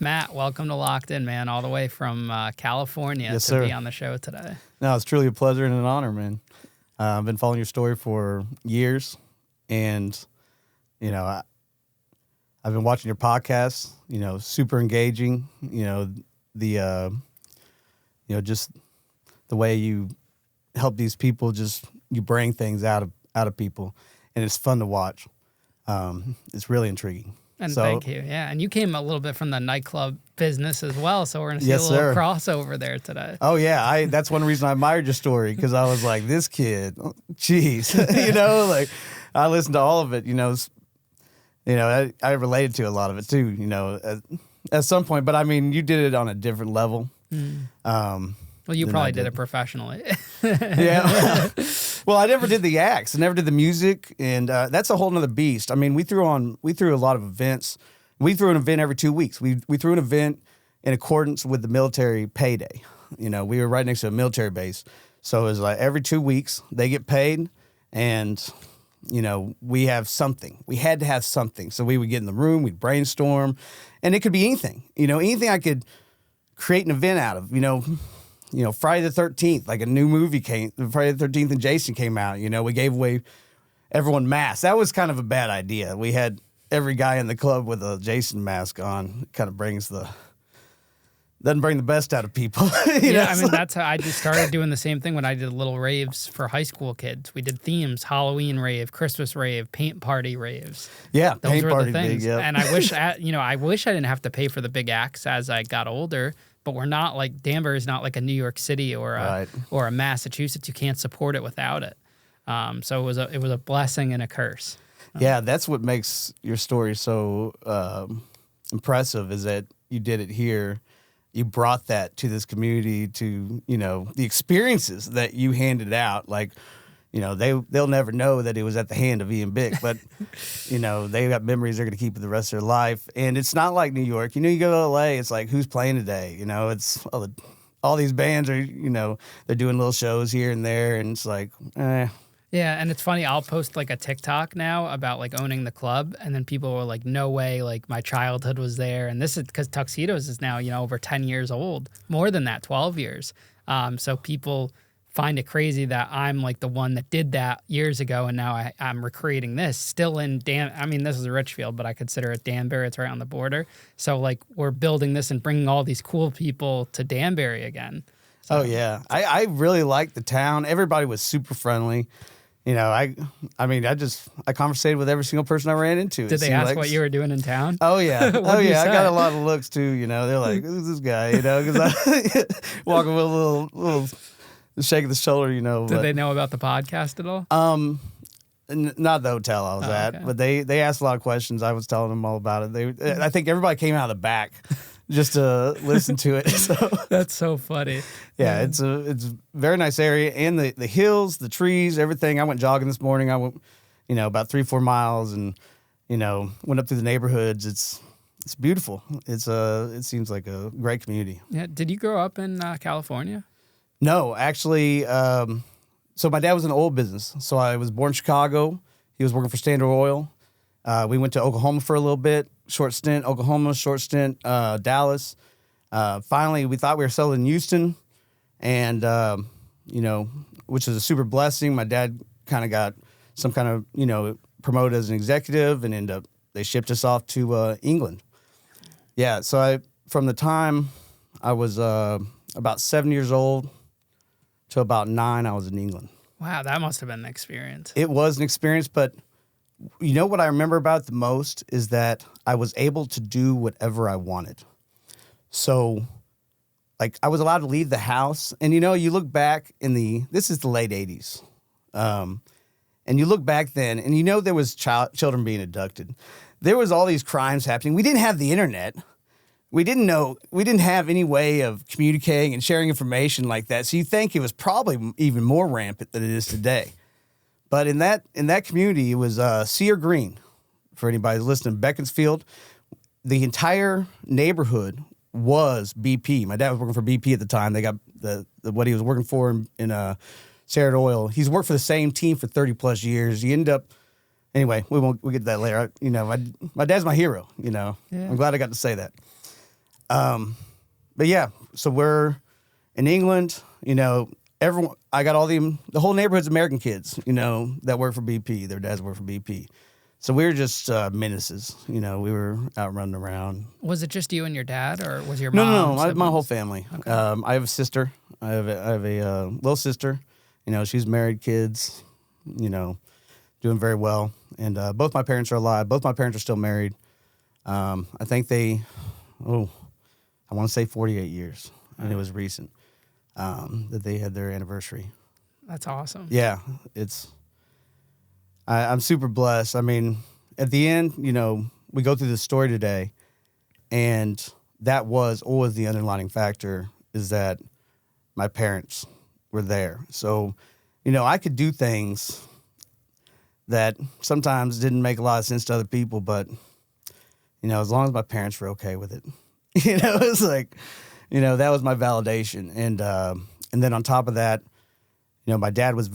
Matt, welcome to Locked In, man, all the way from California Yes, to sir. be on the show today. No, it's truly a pleasure and an honor, man. I've been following your story for years, and I've been watching your podcast. Super engaging. Just the way you help these people. Just you bring things out of people, and it's fun to watch. It's really intriguing. And thank you. Yeah, and you came a little bit from the nightclub business as well, so we're going to see Yes, a little sir. crossover there today. Oh yeah, that's one reason I admired your story, because I was like, this kid, jeez, like I listened to all of it. I related to a lot of it too. At some point, but I mean, you did it on a different level. Well, you probably did it professionally. Yeah. Well, I never did the acts. I never did the music, and that's a whole nother beast. I mean, we threw a lot of events. We threw an event every 2 weeks. We threw an event in accordance with the military payday. We were right next to a military base, so it was like every 2 weeks they get paid, and we have something. We had to have something, so we would get in the room, we'd brainstorm, and it could be anything. Anything I could create an event out of. Friday the 13th, like a new movie came, Friday the 13th and Jason came out. We gave away everyone masks. That was kind of a bad idea. We had every guy in the club with a Jason mask on. It kind of doesn't bring the best out of people. That's how I just started doing the same thing when I did little raves for high school kids. We did themes, Halloween rave, Christmas rave, paint party raves. Yeah, those paint were party the things. big, yeah. And I wish, I didn't have to pay for the big acts as I got older. But we're not like Danbury is not like a New York City or a Massachusetts. You can't support it without it. So it was a blessing and a curse. Yeah, that's what makes your story so impressive, is that you did it here. You brought that to this community, to the experiences that you handed out. Like, they'll never know that it was at the hand of Ian Bick, but they got memories they're going to keep for the rest of their life. And it's not like New York. You go to LA, it's like, who's playing today? It's all these bands are, they're doing little shows here and there, and it's like, eh. Yeah, and it's funny, I'll post like a TikTok now about like owning the club, and then people are like, no way, like my childhood was there. And this is because Tuxedos is now, over 10 years old, more than that, 12 years. So people find it crazy that I'm like the one that did that years ago, and now I'm recreating this still in this is Richfield, but I consider it Danbury. It's right on the border. So like we're building this and bringing all these cool people to Danbury again. So, oh yeah, I really liked the town. Everybody was super friendly. I conversated with every single person I ran into. Did they ask what you were doing in town? Oh yeah, I say? got a lot of looks too. They're like, "Who's this guy?" Because I walking with a little shake of the shoulder. Did they know about the podcast at all? Not the hotel I was at, but they asked a lot of questions. I was telling them all about it. I think everybody came out of the back just to listen to it. So that's so funny. Yeah, it's a very nice area, and the hills, the trees, everything. I went jogging this morning. I went, about 3-4 miles, and went up through the neighborhoods. It's beautiful. It seems like a great community. Yeah. Did you grow up in California? No, actually. So my dad was in the oil business. So I was born in Chicago. He was working for Standard Oil. We went to Oklahoma for a little bit, short stint. Oklahoma, short stint. Dallas. Finally, we thought we were settled in Houston, and which is a super blessing. My dad kind of got some kind of promoted as an executive, and they shipped us off to England. Yeah. So from the time I was about 7 years old to about 9, I was in England. Wow, that must have been an experience. It was an experience, but what I remember about it the most is that I was able to do whatever I wanted. So, like, I was allowed to leave the house, and you look back this is the late 80s, and you look back then, and there was children being abducted. There was all these crimes happening. We didn't have the internet. We didn't have any way of communicating and sharing information like that. So you think it was probably even more rampant than it is today. But in that community, it was sea or green. For anybody who's listening, Beaconsfield, the entire neighborhood was BP. My dad was working for BP at the time. They got what he was working for in Standard Oil. He's worked for the same team for 30 plus years. He ended up. Anyway, we'll get to that later. My dad's my hero. Yeah. I'm glad I got to say that. But yeah, so we're in England, everyone, I got all the whole neighborhood's American kids, that work for BP. Their dads work for BP. So we were just menaces, we were out running around. Was it just you and your dad, or was your No, mom? no, my whole family. Okay. I have a sister. I have a little sister. She's married, kids, doing very well. And both my parents are alive. Both my parents are still married. I think I want to say 48 years. And it was recent that they had their anniversary. That's awesome. Yeah, I'm super blessed. I mean, at the end, we go through the story today, and that was always the underlining factor, is that my parents were there. So, I could do things that sometimes didn't make a lot of sense to other people, but, as long as my parents were okay with it, it's like, that was my validation. And then on top of that, my dad was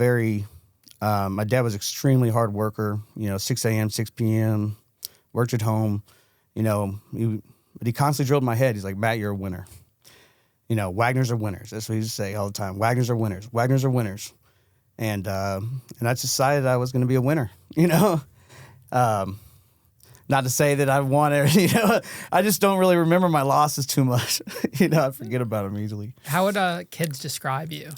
extremely hard worker, 6 a.m., 6 p.m., worked at home, but he constantly drilled in my head. He's like, Matt, you're a winner. Wagners are winners. That's what he used to say all the time. Wagners are winners. Wagners are winners. And I decided I was going to be a winner, not to say that I won it, I just don't really remember my losses too much. I forget about them easily. How would kids describe you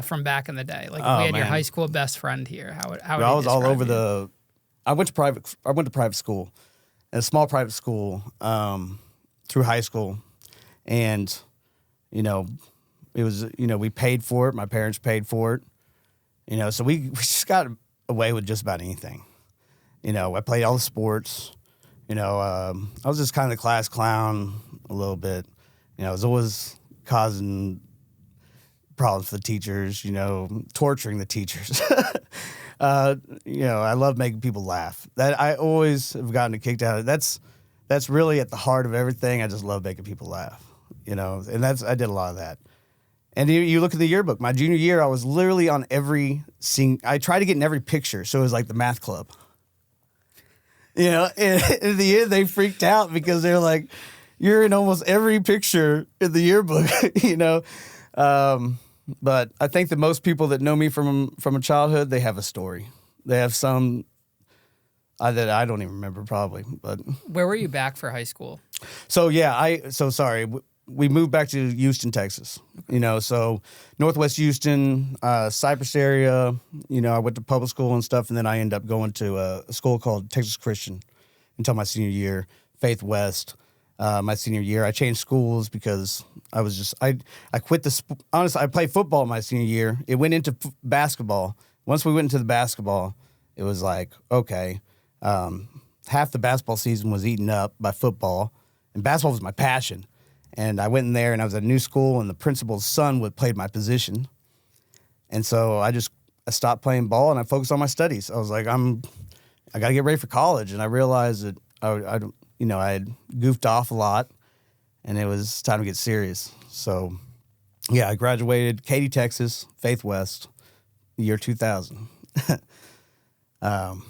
from back in the day? Like, if we had your high school best friend here, how would I was all over you? I went to private school, a small private school, through high school. And, it was, we paid for it. My parents paid for it, so we just got away with just about anything. I played all the sports. I was just kind of the class clown a little bit. I was always causing problems for the teachers, torturing the teachers. I love making people laugh. That I always have gotten a kick out of. That's really at the heart of everything. I just love making people laugh, and I did a lot of that. And you look at the yearbook. My junior year, I was literally on every scene. I tried to get in every picture, so it was like the math club. And in the end, they freaked out because they're like, you're in almost every picture in the yearbook, But I think that most people that know me from a childhood, they have a story. They have some that I don't even remember probably. But where were you back for high school? So, yeah, sorry. We moved back to Houston, Texas, so Northwest Houston, Cypress area, I went to public school and stuff, and then I ended up going to a school called Texas Christian until my senior year, Faith West. My senior year, I changed schools because I was just, I quit honestly, I played football my senior year. It went into basketball. Once we went into the basketball, it was like, okay, half the basketball season was eaten up by football, and basketball was my passion. And I went in there, and I was at a new school, and the principal's son played my position. And so I stopped playing ball, and I focused on my studies. I was like, I got to get ready for college. And I realized that I had goofed off a lot, and it was time to get serious. So, yeah, I graduated Katy, Texas, Faith West, year 2000. And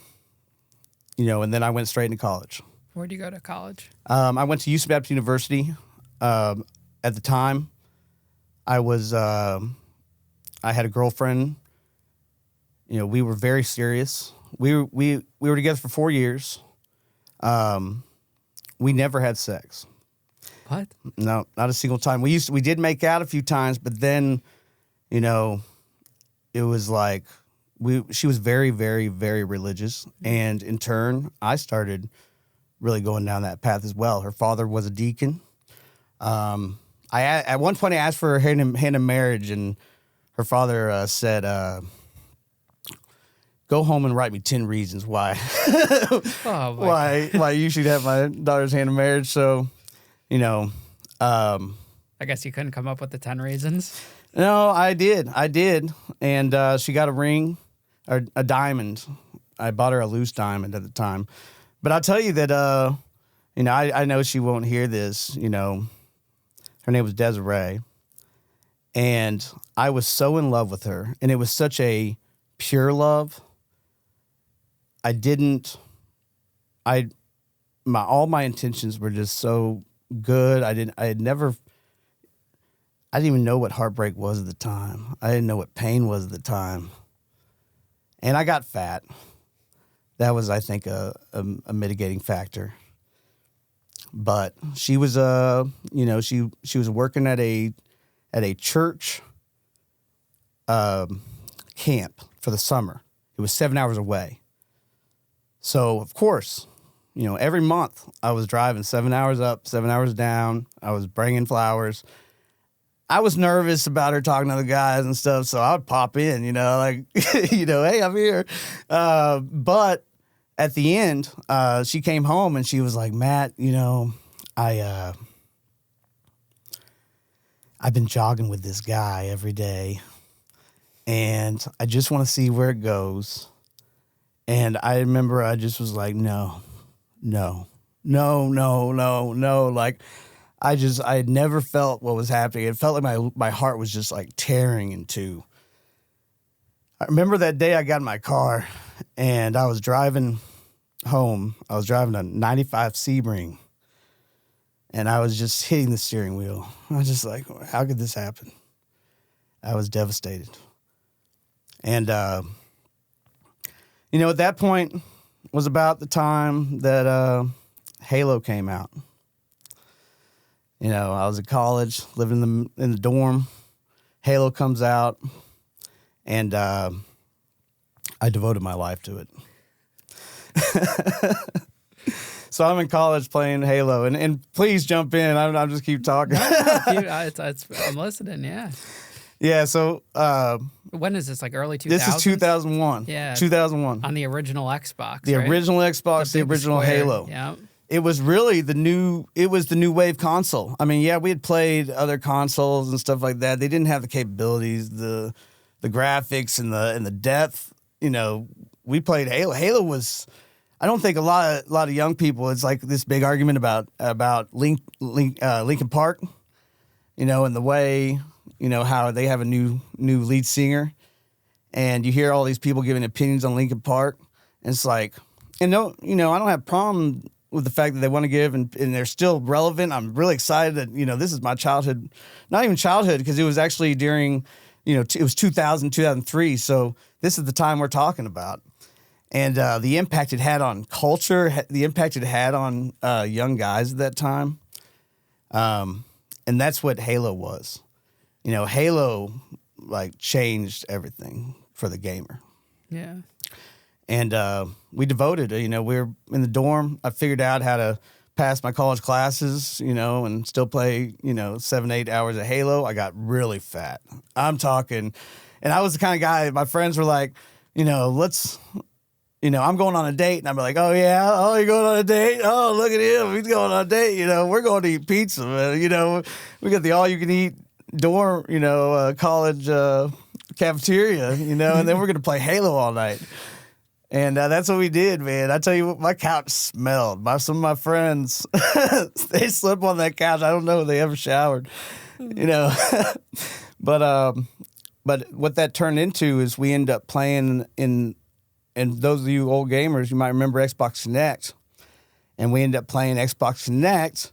then I went straight into college. Where'd you go to college? I went to UC Baptist University. At the time, I had a girlfriend. We were very serious. We were together for 4 years. We never had sex. What? No, not a single time. We did make out a few times, but then, it was like she was very, very, very religious, and in turn, I started really going down that path as well. Her father was a deacon. At one point I asked for her hand in marriage, and her father said, "Go home and write me 10 reasons why why you should have my daughter's hand in marriage." So, I guess you couldn't come up with the 10 reasons. No, I did, and she got a ring, or a diamond. I bought her a loose diamond at the time, but I'll tell you that I know she won't hear this. Her name was Desiree, and I was so in love with her, and it was such a pure love. All my intentions were just so good. I didn't even know what heartbreak was at the time. I didn't know what pain was at the time. And I got fat. That was, I think, a mitigating factor. But she was, she was working at a church camp for the summer. It was 7 hours away. So, of course, every month I was driving 7 hours up, 7 hours down. I was bringing flowers. I was nervous about her talking to the guys and stuff, so I would pop in, hey, I'm here. But at the end, she came home and she was like, Matt, I've been jogging with this guy every day, and I just want to see where it goes. And I remember I just was like, no. Like, I had never felt what was happening. It felt like my heart was just like tearing in two. I remember that day I got in my car and I was driving home. I was driving a 95 Sebring and I was just hitting the steering wheel. I was just like, how could this happen? I was devastated. And, at that point was about the time that Halo came out. I was at college, living in the dorm. Halo comes out, and I devoted my life to it. So I'm in college playing Halo, and please jump in. I'll just keep talking. I'm listening. Yeah. Yeah. So when is this? Like early 2000s? This is 2001. Yeah. 2001 on the original Xbox. The right? original Xbox, the original square. Halo. Yeah. It was really the new wave console. I mean, yeah, we had played other consoles and stuff like that. They didn't have the capabilities, the graphics and the depth. We played Halo. Halo was, I don't think a lot of young people. It's like this big argument about Linkin Park, and the way how they have a new lead singer, and you hear all these people giving opinions on Linkin Park, and it's like, I don't have a problem with the fact that they want to give and they're still relevant. I'm really excited that, this is my childhood, not even childhood, because it was actually during, it was 2000, 2003. So this is the time we're talking about. And the impact it had on culture, the impact it had on young guys at that time. And that's what Halo was. Halo like changed everything for the gamer. Yeah. And we devoted, we were in the dorm. I figured out how to pass my college classes, and still play, 7-8 hours of Halo. I got really fat. I'm talking. And I was the kind of guy, my friends were like, let's, I'm going on a date. And I'm like, oh, yeah, oh, you're going on a date? Oh, look at him. He's going on a date. We're going to eat pizza, man. We got the all-you-can-eat dorm, college cafeteria, and then we're going to play Halo all night. And that's what we did, man. I tell you what, my couch smelled. Some of my friends, they slept on that couch. I don't know if they ever showered, But what that turned into is we ended up playing in, and those of you old gamers, you might remember Xbox Connect. And we ended up playing Xbox Connect.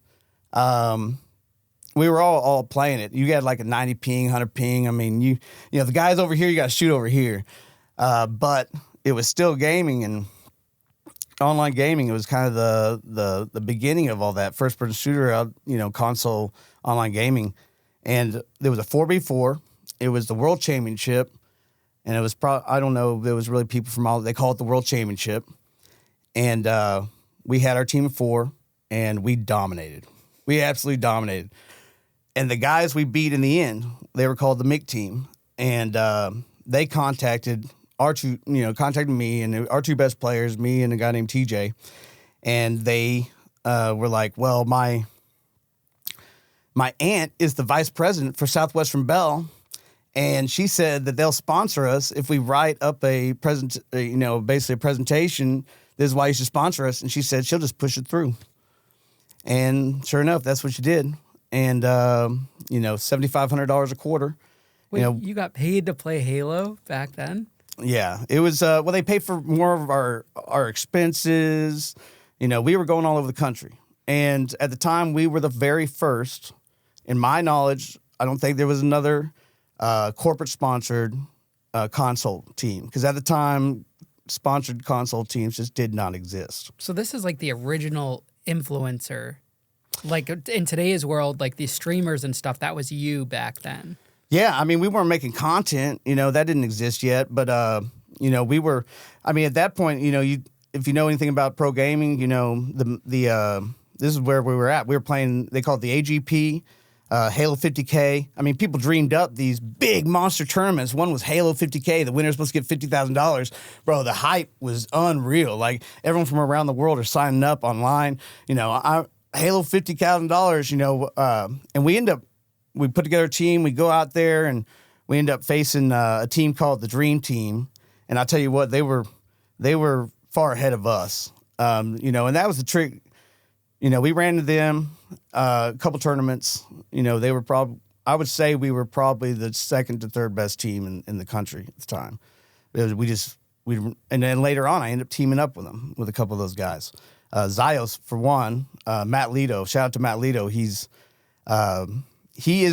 We were all playing it. You got like a 90 ping, 100 ping. I mean, the guys over here, you got to shoot over here. But it was still gaming, and online gaming. It was kind of the beginning of all that first person shooter out, console online gaming. And there was a 4v4. It was the World Championship, and it was I don't know. There was really people from all. They call it the World Championship, and we had our team of 4, and we dominated. We absolutely dominated. And the guys we beat in the end, they were called the Mick team, and they contacted me and our two best players, me and a guy named TJ, and they were like, well, my aunt is the vice president for Southwestern Bell, and she said that they'll sponsor us if we write up a basically a presentation. This is why you should sponsor us. And she said she'll just push it through. And sure enough, that's what she did. And $7,500 a quarter. Wait, you got paid to play Halo back then? Yeah, it was. They paid for more of our expenses. We were going all over the country, And at the time, we were the very first. In my knowledge, I don't think there was another corporate-sponsored console team. Because at the time, sponsored console teams just did not exist. So this is like the original influencer. Like in today's world, like these streamers and stuff, that was you back then. Yeah, I mean, we weren't making content, that didn't exist yet. But, we were, at that point, if you know anything about pro gaming, this is where we were at. We were playing, they call it the AGP, Halo 50K. I mean, people dreamed up these big monster tournaments. One was Halo 50K. The winner was supposed to get $50,000. Bro, the hype was unreal. Like, everyone from around the world are signing up online. Halo $50,000, and we put together a team. We go out there, and we end up facing a team called the Dream Team. And I'll tell you what, they were far ahead of us. And that was the trick. We ran into them a couple tournaments. They were I would say we were probably the second to third best team in the country at the time. And then later on, I ended up teaming up with them, with a couple of those guys. Zios, for one, Matt Leto. Shout out to Matt Leto. He is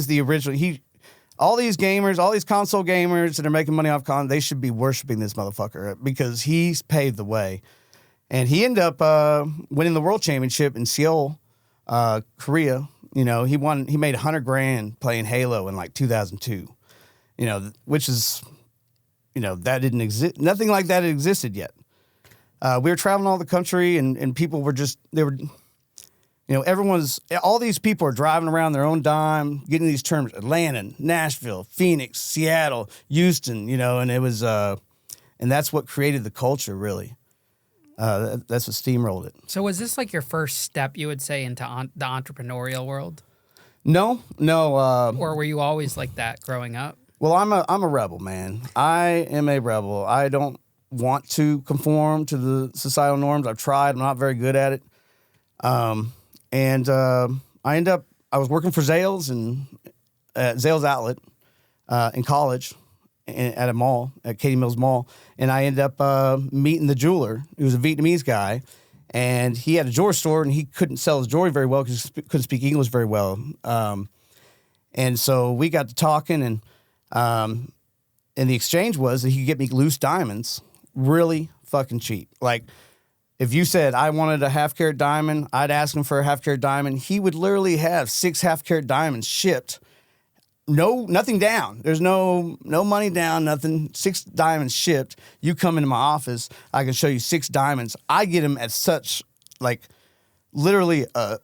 the original. All these gamers, all these console gamers that are making money off they should be worshiping this motherfucker because he's paved the way. And he ended up winning the world championship in Seoul, Korea. He made $100,000 playing Halo in like 2002. Which is, that didn't exist. Nothing like that had existed yet. We were traveling all the country, and people were all these people are driving around their own dime, getting these terms: Atlanta, Nashville, Phoenix, Seattle, Houston. And it was, and that's what created the culture, really. That's what steamrolled it. So was this like your first step, you would say, into the entrepreneurial world? No. Or were you always like that growing up? Well, I'm a rebel, man. I am a rebel. I don't want to conform to the societal norms. I've tried. I'm not very good at it. I was working for Zales Zales Outlet in college at a mall, at Katy Mills Mall. And I ended up meeting the jeweler. He was a Vietnamese guy. And he had a jewelry store, and he couldn't sell his jewelry very well because he couldn't speak English very well. And so we got to talking, and the exchange was that he could get me loose diamonds really fucking cheap. Like, if you said I wanted a half-carat diamond, I'd ask him for a half-carat diamond. He would literally have 6 half-carat diamonds shipped. Nothing down. There's no money down, nothing. 6 diamonds shipped. You come into my office, I can show you 6 diamonds. I get them at such, like, literally a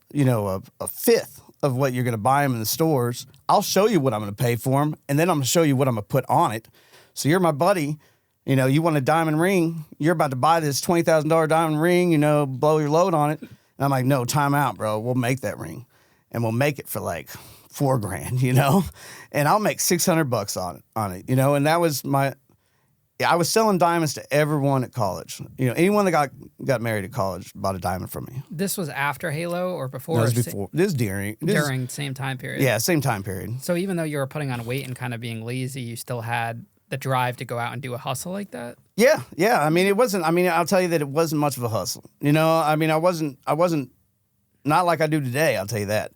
fifth of what you're going to buy them in the stores. I'll show you what I'm going to pay for them, and then I'm going to show you what I'm going to put on it. So you're my buddy. You want a diamond ring. You're about to buy this $20,000 diamond ring, blow your load on it. And I'm like, no, time out, bro. We'll make that ring. And we'll make it for like $4,000, and I'll make $600 on it, and that was I was selling diamonds to everyone at college. Anyone that got married at college bought a diamond from me. This was after Halo or before? No, this was before. This is during. During same time period? Yeah, same time period. So even though you were putting on weight and kind of being lazy, you still had the drive to go out and do a hustle like that? Yeah. It wasn't, I'll tell you that it wasn't much of a hustle. I wasn't not like I do today, I'll tell you that.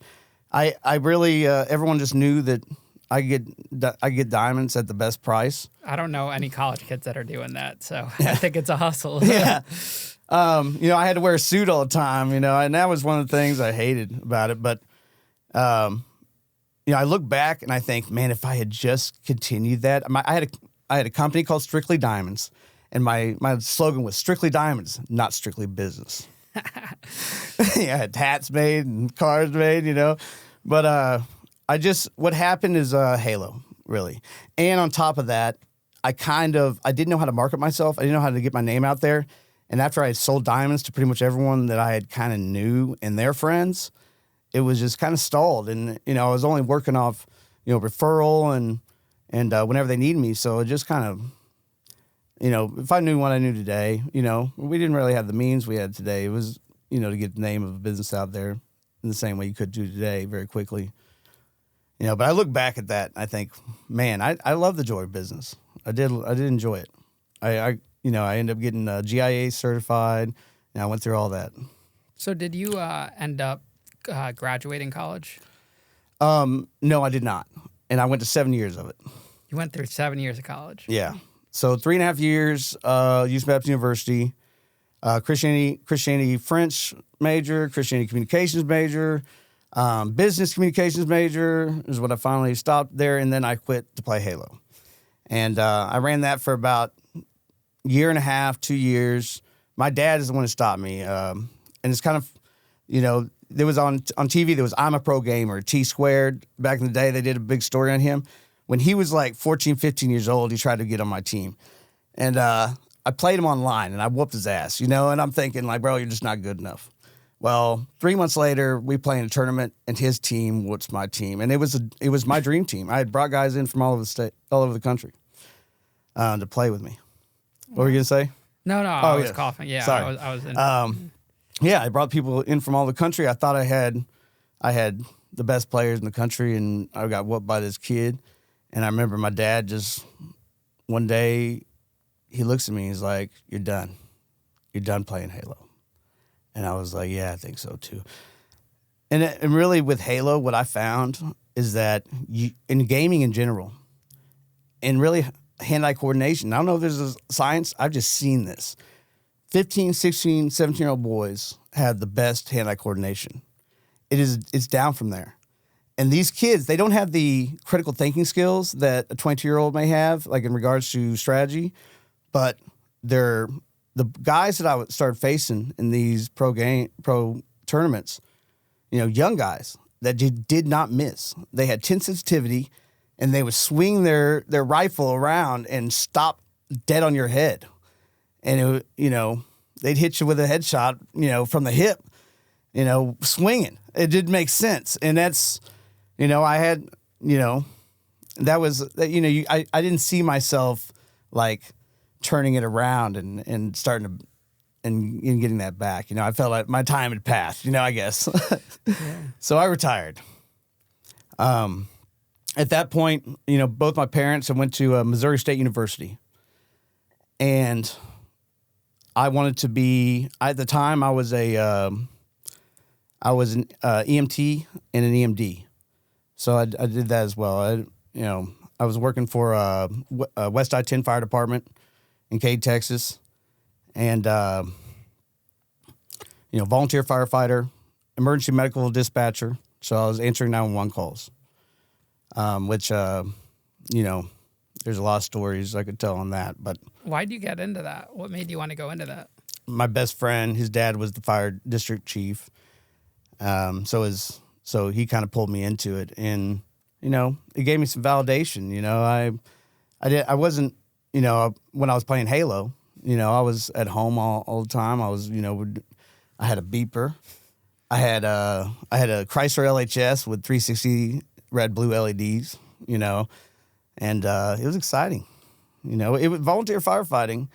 I really, everyone just knew that I get diamonds at the best price. I don't know any college kids that are doing that, so I think it's a hustle. Yeah. I had to wear a suit all the time, and that was one of the things I hated about it. But, I look back and I think, man, if I had just continued that, I had a company called Strictly Diamonds, and my slogan was Strictly Diamonds, not strictly business. I had hats made and cars made, but what happened is Halo, really. And on top of that, I didn't know how to market myself. I didn't know how to get my name out there. And after I had sold diamonds to pretty much everyone that I had kind of knew and their friends, it was just kind of stalled. And, I was only working off, referral and whenever they needed me. So it just kind of, if I knew what I knew today, we didn't really have the means we had today. It was, to get the name of a business out there in the same way you could do today very quickly. But I look back at that and I think, man, I love the jewelry business. I did enjoy it. I ended up getting GIA certified, and I went through all that. So did you end up graduating college? No, I did not. And I went to 7 years of it. You went through 7 years of college. Yeah. So 3.5 years, UC Baptist University, Christianity French major, Christianity communications major, business communications major is what I finally stopped there. And then I quit to play Halo. And I ran that for about a year and a half, 2 years. My dad is the one who stopped me. And it's kind of, there was on TV, there was I'm a Pro Gamer, T Squared. Back in the day, they did a big story on him. When he was like 14, 15 years old, he tried to get on my team. And I played him online, and I whooped his ass, and I'm thinking, like, bro, you're just not good enough. Well, 3 months later, we play in a tournament, and his team whoops my team. And it was my dream team. I had brought guys in from all over the country to play with me. What were you going to say? No, I was coughing. Yeah, sorry. I was in. Yeah, I brought people in from all the country. I thought I had the best players in the country, and I got whooped by this kid. And I remember my dad just one day, he looks at me, he's like, "You're done. You're done playing Halo." And I was like, "Yeah, I think so too." And really with Halo, what I found is that in gaming in general, and really hand-eye coordination, I don't know if there's a science, I've just seen this. 15, 16, 17-year-old boys have the best hand-eye coordination. It's down from there. And these kids, they don't have the critical thinking skills that a 22-year-old may have, like in regards to strategy, but they're the guys that I started facing in these pro tournaments, young guys that did not miss. They had 10 sensitivity, and they would swing their rifle around and stop dead on your head. And, they'd hit you with a headshot, from the hip, swinging. It didn't make sense. And that's, I had, that was, I didn't see myself like turning it around and starting to, and getting that back. I felt like my time had passed, I guess. Yeah. So I retired. At that point, both my parents, I went to Missouri State University. And I wanted to be, at the time I was an EMT and an EMD. So I did that as well. I was working for West I-10 Fire Department in Cade, Texas. And, volunteer firefighter, emergency medical dispatcher. So I was answering 911 calls, which, there's a lot of stories I could tell on that. But why did you get into that? What made you want to go into that? My best friend, his dad was the fire district chief. So he kind of pulled me into it, and, it gave me some validation. I wasn't, when I was playing Halo, I was at home all the time. I was, I had a beeper. I had a Chrysler LHS with 360 red, blue LEDs, and it was exciting. It was volunteer firefighting.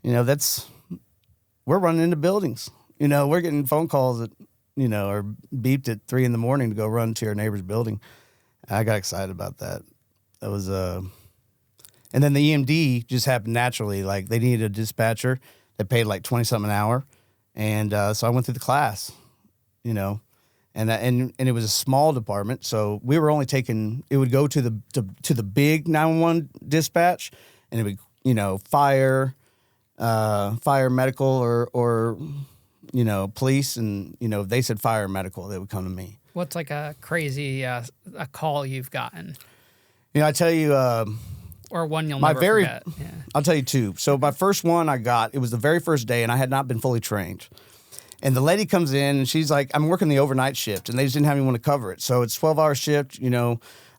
We're running into buildings. We're getting phone calls that, are beeped at 3 a.m. to go run to your neighbor's building. I got excited about that. That was and then the EMD just happened naturally. Like, they needed a dispatcher that paid like 20 something an hour, and so I went through the class. And it was a small department, so we were only taking. It would go to the big 911 dispatch, and it would fire, medical, or police, and if they said fire or medical, they would come to me. What's like a crazy a call you've gotten? I tell you, or one you'll never forget. Yeah. I'll tell you two. So my first one I got, it was the very first day, and I had not been fully trained. And the lady comes in, and she's like, I'm working the overnight shift, and they just didn't have anyone to cover it. So it's 12-hour shift.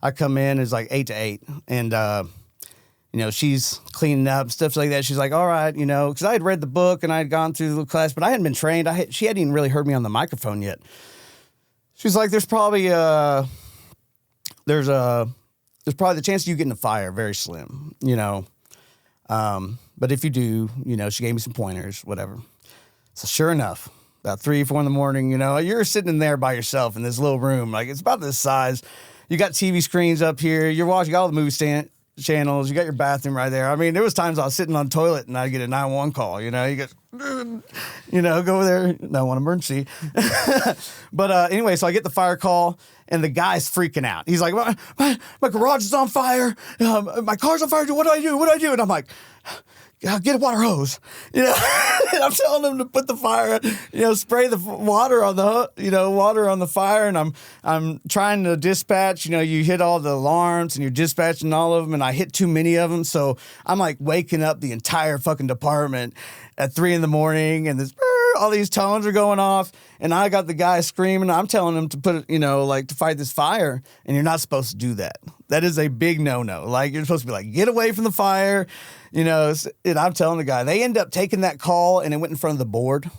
I come in, it's like 8 to 8. And, she's cleaning up, stuff like that. She's like, all right, because I had read the book, and I had gone through the class, but I hadn't been trained. She hadn't even really heard me on the microphone yet. She's like, there's probably there's probably the chance of you getting a fire, very slim, But if you do, she gave me some pointers, whatever. So sure enough, about 3, 4 in the morning, you're sitting in there by yourself in this little room. Like, it's about this size. You got TV screens up here. You're watching all the movie channels. You got your bathroom right there. I mean, there was times I was sitting on the toilet and I'd get a 911 call. You know, you get, go over there. No one emergency. But anyway, so I get the fire call and the guy's freaking out. He's like, my garage is on fire. My car's on fire. What do I do? What do I do? And I'm like, get a water hose, and I'm telling him to put the fire, spray the water on the fire. And I'm trying to dispatch, you hit all the alarms and you're dispatching all of them. And I hit too many of them. So I'm like waking up the entire fucking department at 3 a.m. and all these tones are going off. And I got the guy screaming. I'm telling him to put it, to fight this fire. And you're not supposed to do that. That is a big no-no. Like, you're supposed to be like, get away from the fire. And I'm telling the guy, they end up taking that call and it went in front of the board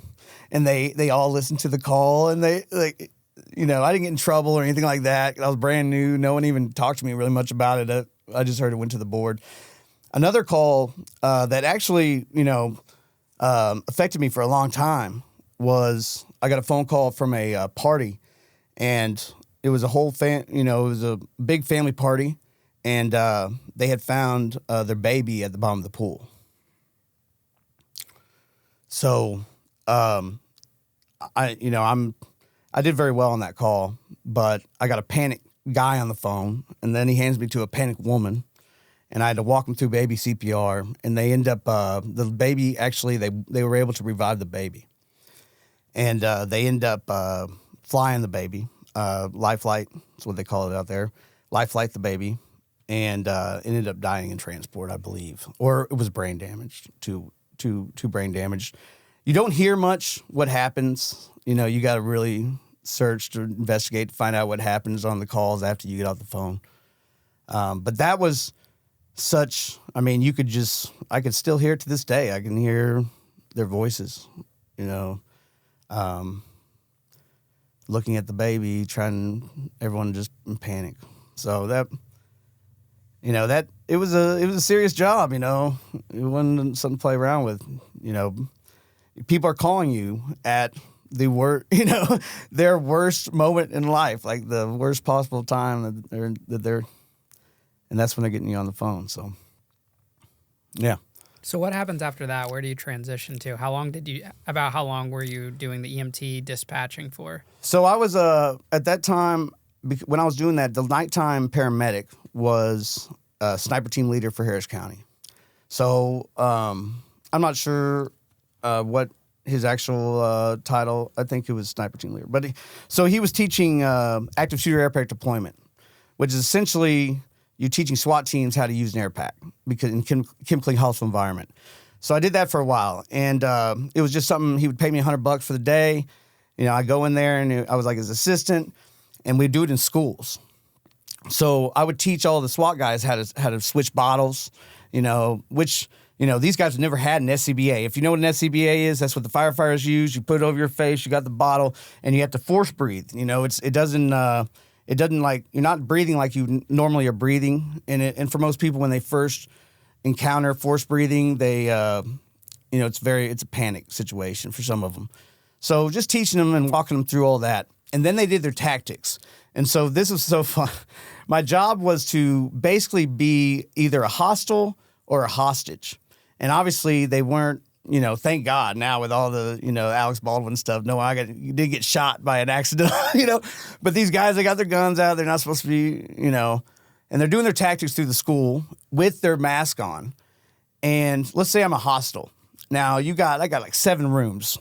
and they all listened to the call and I didn't get in trouble or anything like that. I was brand new. No one even talked to me really much about it. I just heard it went to the board. Another call that actually, affected me for a long time was I got a phone call from a party and it was a whole it was a big family party. And they had found their baby at the bottom of the pool. So, I did very well on that call, but I got a panic guy on the phone, and then he hands me to a panic woman, and I had to walk him through baby CPR, and they end up the baby actually they were able to revive the baby, and they end up flying the baby, life flight, that's what they call it out there, life flight the baby. And ended up dying in transport, I believe, or it was brain damage to brain damage. You don't hear much what happens. You got to really search to investigate to find out what happens on the calls after you get off the phone. But that was such. I mean, I could still hear it to this day. I can hear their voices. Looking at the baby, everyone just in panic. So that. That it was a serious job, it wasn't something to play around with, people are calling you at the worst, their worst moment in life, like the worst possible time that they're, and that's when they're getting you on the phone. So, yeah. So what happens after that? Where do you transition to? How long were you doing the EMT dispatching for? So I was, at that time, when I was doing that, the nighttime paramedic was a sniper team leader for Harris County. So I'm not sure what his actual title. I think it was sniper team leader. But he was teaching active shooter air pack deployment, which is essentially you teaching SWAT teams how to use an air pack because in chemically hostile environment. So I did that for a while, and it was just something he would pay me $100 for the day. I go in there and I was like his assistant. And we do it in schools. So I would teach all the SWAT guys how to switch bottles, which, these guys have never had an SCBA. If you know what an SCBA is, that's what the firefighters use. You put it over your face, you got the bottle, and you have to force breathe. It doesn't like, you're not breathing like you normally are breathing. And for most people, when they first encounter force breathing, they, it's a panic situation for some of them. So just teaching them and walking them through all that. And then they did their tactics. And so this was so fun. My job was to basically be either a hostile or a hostage. And obviously they weren't, thank God now with all the, Alex Baldwin stuff. No, you did get shot by an accident, But these guys, they got their guns out. They're not supposed to be, and they're doing their tactics through the school with their mask on. And let's say I'm a hostile. Now I got like 7 rooms,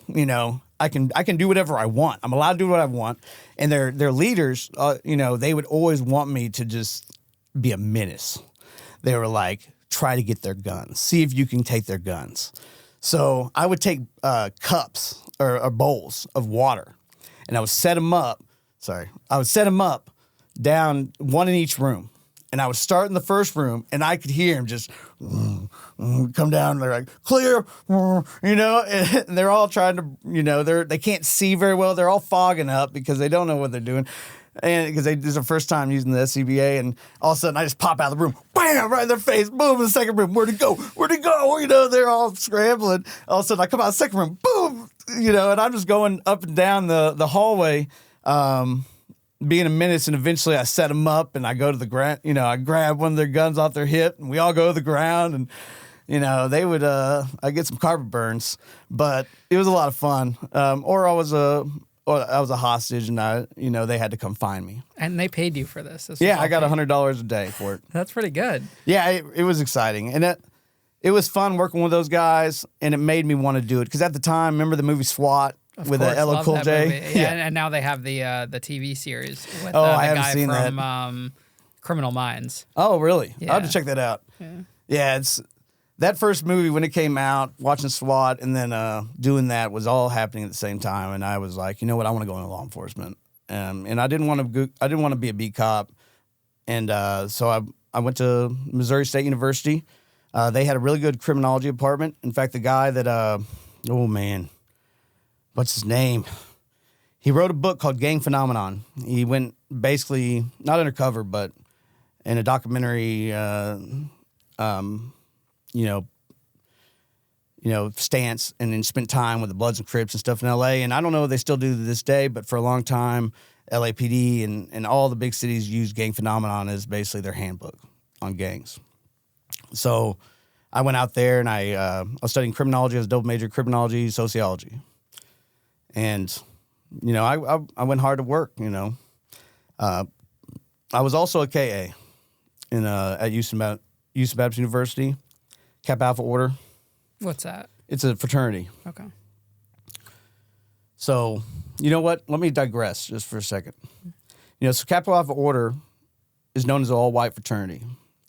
I can do whatever I want. I'm allowed to do what I want. And their leaders, they would always want me to just be a menace. They were like, try to get their guns. See if you can take their guns. So I would take cups or bowls of water, and I would set them up. I would set them up down one in each room. And I would start in the first room, and I could hear him just come down. And they're like, clear, and they're all trying to, they can't see very well. They're all fogging up because they don't know what they're doing. And because this is their first time using the SCBA, and all of a sudden I just pop out of the room, bam, right in their face, boom, in the second room, where'd it go? They're all scrambling. All of a sudden I come out of the second room, boom, and I'm just going up and down the hallway, being a menace, and eventually I set them up and I go to the ground. You know, I grab one of their guns off their hip and we all go to the ground, and you know, they would I get some carpet burns, but it was a lot of fun. Or I was a hostage, and they had to come find me. And they paid you for this. Yeah, I got $100 a day for it. That's pretty good. Yeah, it was exciting, and it was fun working with those guys, and it made me want to do it because at the time, remember the movie SWAT with LL Cool J? Yeah, and now they have the TV series with the I haven't guy seen from that. Criminal Minds. Oh, really? Yeah. I'll have to check that out. Yeah, it's that first movie when it came out, watching SWAT, and then doing that was all happening at the same time, and I was like, you know what, I want to go into law enforcement, and I didn't want to be a beat cop, and so I went to Missouri State University. They had a really good criminology department. In fact, the guy that oh man, what's his name? He wrote a book called Gang Phenomenon. He went basically not undercover, but in a documentary. Stance, and then spent time with the Bloods and Crips and stuff in L.A. And I don't know if they still do to this day, but for a long time, LAPD and all the big cities use Gang Phenomenon as basically their handbook on gangs. So I went out there and I was studying criminology. I was double major criminology, sociology. And, I went hard to work, I was also a KA at Houston Baptist University, Kappa Alpha Order. What's that? It's a fraternity. Okay. So, you know what? Let me digress just for a second. So Kappa Alpha Order is known as an all-white fraternity.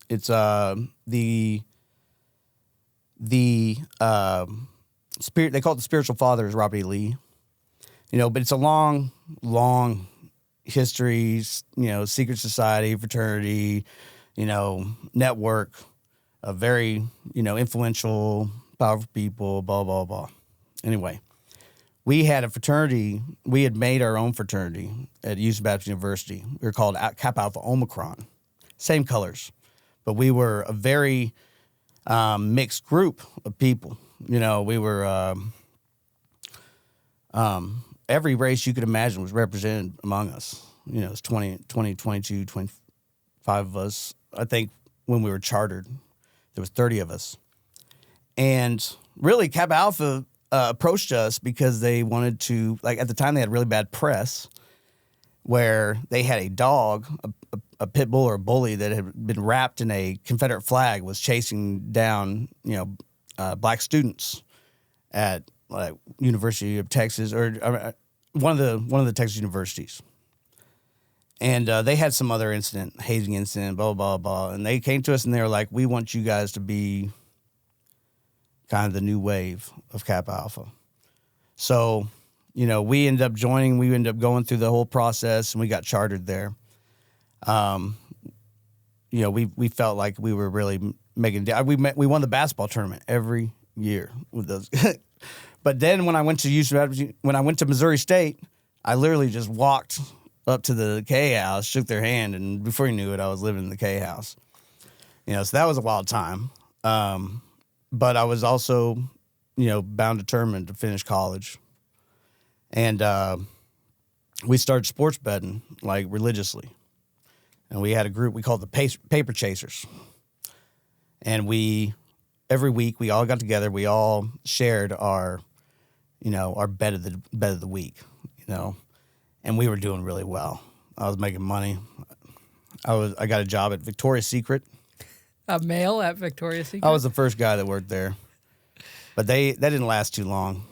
It's the spirit. They call it the spiritual father is Robert E. Lee. But it's a long history. Secret society, fraternity. Network of very influential, powerful people. Blah blah blah. Anyway, we had a fraternity. We had made our own fraternity at Houston Baptist University. We were called Kappa Alpha Omicron. Same colors. But we were a very mixed group of people. We were every race you could imagine was represented among us. It's 20, 22, 25 of us. I think when we were chartered, there was 30 of us. And really, Kappa Alpha approached us because they wanted to, at the time they had really bad press where they had a dog, a pit bull or a bully that had been wrapped in a Confederate flag, was chasing down, black students at University of Texas or one of the Texas universities. And they had some other incident, hazing incident, blah, blah, blah. And they came to us and they were like, we want you guys to be kind of the new wave of Kappa Alpha. So, we ended up joining. We ended up going through the whole process and we got chartered there. We felt like we were really making. We won the basketball tournament every year with those. But then when I went to Missouri State, I literally just walked up to the K house, shook their hand, and before you knew it, I was living in the K house. So that was a wild time. But I was also, bound determined to finish college. And we started sports betting, religiously. And we had a group we called the Paper Chasers. And every week, we all got together. We all shared our bet of the week, and we were doing really well. I was making money. I got a job at Victoria's Secret. A male at Victoria's Secret? I was the first guy that worked there, but that didn't last too long.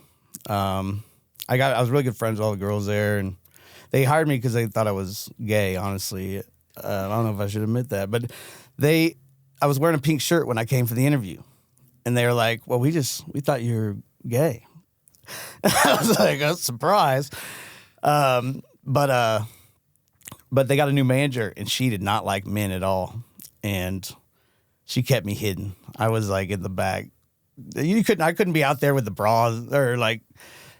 I was really good friends with all the girls there, and they hired me because they thought I was gay. Honestly, I don't know if I should admit that, but I was wearing a pink shirt when I came for the interview, and they were like, "Well, we thought you were gay." I was like, "Oh, surprise!" But they got a new manager, and she did not like men at all, and she kept me hidden. I was in the back. I couldn't be out there with the bras or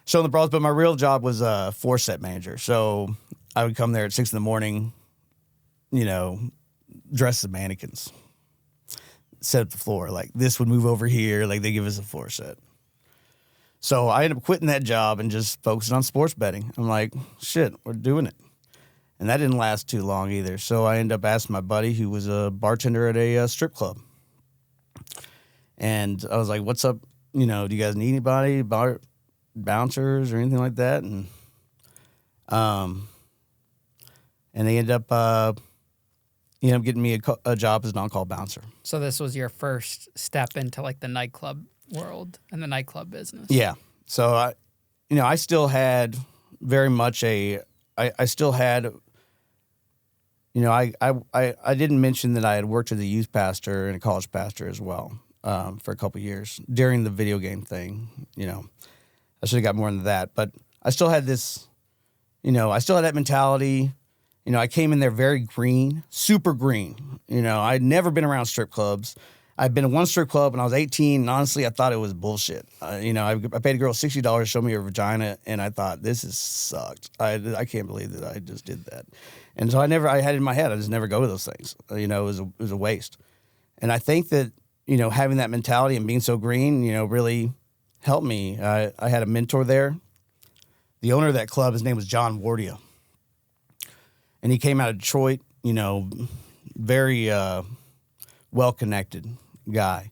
showing the bras. But my real job was a floor set manager, so I would come there at 6 a.m, dressed as mannequins, set up the floor. This would move over here. They give us a floor set. So I ended up quitting that job and just focusing on sports betting. I'm like, shit, we're doing it. And that didn't last too long either. So I ended up asking my buddy, who was a bartender at a strip club. And I was like, what's up? Do you guys need anybody, bouncers or anything like that? And they ended up, getting me a job as an on-call bouncer. So this was your first step into like the nightclub world and the nightclub business. Yeah. So I still had very much I still had, I didn't mention that I had worked as a youth pastor and a college pastor as well for a couple of years during the video game thing. I should have got more into that, but I still had this, I still had that mentality. I came in there very green, super green. I'd never been around strip clubs. I'd been in one strip club when I was 18, and honestly, I thought it was bullshit. I paid a girl $60 to show me her vagina, and I thought, this is sucked. I can't believe that I just did that. And so I had it in my head, I just never go to those things. It was a waste. And I think that, having that mentality and being so green, really helped me. I had a mentor there. The owner of that club, his name was John Wardia. And he came out of Detroit, very well-connected guy.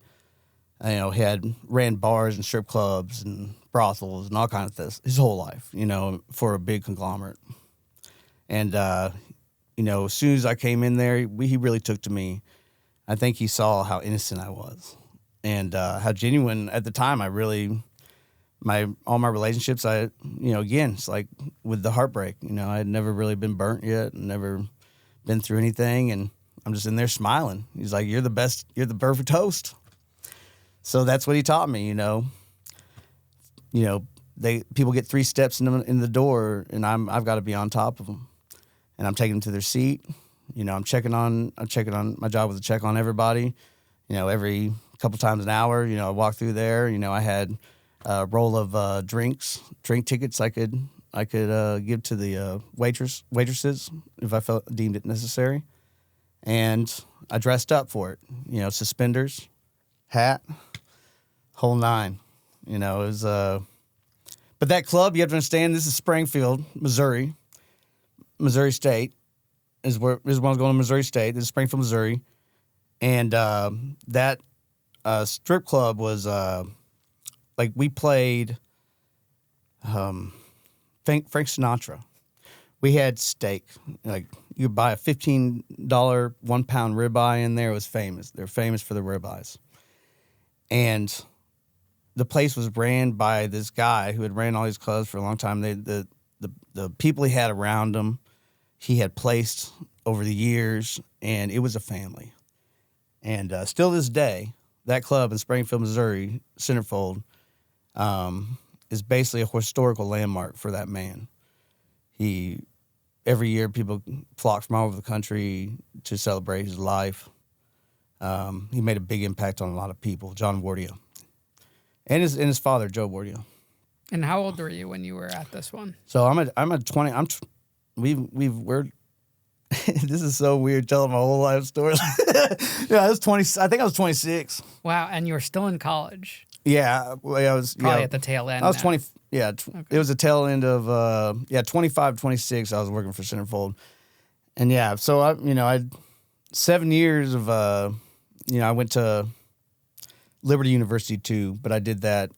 He had ran bars and strip clubs and brothels and all kinds of things his whole life, for a big conglomerate. And, as soon as I came in there, he really took to me. I think he saw how innocent I was and how genuine at the time all my relationships, again, it's like with the heartbreak, I had never really been burnt yet and never been through anything. And I'm just in there smiling. He's like, you're the best, you're the perfect host. So that's what he taught me, people get 3 steps in the door and I've got to be on top of them and I'm taking them to their seat. I'm checking on, my job was to check on everybody, every couple times an hour, I walk through there, I had a roll of drink tickets I could give to the waitresses if I deemed it necessary, and I dressed up for it. Suspenders, hat, whole nine. It was. But that club, you have to understand, this is Springfield, Missouri. Missouri State is where I was going to Missouri State. This is Springfield, Missouri, and that strip club was. Like we played Frank Sinatra. We had steak. Like you could buy a $15 1-pound ribeye in there. It was famous. They're famous for the ribeyes. And the place was ran by this guy who had ran all these clubs for a long time. The people he had around him, he had placed over the years, and it was a family. And still this day, that club in Springfield, Missouri, Centerfold, is basically a historical landmark for that man. Every year people flock from all over the country to celebrate his life. He made a big impact on a lot of people, John Wardia. And his father, Joe Wardia. And how old were you when you were at this one? So I'm at 20. We're this is so weird telling my whole life story. Yeah, I was 20. I think I was 26. Wow, and you were still in college. Yeah, I was probably at the tail end. I was 20. Yeah, okay. It was the tail end of 25, 26. I was working for Centerfold, and yeah, so I had 7 years of I went to Liberty University too, but I did that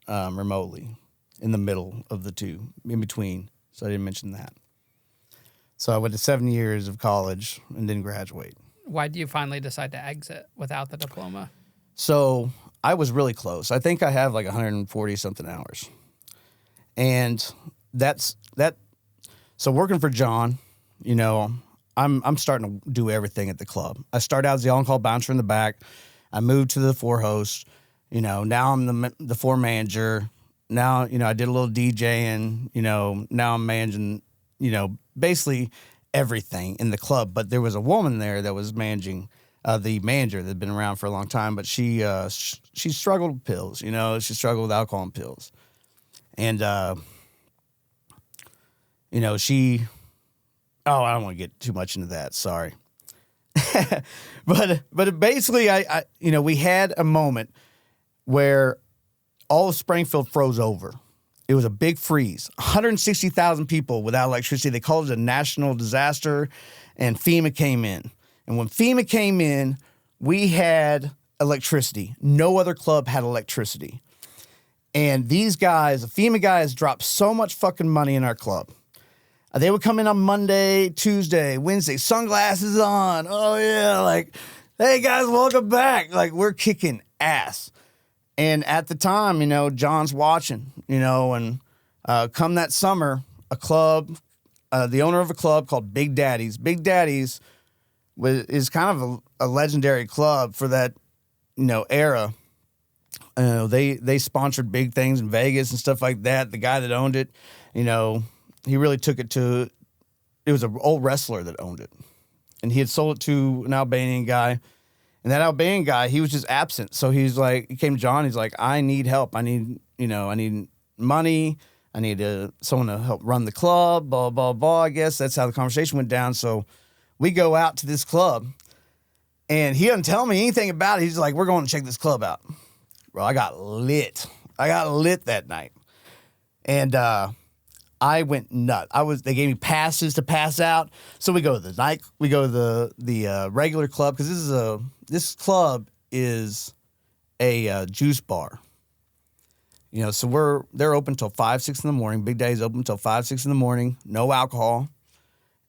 remotely in the middle of the two, in between. So I didn't mention that. So I went to 7 years of college and didn't graduate. Why did you finally decide to exit without the diploma? So I was really close. I think I have like 140 something hours. And that's that. So working for John, I'm starting to do everything at the club. I started out as the on-call bouncer in the back. I moved to the floor host. Now I'm the floor manager. Now, I did a little DJing. Now I'm managing, basically everything in the club. But there was a woman there that was managing, the manager that had been around for a long time. But she struggled with pills. She struggled with alcohol and pills. And, she... Oh, I don't want to get too much into that. Sorry. But basically, I we had a moment where all of Springfield froze over. it was a big freeze. 160,000 people without electricity. They called it a national disaster, and FEMA came in. And when FEMA came in, we had electricity. No other club had electricity. And these guys, the FEMA guys, dropped so much fucking money in our club. They would come in on Monday, Tuesday, Wednesday, sunglasses on. Oh, yeah, like, hey, guys, welcome back. Like, we're kicking ass. And at the time, you know, John's watching, you know, and come that summer, a club, the owner of a club called Big Daddy's. Big Daddy's is kind of a legendary club for that, you know, era. They sponsored big things in Vegas and stuff like that. The guy that owned it, you know, he really took it to, it was an old wrestler that owned it. And he had sold it to an Albanian guy. And that Albanian guy, he was just absent. So he's like, he came to John, he's like, I need help. I need money. I need someone to help run the club, blah, blah, blah. I guess that's how the conversation went down. So we go out to this club. And he doesn't tell me anything about it. He's like, we're going to check this club out. Bro, I got lit. That night. And I went nuts. They gave me passes to pass out. So we go to the night. We go to the regular club because this club is a juice bar. You know, so they're open till 5, 6 in the morning. Big Daddy's open till 5, 6 in the morning. No alcohol.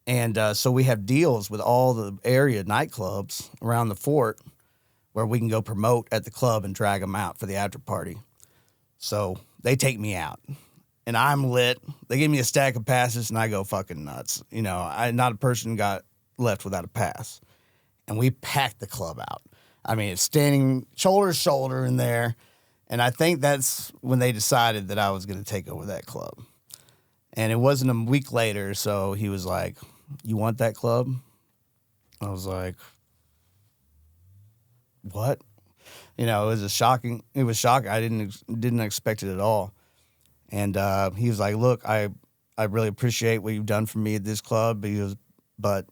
And so we have deals with all the area nightclubs around the fort where we can go promote at the club and drag them out for the after party. So they take me out. And I'm lit. They give me a stack of passes, and I go fucking nuts. You know, not a person got left without a pass. And we packed the club out. I mean, it's standing shoulder to shoulder in there. And I think that's when they decided that I was going to take over that club. And it wasn't a week later, so he was like, you want that club? I was like, what? You know, it was shocking. I didn't expect it at all. And he was like, look, I really appreciate what you've done for me at this club. But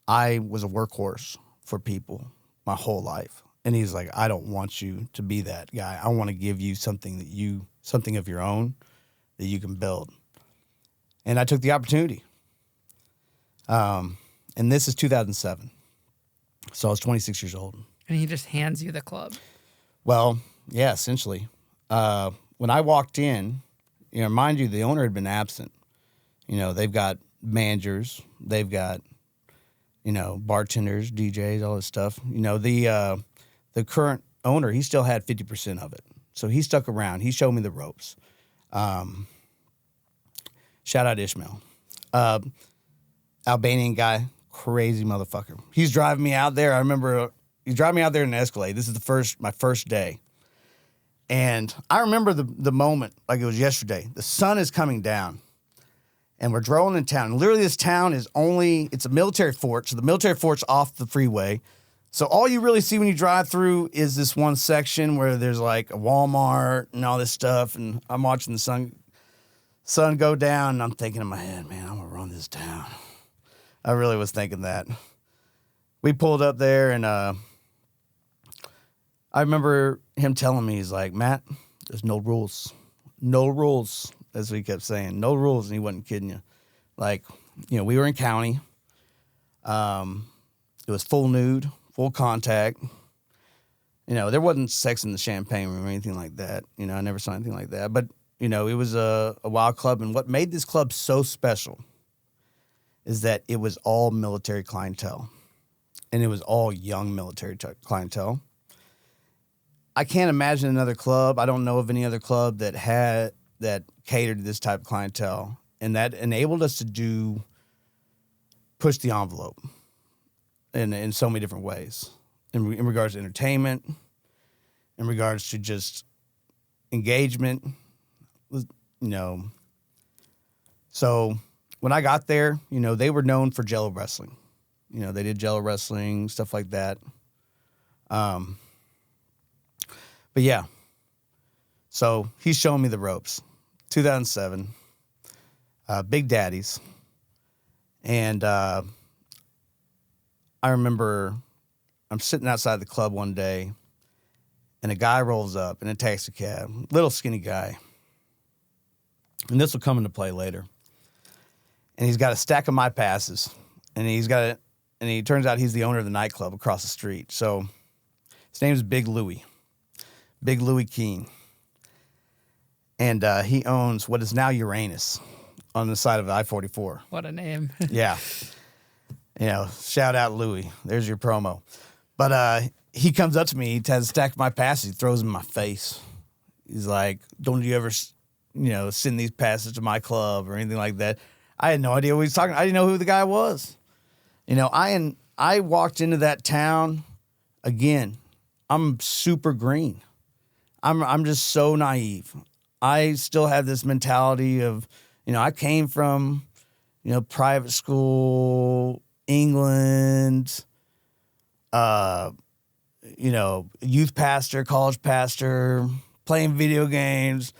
I was a workhorse for people my whole life. And he's like, I don't want you to be that guy. I want to give you something of your own that you can build. And I took the opportunity. And this is 2007. So I was 26 years old. And he just hands you the club. Well, yeah, essentially. When I walked in, you know, mind you, the owner had been absent. You know, they've got managers, they've got, you know, bartenders, DJs, all this stuff. You know, the current owner, he still had 50% of it. So he stuck around. He showed me the ropes. Shout out Ishmael. Albanian guy, crazy motherfucker. He's driving me out there. I remember he's driving me out there in an Escalade. This is my first day. And I remember the moment like it was yesterday. The sun is coming down, and we're driving in town. And literally, this town it's a military fort. So the military fort's off the freeway. So all you really see when you drive through is this one section where there's like a Walmart and all this stuff. And I'm watching the sun go down, and I'm thinking in my head, man, I'm gonna run this town. I really was thinking that. We pulled up there, and I remember him telling me, he's like, Matt, there's no rules. No rules. That's what he kept saying. No rules. And he wasn't kidding you. Like, you know, we were in county. It was full nude, full contact. You know, there wasn't sex in the champagne room or anything like that. You know, I never saw anything like that. But, you know, it was a wild club. And what made this club so special is that it was all military clientele. And it was all young military clientele. I can't imagine another club. I don't know of any other club that catered to this type of clientele, and that enabled us to push the envelope in so many different ways, in regards to entertainment, in regards to just engagement, you know. So when I got there, you know, they were known for Jello wrestling. You know, they did Jello wrestling, stuff like that. But yeah, so he's showing me the ropes. 2007, Big Daddy's. And I remember I'm sitting outside the club one day, and a guy rolls up in a taxi cab, little skinny guy. And this will come into play later. And he's got a stack of my passes. And he turns out he's the owner of the nightclub across the street. So his name is Big Louie Keene. And he owns what is now Uranus on the side of I-44. What a name. Yeah. Shout out Louie. There's your promo. But he comes up to me. He has a stack of my passes. He throws them in my face. He's like, don't you ever, send these passes to my club or anything like that. I had no idea what he was talking about. I didn't know who the guy was. I walked into that town, again, I'm super green. I'm just so naive. I still have this mentality of, I came from, private school, England, youth pastor, college pastor, playing video games.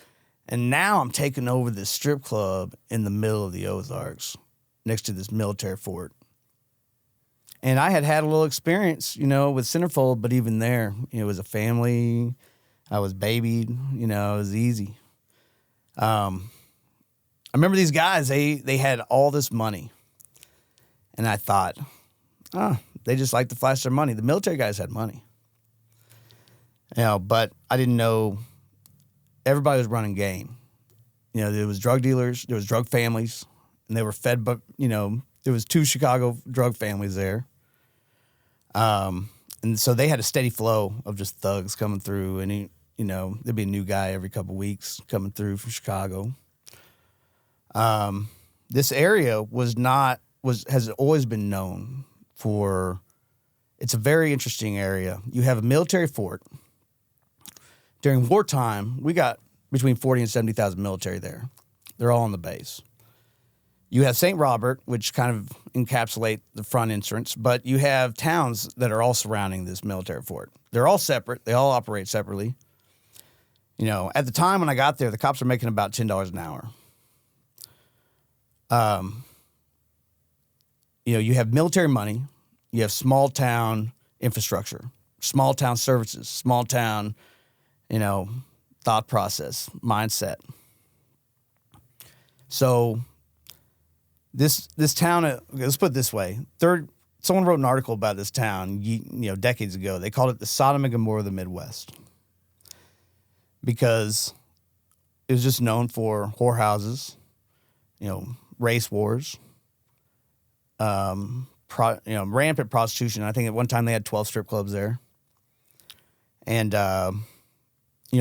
And now I'm taking over this strip club in the middle of the Ozarks next to this military fort. And I had a little experience, with Centerfold, but even there, it was a family. I was babied, it was easy. I remember these guys, they had all this money. And I thought, they just like to flash their money. The military guys had money. But I didn't know everybody was running game. There was drug dealers, there was drug families, and they were fed, but, there was 2 Chicago drug families there. And so they had a steady flow of just thugs coming through, and there'd be a new guy every couple of weeks coming through from Chicago. This area has always been known for, it's a very interesting area. You have a military fort. During wartime, we got between 40 and 70,000 military there. They're all on the base. You have St. Robert, which kind of encapsulate the front entrance, but you have towns that are all surrounding this military fort. They're all separate. They all operate separately. At the time when I got there, the cops were making about $10 an hour. You have military money. You have small town infrastructure, small town services, small town, thought process, mindset. So this town, let's put it this way. Someone wrote an article about this town, decades ago. They called it the Sodom and Gomorrah of the Midwest because it was just known for whorehouses, race wars, rampant prostitution. I think at one time they had 12 strip clubs there. And,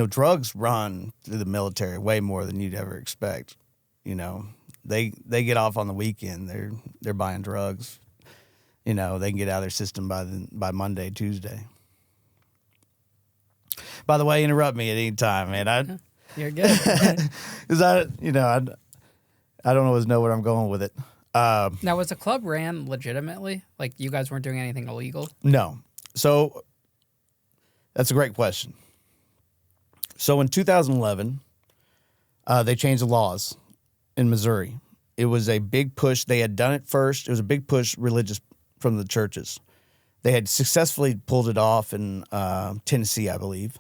drugs run through the military way more than you'd ever expect. They get off on the weekend. They're buying drugs. They can get out of their system by Monday, Tuesday. By the way, interrupt me at any time, man. You're good. Because I don't always know where I'm going with it. Now, was the club ran legitimately? Like, you guys weren't doing anything illegal? No. So that's a great question. So in 2011, they changed the laws in Missouri. It was a big push. They had done it first. It was a big push religious from the churches. They had successfully pulled it off in Tennessee, I believe.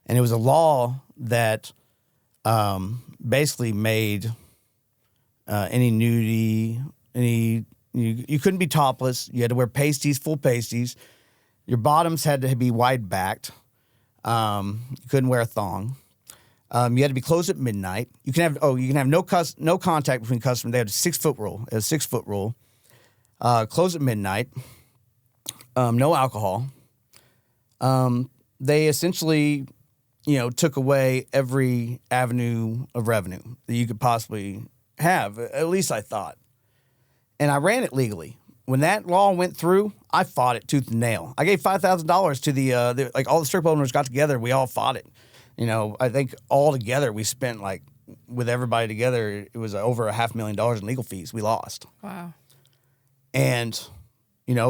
And it was a law that basically made any nudity, you couldn't be topless. You had to wear pasties, full pasties. Your bottoms had to be wide backed. You couldn't wear a thong. You had to be closed at midnight. You can have no contact between customers. They had a 6-foot rule. A 6-foot rule. Closed at midnight. No alcohol. They essentially, took away every avenue of revenue that you could possibly have. At least I thought. And I ran it legally. When that law went through, I fought it tooth and nail. I gave $5,000 to the all the strip owners got together. We all fought it. I think all together we spent with everybody together, it was over $500,000 in legal fees. We lost. Wow. And,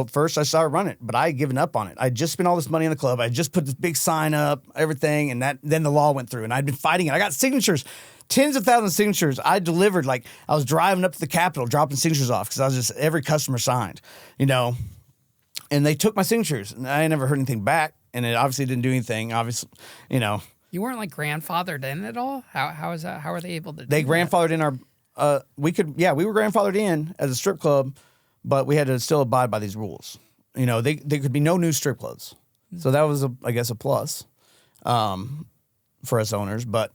first I started running it, but I had given up on it. I just spent all this money in the club. I just put this big sign up, everything, and then the law went through, and I'd been fighting it. I got signatures, tens of thousands of signatures. I delivered, I was driving up to the Capitol, dropping signatures off because I was just, every customer signed, and they took my signatures, and I never heard anything back, and it obviously didn't do anything. Obviously, You weren't like grandfathered in at all? How is that? How are they able to They do that? grandfathered in our, we were grandfathered in as a strip club, but we had to still abide by these rules. You know, there could be no new strip clubs. So that was, I guess, a plus for us owners. But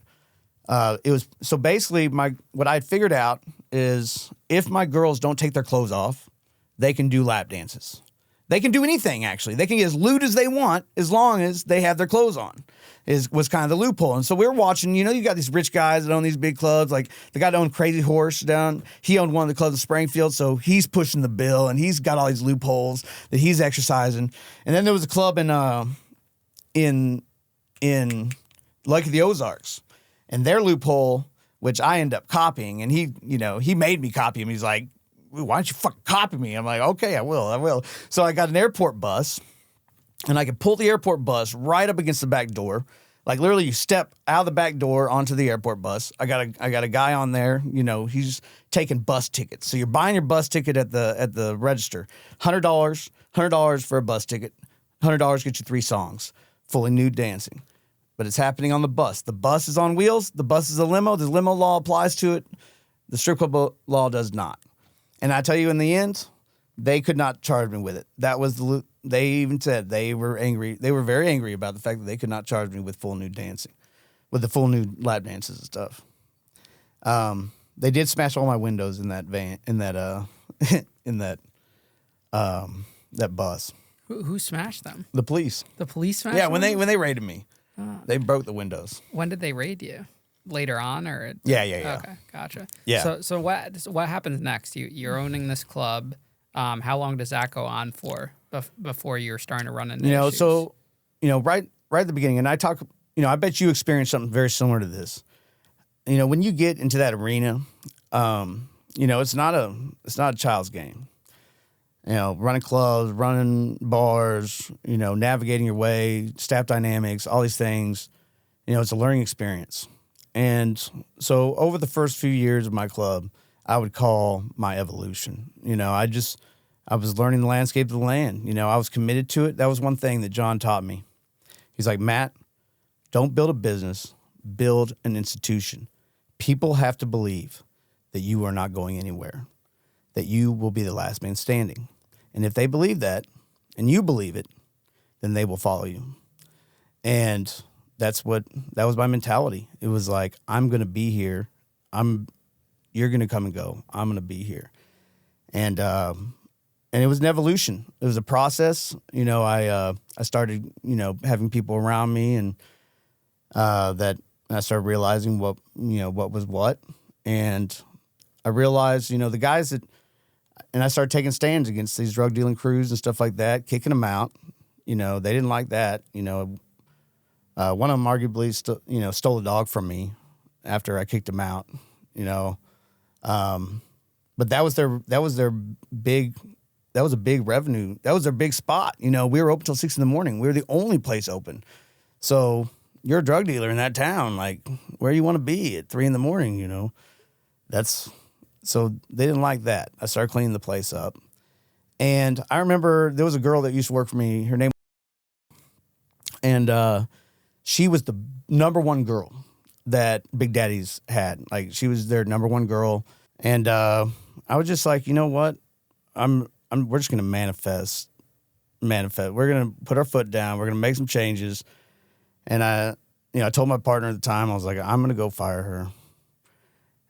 it was, so basically what I had figured out is if my girls don't take their clothes off, they can do lap dances. They can do anything, actually. They can get as lewd as they want as long as they have their clothes on, was kind of the loophole. And so we were watching, you know, you got these rich guys that own these big clubs. Like the guy that owned Crazy Horse he owned one of the clubs in Springfield, so he's pushing the bill, and he's got all these loopholes that he's exercising. And then there was a club in Lake of the Ozarks, and their loophole, which I end up copying, and he made me copy him. He's like, why don't you fucking copy me? I'm like, okay, I will. So I got an airport bus, and I could pull the airport bus right up against the back door. Like literally you step out of the back door onto the airport bus. I got a guy on there, you know, he's taking bus tickets. So you're buying your bus ticket at the register. $100 for a bus ticket. $100 gets you 3 songs, fully nude dancing. But it's happening on the bus. The bus is on wheels. The bus is a limo. The limo law applies to it. The strip club law does not. And I tell you, in the end, they could not charge me with it. They even said they were angry. They were very angry about the fact that they could not charge me with full nude dancing, with the full nude lap dances and stuff. They did smash all my windows in that van, that bus. Who smashed them? The police. The police smashed. Yeah, them? when they raided me, they broke the windows. When did they raid you? Later on, or Yeah. Okay, gotcha. Yeah. So what happens next? You're owning this club. How long does that go on for before you're starting to run into issues? So right at the beginning, and I bet you experienced something very similar to this. You know, when you get into that arena, it's not a child's game. You know, running clubs, running bars, navigating your way, staff dynamics, all these things. It's a learning experience. And so over the first few years of my club, I would call my evolution. I was learning the landscape of the land. I was committed to it. That was one thing that John taught me. He's like, Matt, don't build a business, build an institution. People have to believe that you are not going anywhere, that you will be the last man standing. And if they believe that, and you believe it, then they will follow you. And that was my mentality. It was like, I'm going to be here. You're going to come and go. I'm going to be here. And it was an evolution. It was a process. I started, having people around me, and that I started realizing what was what. And I realized, the guys and I started taking stands against these drug dealing crews and stuff like that, kicking them out. They didn't like that. One of them arguably stole a dog from me after I kicked him out. But that was a big revenue. That was their big spot. We were open till 6 a.m. We were the only place open. So you're a drug dealer in that town. Like, where you want to be at 3 a.m. So they didn't like that. I started cleaning the place up. And I remember there was a girl that used to work for me. Her name and she was the number one girl that Big Daddy's had. Like, she was their number one girl. And I was just like, you know what? We're just going to manifest. We're going to put our foot down. We're going to make some changes. And I told my partner at the time, I was like, I'm going to go fire her.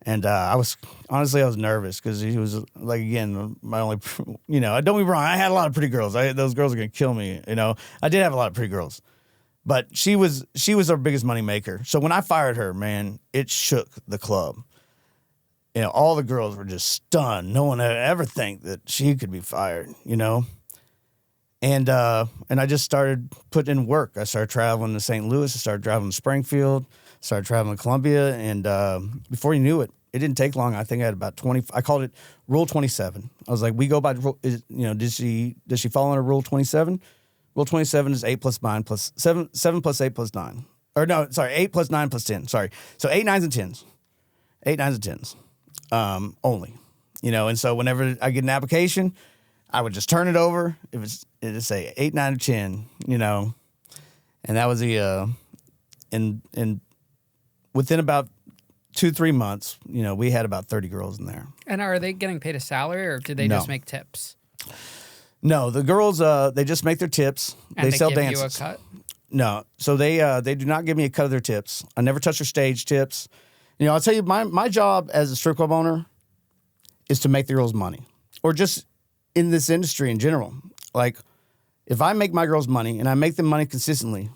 And I was nervous because he was, like, again, my only, don't get me wrong, I had a lot of pretty girls. Those girls are going to kill me. I did have a lot of pretty girls. But she was our biggest money maker. So when I fired her, man, it shook the club. All the girls were just stunned. No one would ever think that she could be fired, And I just started putting in work. I started traveling to St. Louis. I started traveling to Springfield. Started traveling to Columbia. And before you knew it, it didn't take long. I think I had about 20. I called it Rule 27. I was like, we go by, does she fall under Rule 27? Rule 27 is 8 plus 9 plus 7 plus 8 plus 9. Or no, sorry, 8 plus 9 plus 10. Sorry. So 8 9s and 10s. 8 9s and 10s. Only. And so whenever I get an application, I would just turn it over. It'd say 8 9 or 10, And that was and within about 2-3 months, we had about 30 girls in there. And are they getting paid a salary, or do they No. just make tips? No, the girls, they just make their tips. And they sell give dances. you a cut? No, so they do not give me a cut of their tips. I never touch their stage tips. I'll tell you, my job as a strip club owner is to make the girls money, or just in this industry in general. Like, if I make my girls money and I make them money consistently,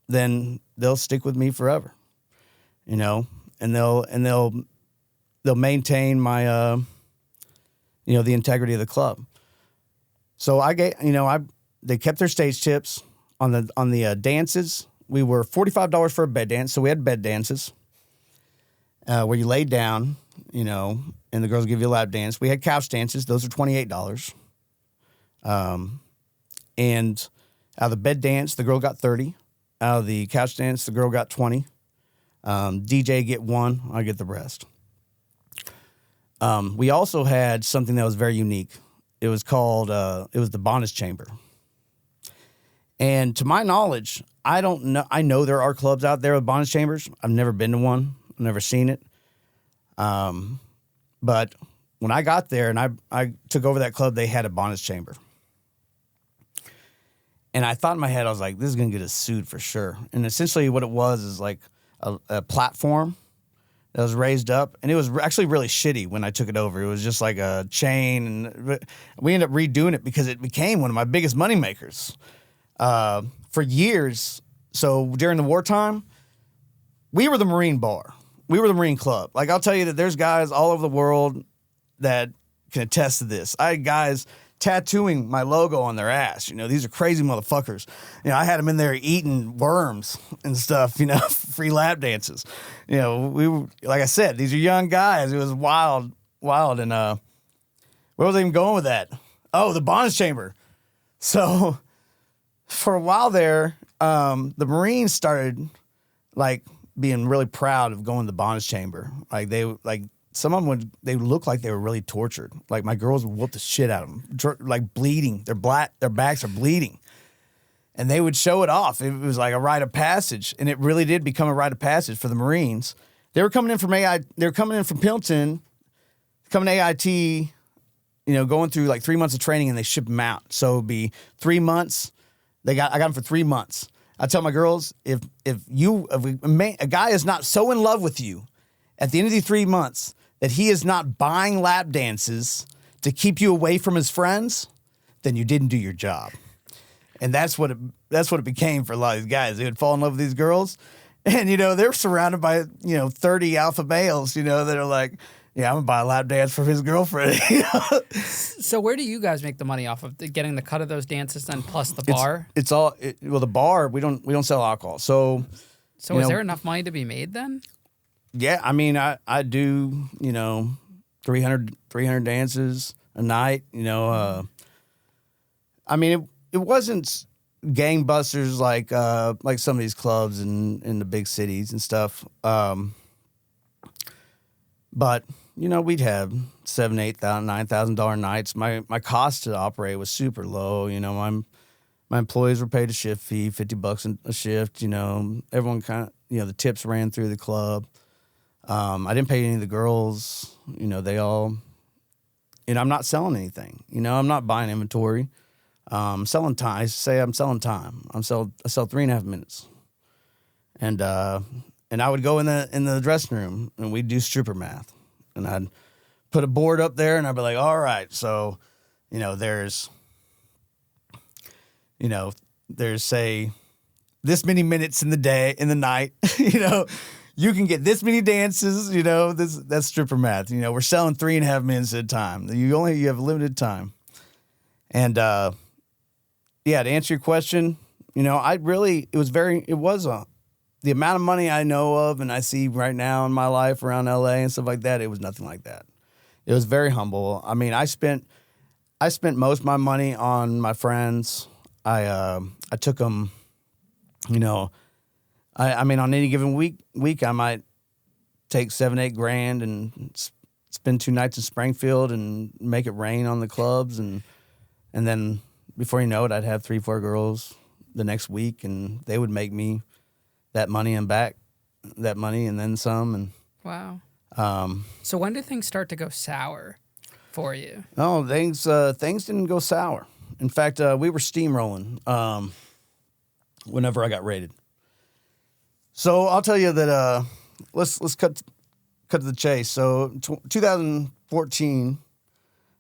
then they'll stick with me forever. And they'll maintain my the integrity of the club. So they kept their stage tips on the dances. We were $45 for a bed dance, so we had bed dances where you laid down, and the girls give you a lap dance. We had couch dances; those are $28. And out of the bed dance, the girl got 30. Out of the couch dance, the girl got 20. DJ get 1, I get the rest. We also had something that was very unique. It was called, it was the bondage chamber. And to my knowledge, I don't know. I know there are clubs out there with bondage chambers. I've never been to one. I've never seen it. But when I got there and I took over that club, they had a bondage chamber. And I thought in my head, I was like, this is going to get us sued for sure. And essentially what it was is like a platform that was raised up. And it was actually really shitty when I took it over. It was just like a chain. And we ended up redoing it because it became one of my biggest money makers. For years, so during the wartime, we were the Marine bar. We were the Marine club. Like, I'll tell you that there's guys all over the world that can attest to this. I had guys tattooing my logo on their ass. These are crazy motherfuckers. I had them in there eating worms and stuff, free lap dances. We were, like I said, these are young guys. It was wild. And where was I even going with that? Oh, the bondage chamber. So for a while there, the Marines started like being really proud of going to the bondage chamber. Some of them they would look like they were really tortured. Like, my girls would whoop the shit out of them, like bleeding. Their backs are bleeding. And they would show it off. It was like a rite of passage. And it really did become a rite of passage for the Marines. They were coming in from Pilton, coming to AIT, going through like 3 months of training, and they ship them out. So it'd be 3 months. I got them for 3 months. I tell my girls, if a guy is not so in love with you at the end of the 3 months that he is not buying lap dances to keep you away from his friends, then you didn't do your job. And that's what it became for a lot of these guys. They would fall in love with these girls, and they're surrounded by 30 alpha males, that are like, yeah, I'm gonna buy a lap dance for his girlfriend. So where do you guys make the money off of getting the cut of those dances then plus the bar? The bar, we don't sell alcohol. So is there enough money to be made then? Yeah, I mean, I do, 300 dances a night, I mean, it wasn't gangbusters like some of these clubs in the big cities and stuff. But, we'd have $7,000, $8,000, $9,000 nights. My cost to operate was super low. My employees were paid a shift fee, $50 a shift. Everyone kind of, the tips ran through the club. I didn't pay any of the girls. They all, I'm not selling anything. I'm not buying inventory. I'm selling time. I say I'm selling time. I sell 3.5 minutes. And I would go in the dressing room and we'd do stripper math. And I'd put a board up there and I'd be like, all right, so, there's say this many minutes in the night, you can get this many dances, that's stripper math. We're selling 3.5 minutes at a time. You have limited time. And, to answer your question, the amount of money I know of and I see right now in my life around LA and stuff like that, it was nothing like that. It was very humble. I mean, I spent most of my money on my friends. I took them, I mean, on any given week, I might take $7-8 grand and spend 2 nights in Springfield and make it rain on the clubs. And then before you know it, I'd have 3-4 girls the next week and they would make me that money and back that money and then some. And Wow. So when did things start to go sour for you? no, things didn't go sour. In fact, we were steamrolling whenever I got raided. So I'll tell you that let's cut to the chase. So 2014,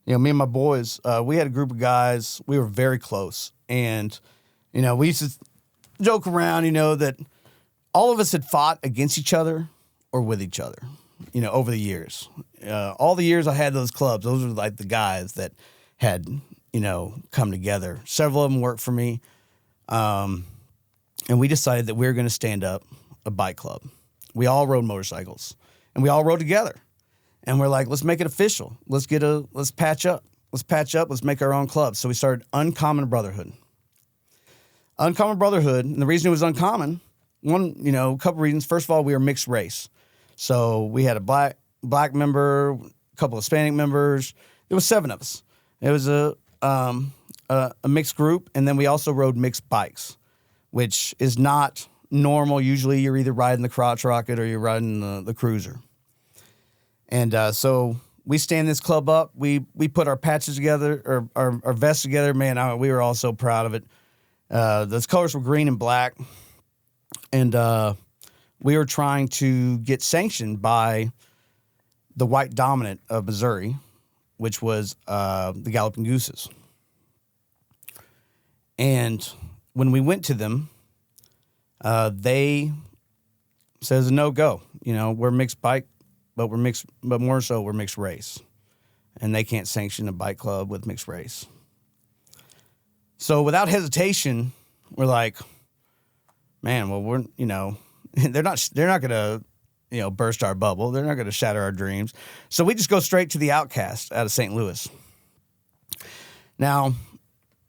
me and my boys, we had a group of guys. We were very close, and we used to joke around, that all of us had fought against each other or with each other, over the years. All the years I had those clubs, those were like the guys that had, come together. Several of them worked for me. And we decided that we were going to stand up a bike club. We all rode motorcycles and we all rode together. And we're like, let's make it official. Let's patch up. Let's make our own club. So we started Uncommon Brotherhood. Uncommon Brotherhood, and the reason it was uncommon, a couple reasons. First of all, we were mixed race. So we had a black member, a couple of Hispanic members. There was 7 of us. It was a mixed group, and then we also rode mixed bikes, which is not normal. Usually you're either riding the crotch rocket or you're riding the cruiser. And so we stand this club up. We put our patches together, or our vests together. Man, we were all so proud of it. Those colors were green and black. And we were trying to get sanctioned by the white dominant of Missouri, which was the Galloping Gooses. And when we went to them, they says no go. We're mixed bike, but more so we're mixed race, and they can't sanction a bike club with mixed race. So without hesitation, we're like, man, well, we're they're not gonna burst our bubble. They're not gonna shatter our dreams. So we just go straight to the Outcasts out of St. Louis. Now,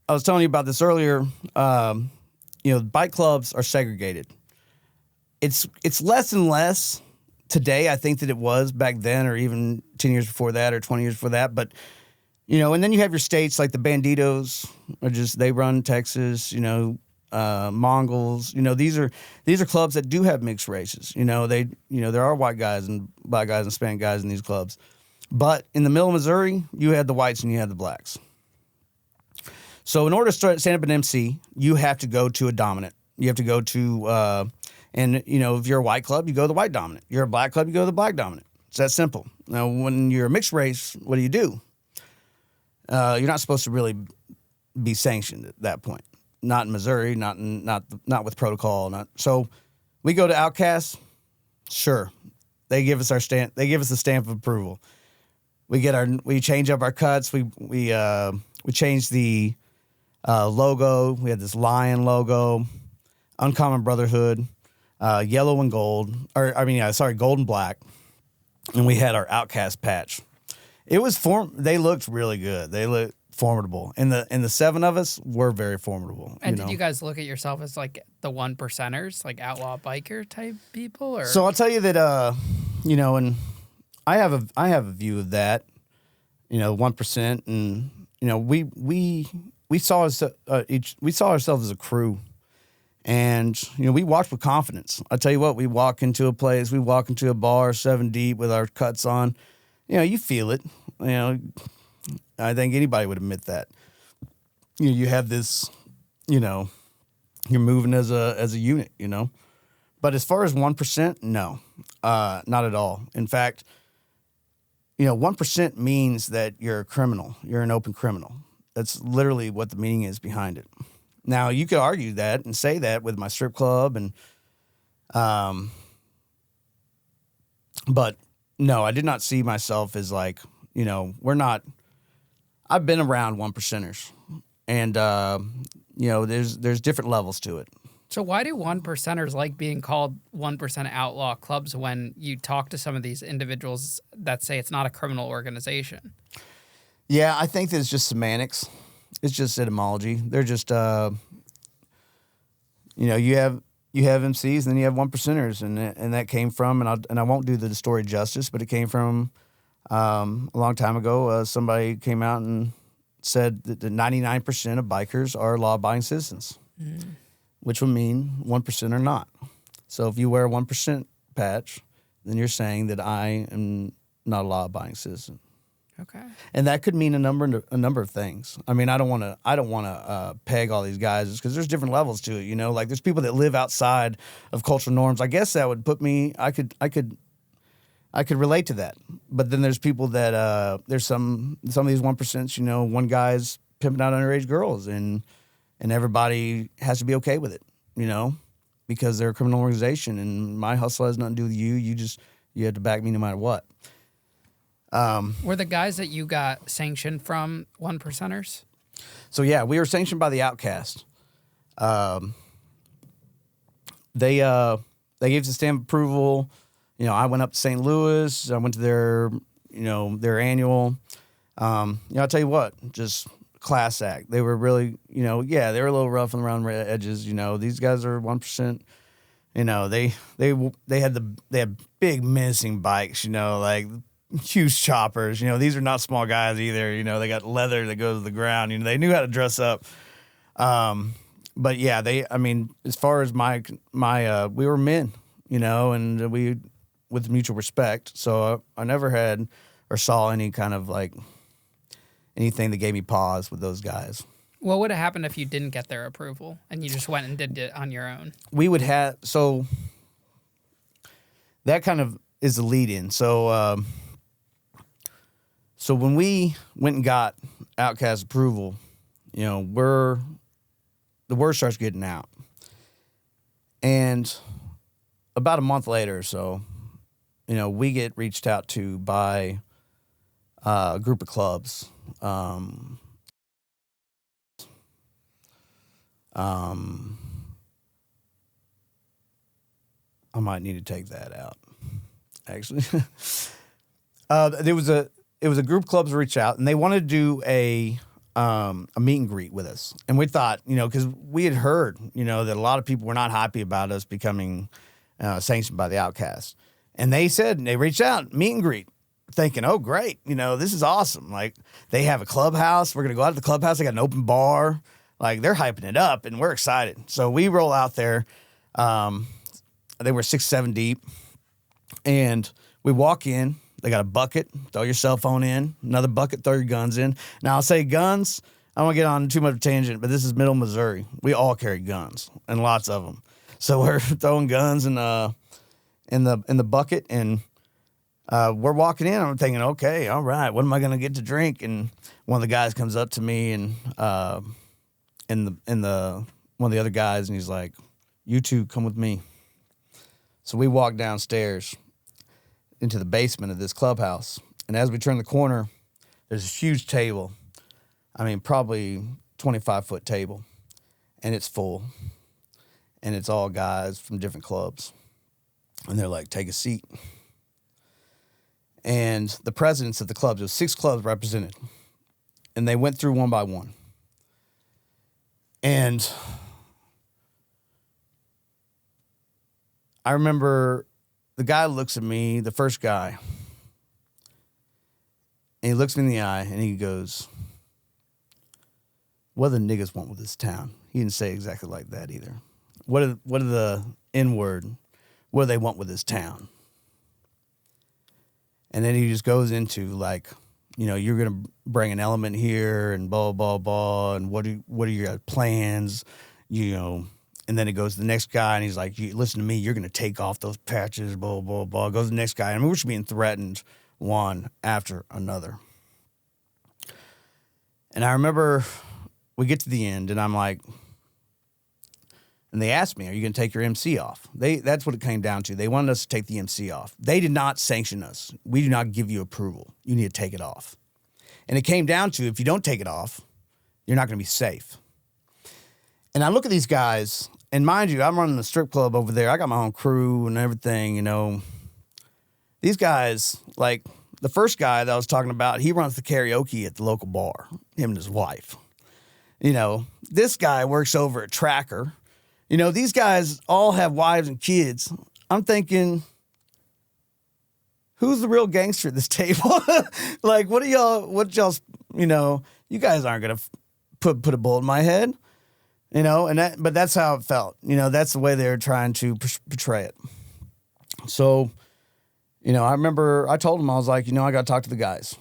I was telling you about this earlier. Bike clubs are segregated. It's less and less today, I think, that it was back then, or even 10 years before that, or 20 years before that. But and then you have your states like the Banditos, they run Texas. Mongols. These are clubs that do have mixed races. There are white guys and black guys and Hispanic guys in these clubs. But in the middle of Missouri, you had the whites and you had the blacks. So in order to stand up an MC, you have to go to a dominant. You have to go to, if you're a white club, you go to the white dominant. You're a black club, you go to the black dominant. It's that simple. Now, when you're a mixed race, what do? You're not supposed to really be sanctioned at that point. Not in Missouri, not with protocol. So we go to Outcasts. Sure, they give us our stamp. They give us a stamp of approval. We change up our cuts. We change the logo. We had this lion logo, Uncommon Brotherhood, yellow and gold, gold and black, and we had our Outcast patch. It was They looked really good. They looked formidable, and the 7 of us were very formidable. And did you guys look at yourself as like the 1%ers, like outlaw biker type people? Or so I'll tell you that and I have a view of that, 1%, and we saw ourselves as a crew, and we walked with confidence. I tell you what, we walk into a place, we walk into a bar 7 deep with our cuts on, you feel it, I think anybody would admit that. You have this, you're moving as a unit, But as far as 1%, no, not at all. In fact, 1% means that you're a criminal. You're an open criminal. That's literally what the meaning is behind it. Now, you could argue that and say that with my strip club, and but no, I did not see myself as like, we're not. I've been around 1%ers, and there's different levels to it. So why do 1%ers like being called 1% outlaw clubs when you talk to some of these individuals that say it's not a criminal organization? Yeah, I think that it's just semantics. It's just etymology. They're just, you have MCs and then you have 1%ers, and that came from, and I won't do the story justice, but it came from a long time ago. Somebody came out and said that 99% of bikers are law-abiding citizens, which would mean 1% are not. So if you wear a 1% patch, then you're saying that I am not a law-abiding citizen. Okay. And that could mean a number of things. I mean, I don't want to peg all these guys because there's different levels to it. You know, like there's people that live outside of cultural norms. I guess that would put me. I could relate to that. But then there's people that there's some of these 1%. You know, one guy's pimping out underage girls, and everybody has to be okay with it. You know, because they're a criminal organization, and my hustle has nothing to do with you. You have to back me no matter what. Were the guys that you got sanctioned from 1%ers? So yeah, we were sanctioned by the Outcasts. They gave us a stamp of approval. You know, I went up to St. Louis. I went to their annual. I'll tell you what, just class act. They were really, they were a little rough around the edges. You know, these guys are 1%. You know, they had big menacing bikes. You know, like huge choppers. You know, these are not small guys either. You know, they got leather that goes to the ground. You know, they knew how to dress up. But yeah, as far as my we were men, you know, and we with mutual respect. So I never had or saw any kind of like anything that gave me pause with those guys. What would have happened if you didn't get their approval and you just went and did it on your own? We would have, so that kind of is the lead in. So when we went and got Outcast approval, you know, the word starts getting out. And about a month later or so, you know, we get reached out to by a group of clubs. I might need to take that out, actually. It was a group of clubs reached out, and they wanted to do a meet and greet with us. And we thought, you know, because we had heard, you know, that a lot of people were not happy about us becoming sanctioned by the Outcasts. And they reached out, meet and greet, thinking, oh, great, you know, this is awesome. Like, they have a clubhouse. We're going to go out to the clubhouse. They got an open bar. Like, they're hyping it up, and we're excited. So we roll out there. They were 6, 7 deep. And we walk in. They got a bucket. Throw your cell phone in. Another bucket. Throw your guns in. Now, I'll say guns. I don't want to get on too much of a tangent, but this is Middle Missouri. We all carry guns, and lots of them. So we're throwing guns in the bucket, and we're walking in. I'm thinking, okay, all right, what am I going to get to drink? And one of the guys comes up to me, and one of the other guys, and he's like, you two come with me. So we walk downstairs into the basement of this clubhouse. And as we turn the corner, there's this huge table. I mean, probably 25-foot table. And it's full. And it's all guys from different clubs. And they're like, take a seat. And the presidents of the clubs, there was 6 clubs represented. And they went through one by one. And I remember the guy looks at me, the first guy, and he looks me in the eye, and he goes, what do the niggas want with this town? He didn't say exactly like that either. What are the N-word, what do they want with this town? And then he just goes into like, you know, you're going to bring an element here and blah, blah, blah, and what are your plans, you know. And then it goes to the next guy, and he's like, listen to me, you're going to take off those patches, blah, blah, blah. Goes to the next guy. I mean, we're just being threatened one after another. And I remember we get to the end, and I'm like, and they asked me, are you going to take your MC off? That's what it came down to. They wanted us to take the MC off. They did not sanction us. We do not give you approval. You need to take it off. And it came down to, if you don't take it off, you're not going to be safe. And I look at these guys, and mind you, I'm running a strip club over there. I got my own crew and everything, you know. These guys, like the first guy that I was talking about, he runs the karaoke at the local bar, him and his wife. You know, this guy works over at Tracker. You know, these guys all have wives and kids. I'm thinking, who's the real gangster at this table? Like, what y'all, you know, you guys aren't going to put a bullet in my head. but that's how it felt. That's the way they were trying to portray it. So, I remember I told them, I was like, I got to talk to the guys.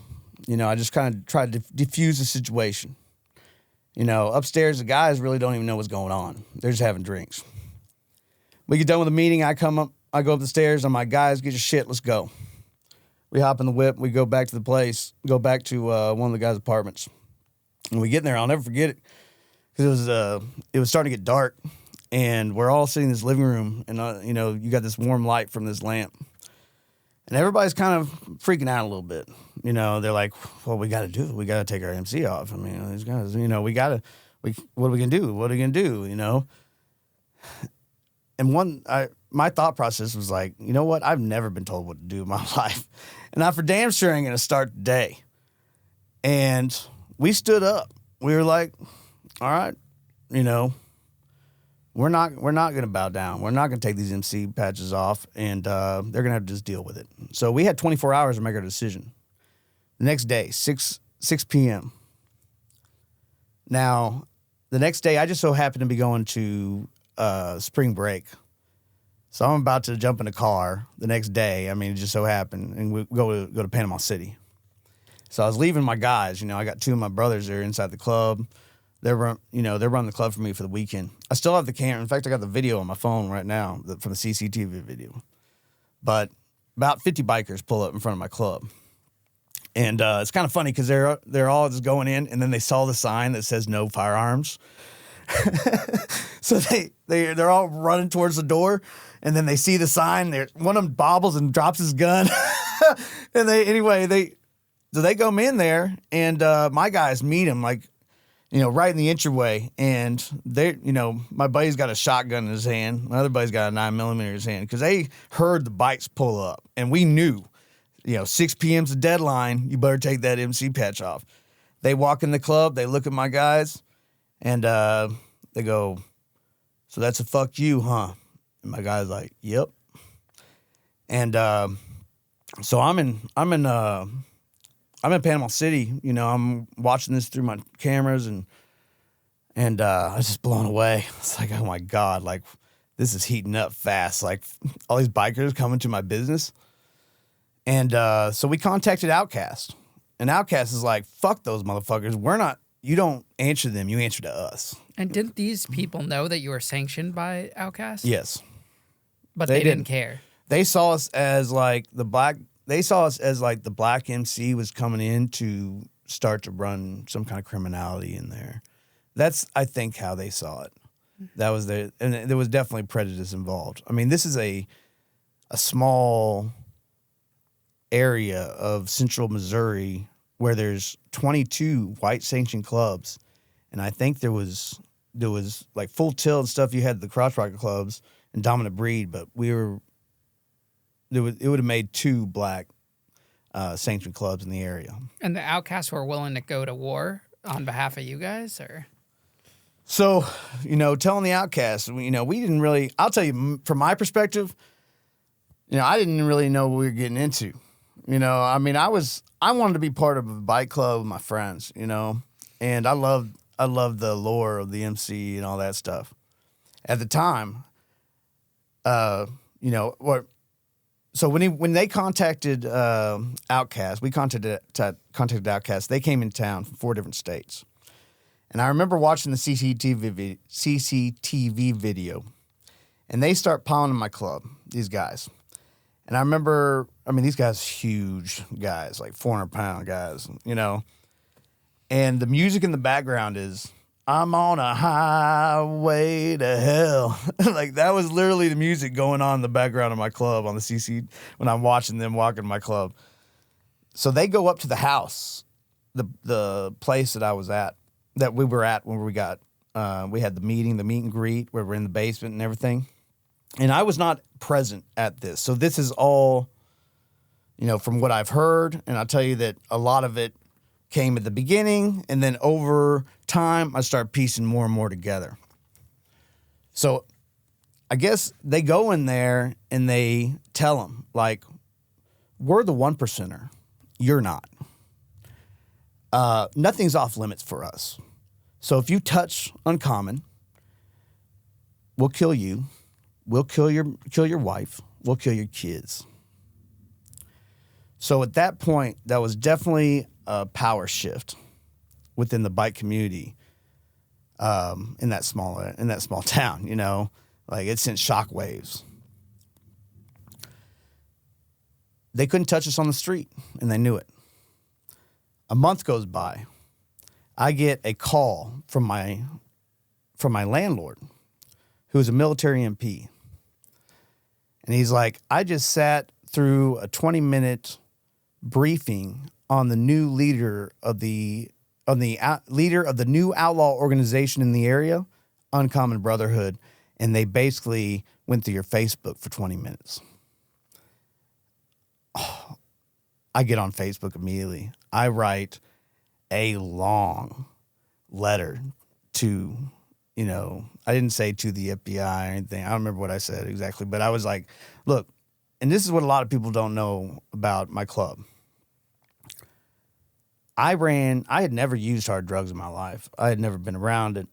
I just kind of tried to diffuse the situation. Upstairs, the guys really don't even know what's going on. They're just having drinks. We get done with the meeting. I go up the stairs. I'm like, guys, get your shit. Let's go. We hop in the whip. We go back to the place, go back to one of the guys' apartments. And we get in there. I'll never forget it because it was starting to get dark. And we're all sitting in this living room. And, you got this warm light from this lamp. And everybody's kind of freaking out a little bit. They're like, well, we got to do it. We got to take our MC off. I mean, these guys, what are we going to do? What are we going to do, And my thought process was like, you know what? I've never been told what to do in my life. And I for damn sure ain't going to start the day. And we stood up. We were like, all right, we're not going to bow down. We're not going to take these MC patches off, and they're going to have to just deal with it. So we had 24 hours to make our decision. The next day, 6 p.m. Now, the next day, I just so happened to be going to spring break. So I'm about to jump in a car the next day. I mean, it just so happened, and we go to Panama City. So I was leaving my guys. I got two of my brothers there inside the club. They're running the club for me for the weekend. I still have the camera. In fact, I got the video on my phone right now from the CCTV video. But about 50 bikers pull up in front of my club. And it's kind of funny because they're all just going in, and then they saw the sign that says no firearms. So they're all running towards the door, and then they see the sign. One of them bobbles and drops his gun. And they go in there, and my guys meet him like, right in the entryway, and my buddy's got a shotgun in his hand. My other buddy's got a 9mm in his hand because they heard the bikes pull up, and we knew, 6 p.m.'s the deadline. You better take that MC patch off. They walk in the club. They look at my guys, and they go, "So that's a fuck you, huh?" And my guy's like, "Yep." And so I'm in Panama City. I'm watching this through my cameras, and I was just blown away. It's like, oh my God, like this is heating up fast. Like all these bikers coming to my business. And so we contacted Outcast, and Outcast is like, fuck those motherfuckers. You don't answer them. You answer to us. And didn't these people know that you were sanctioned by Outcast? Yes. But they didn't care. They saw us as like the black MC was coming in to start to run some kind of criminality in there. That's, I think, how they saw it. That was and there was definitely prejudice involved. I mean, this is a small area of central Missouri where there's 22 white sanctioned clubs, and I think there was like Full Tilt and stuff. You had the Crotch Rocket clubs and Dominant Breed, but it would have made 2 black sanctioned clubs in the area. And the Outcasts were willing to go to war on behalf of you guys, or? So, telling the Outcasts, we didn't really. I'll tell you from my perspective. I didn't really know what we were getting into. I mean, I wanted to be part of a bike club with my friends. And I loved the lore of the MC and all that stuff. At the time, So when they contacted Outcast, we contacted Outcast. They came in town from 4 different states, and I remember watching the CCTV video, and they start pounding my club. These guys, and I remember, these guys, huge guys, like 400-pound guys, and the music in the background is, "I'm on a highway to hell." Like that was literally the music going on in the background of my club on the CC when I'm watching them walk in my club. So they go up to the house, the place that we were at when we had the meet and greet where we're in the basement and everything. And I was not present at this. So this is all, from what I've heard. And I'll tell you that a lot of it came at the beginning, and then over time, I started piecing more and more together. So I guess they go in there and they tell them, like, we're the 1%er. You're not. Nothing's off limits for us. So if you touch Uncommon, we'll kill you. We'll kill your wife. We'll kill your kids. So at that point, that was definitely a power shift within the bike community in that small town, you know. Like, it sent shockwaves. They couldn't touch us on the street, and they knew it. A month goes by. I get a call from my landlord, who is a military MP. And he's like, I just sat through a 20-minute briefing on the new leader of the new outlaw organization in the area, Uncommon Brotherhood, and they basically went through your Facebook for 20 minutes. Oh, I get on Facebook immediately. I write a long letter to, you know, I didn't say to the FBI or anything. I don't remember what I said exactly, but I was like, look, and this is what a lot of people don't know about my club. I had never used hard drugs in my life. I had never been around it.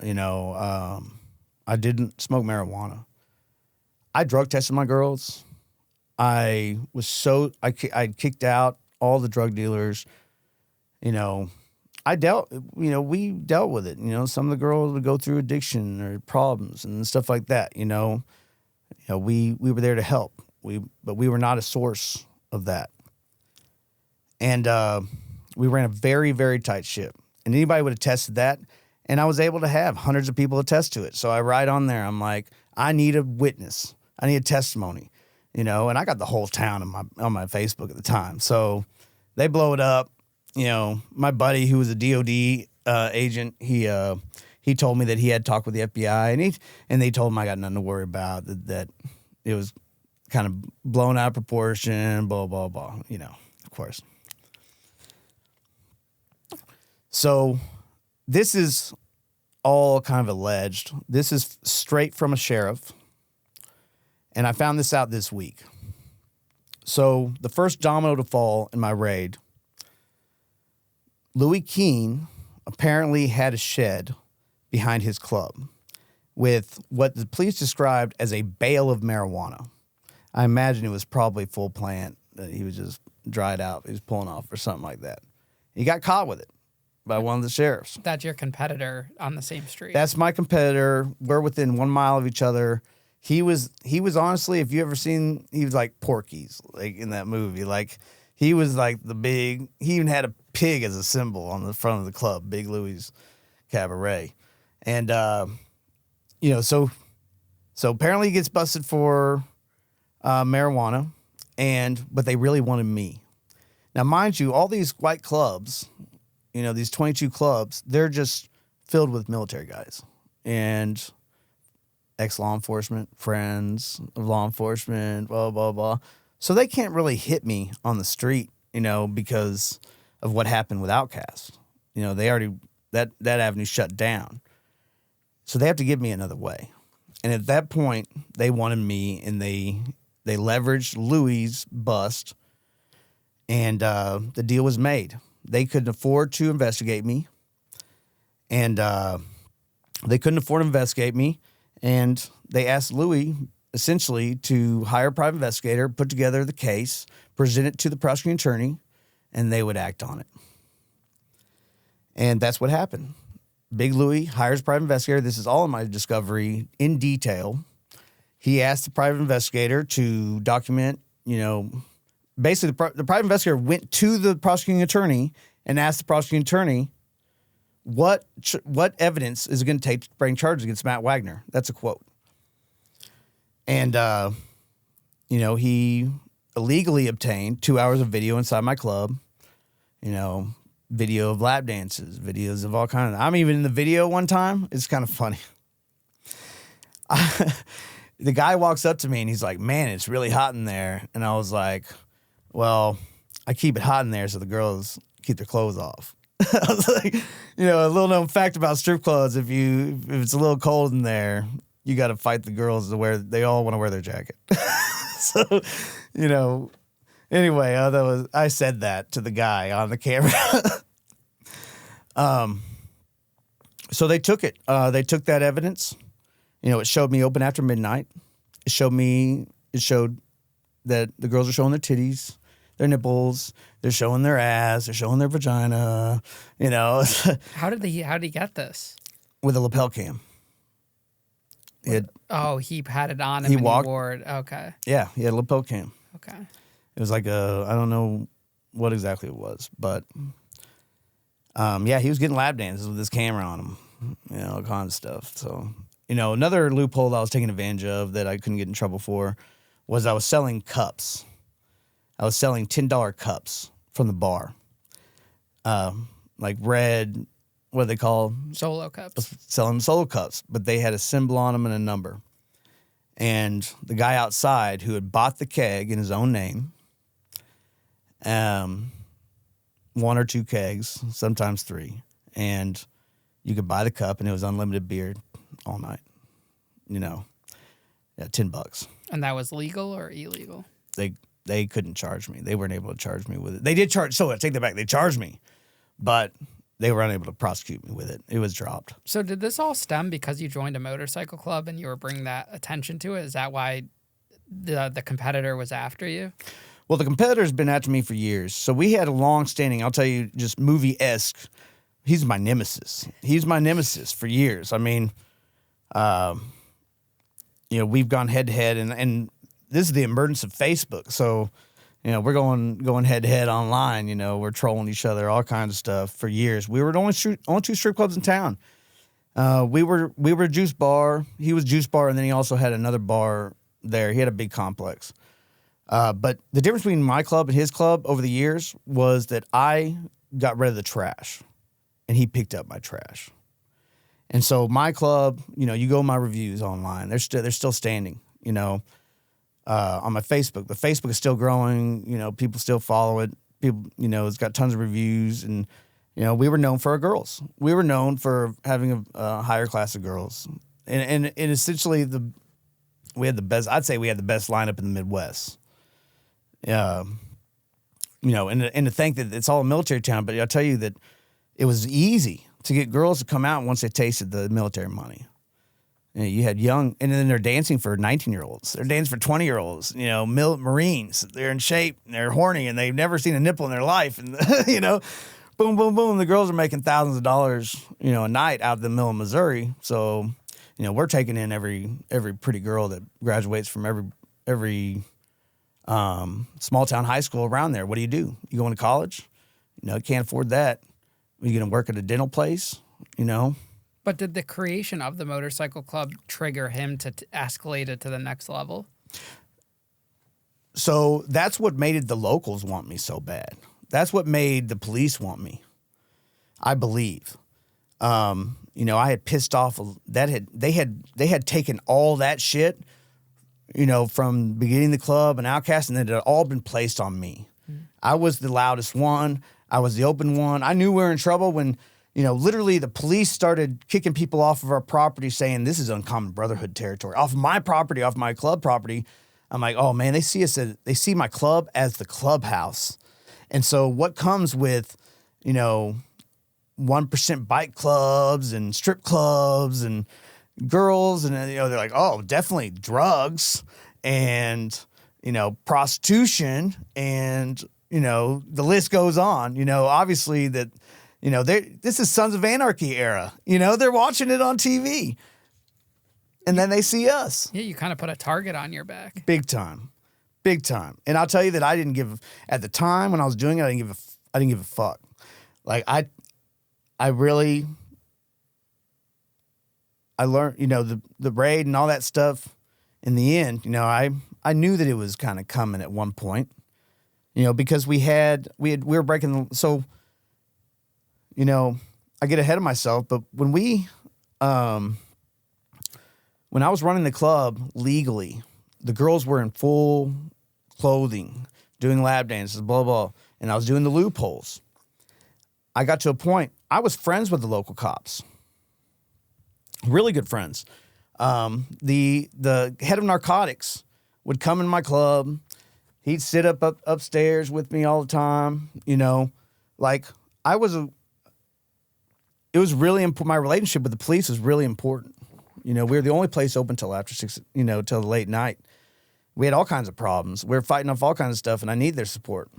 You know, I didn't smoke marijuana. I drug tested my girls. I kicked out all the drug dealers. You know, we dealt with it. You know, some of the girls would go through addiction or problems and stuff like that. You know, we were there to help. But we were not a source of that. And we ran a very, very tight ship. And anybody would have tested that. And I was able to have hundreds of people attest to it. So I write on there, I'm like, I need a witness. I need a testimony. You know, and I got the whole town on my Facebook at the time. So they blow it up. You know, my buddy who was a DOD agent, he told me that he had talked with the FBI, and they told him I got nothing to worry about, that it was kind of blown out of proportion, blah, blah, blah, you know, of course. So this is all kind of alleged. This is straight from a sheriff. And I found this out this week. So the first domino to fall in my raid, Louis Keene apparently had a shed behind his club with what the police described as a bale of marijuana. I imagine it was probably full plant that he was just dried out. He was pulling off or something like that. He got caught with it by one of the sheriffs. That's your competitor on the same street. That's my competitor. We're within 1 mile of each other. He was honestly, if you ever seen, he was like Porky's, like in that movie. Like, he was like he even had a pig as a symbol on the front of the club, Big Louie's Cabaret. And, you know, so apparently he gets busted for marijuana, but they really wanted me. Now, mind you, all these white clubs, you know, these 22 clubs, they're just filled with military guys and ex-law enforcement, friends of law enforcement, blah, blah, blah. So they can't really hit me on the street, you know, because of what happened with Outcasts. You know, they already, that avenue shut down. So they have to give me another way. And at that point, they wanted me, and they leveraged Louis' bust, and the deal was made. They couldn't afford to investigate me, and and they asked Louis essentially to hire a private investigator, put together the case, present it to the prosecuting attorney, and they would act on it. And that's what happened. Big Louie hires a private investigator. This is all in my discovery in detail. He asked the private investigator to document, you know, basically the private investigator went to the prosecuting attorney and asked the prosecuting attorney, what evidence is it going to take to bring charges against Matt Wagner? That's a quote. And, you know, he illegally obtained 2 hours of video inside my club, you know, video of lap dances, videos of all kinds of, I'm even in the video one time. It's kind of funny. The guy walks up to me and he's like, man, it's really hot in there. And I was like, well, I keep it hot in there so the girls keep their clothes off. I was like, you know, a little known fact about strip clubs, if it's a little cold in there, you got to fight the girls they all want to wear their jacket. So, you know, anyway, I said that to the guy on the camera. So they took it. They took that evidence. It showed me open after midnight. It showed that the girls are showing their titties, their nipples, they're showing their ass, they're showing their vagina, How did he get this? with a lapel cam. He had it on him he and walked, he wore it. Okay. Yeah, he had a lapel cam. Okay. It was like I don't know what exactly it was, but he was getting lap dances with this camera on him, all kinds of stuff. So, another loophole that I was taking advantage of that I couldn't get in trouble for was I was selling cups. I was selling $10 cups from the bar. Like red, what do they call them? Solo cups. Selling solo cups, but they had a symbol on them and a number. And the guy outside who had bought the keg in his own name, 1 or 2 kegs, sometimes 3, and you could buy the cup and it was unlimited beer all night. $10. And that was legal or illegal? They couldn't charge me. They weren't able to charge me with it. They did charge. So I take that back. They charged me, but they were unable to prosecute me with it. It was dropped. So did this all stem because you joined a motorcycle club and you were bringing that attention to it? Is that why the competitor was after you? Well, the competitor's been after me for years. So we had a long-standing, I'll tell you, just movie-esque. He's my nemesis. He's my nemesis for years. I mean, we've gone head-to-head, and this is the emergence of Facebook. So, we're going head-to-head online. We're trolling each other, all kinds of stuff for years. We were the only 2 strip clubs in town. We were Juice Bar. He was Juice Bar, and then he also had another bar there. He had a big complex. But the difference between my club and his club over the years was that I got rid of the trash, and he picked up my trash. And so my club, you go my reviews online. They're still standing. On my Facebook. The Facebook is still growing. People still follow it. People, it's got tons of reviews, and we were known for our girls. We were known for having a higher class of girls, and essentially we had the best. I'd say we had the best lineup in the Midwest. And to think that it's all a military town, but I'll tell you that it was easy to get girls to come out once they tasted the military money. You had young, and then they're dancing for 19-year-olds. They're dancing for 20-year-olds, Marines. They're in shape, and they're horny, and they've never seen a nipple in their life. And, boom, boom, boom. The girls are making thousands of dollars, a night out of the middle of Missouri. So, we're taking in every pretty girl that graduates from every small town high school around there. What do? You going to college? You can't afford that. You going to work at a dental place, But did the creation of the motorcycle club trigger him to escalate it to the next level? So that's what made the locals want me so bad. That's what made the police want me, I believe. I had pissed off they had taken all that shit, from beginning the club and Outcasts, and it had all been placed on me. Mm. I was the loudest one. I was the open one. I knew we were in trouble when, literally the police started kicking people off of our property saying this is uncommon Brotherhood territory. Off my property, off my club property. I'm like, oh man, they see my club as the clubhouse. And so what comes with, 1% bike clubs and strip clubs and girls, and they're like, oh, definitely drugs and, prostitution and, the list goes on, obviously that, this is Sons of Anarchy era. They're watching it on TV. And then they see us. Yeah, you kind of put a target on your back. Big time. Big time. And I'll tell you that I didn't give, at the time when I was doing it, I didn't give a fuck. Like, I learned, the raid and all that stuff. In the end, I knew that it was kind of coming at one point, because we were breaking, so, I get ahead of myself, but when I was running the club legally, the girls were in full clothing, doing lap dances, blah, blah, and I was doing the loopholes. I got to a point, I was friends with the local cops. Really good friends. The head of narcotics would come in my club. He'd sit upstairs with me all the time, like it was really important. My relationship with the police was really important. You know, we were the only place open till after 6, you know, till late night. We had all kinds of problems. We were fighting off all kinds of stuff, and I need their support.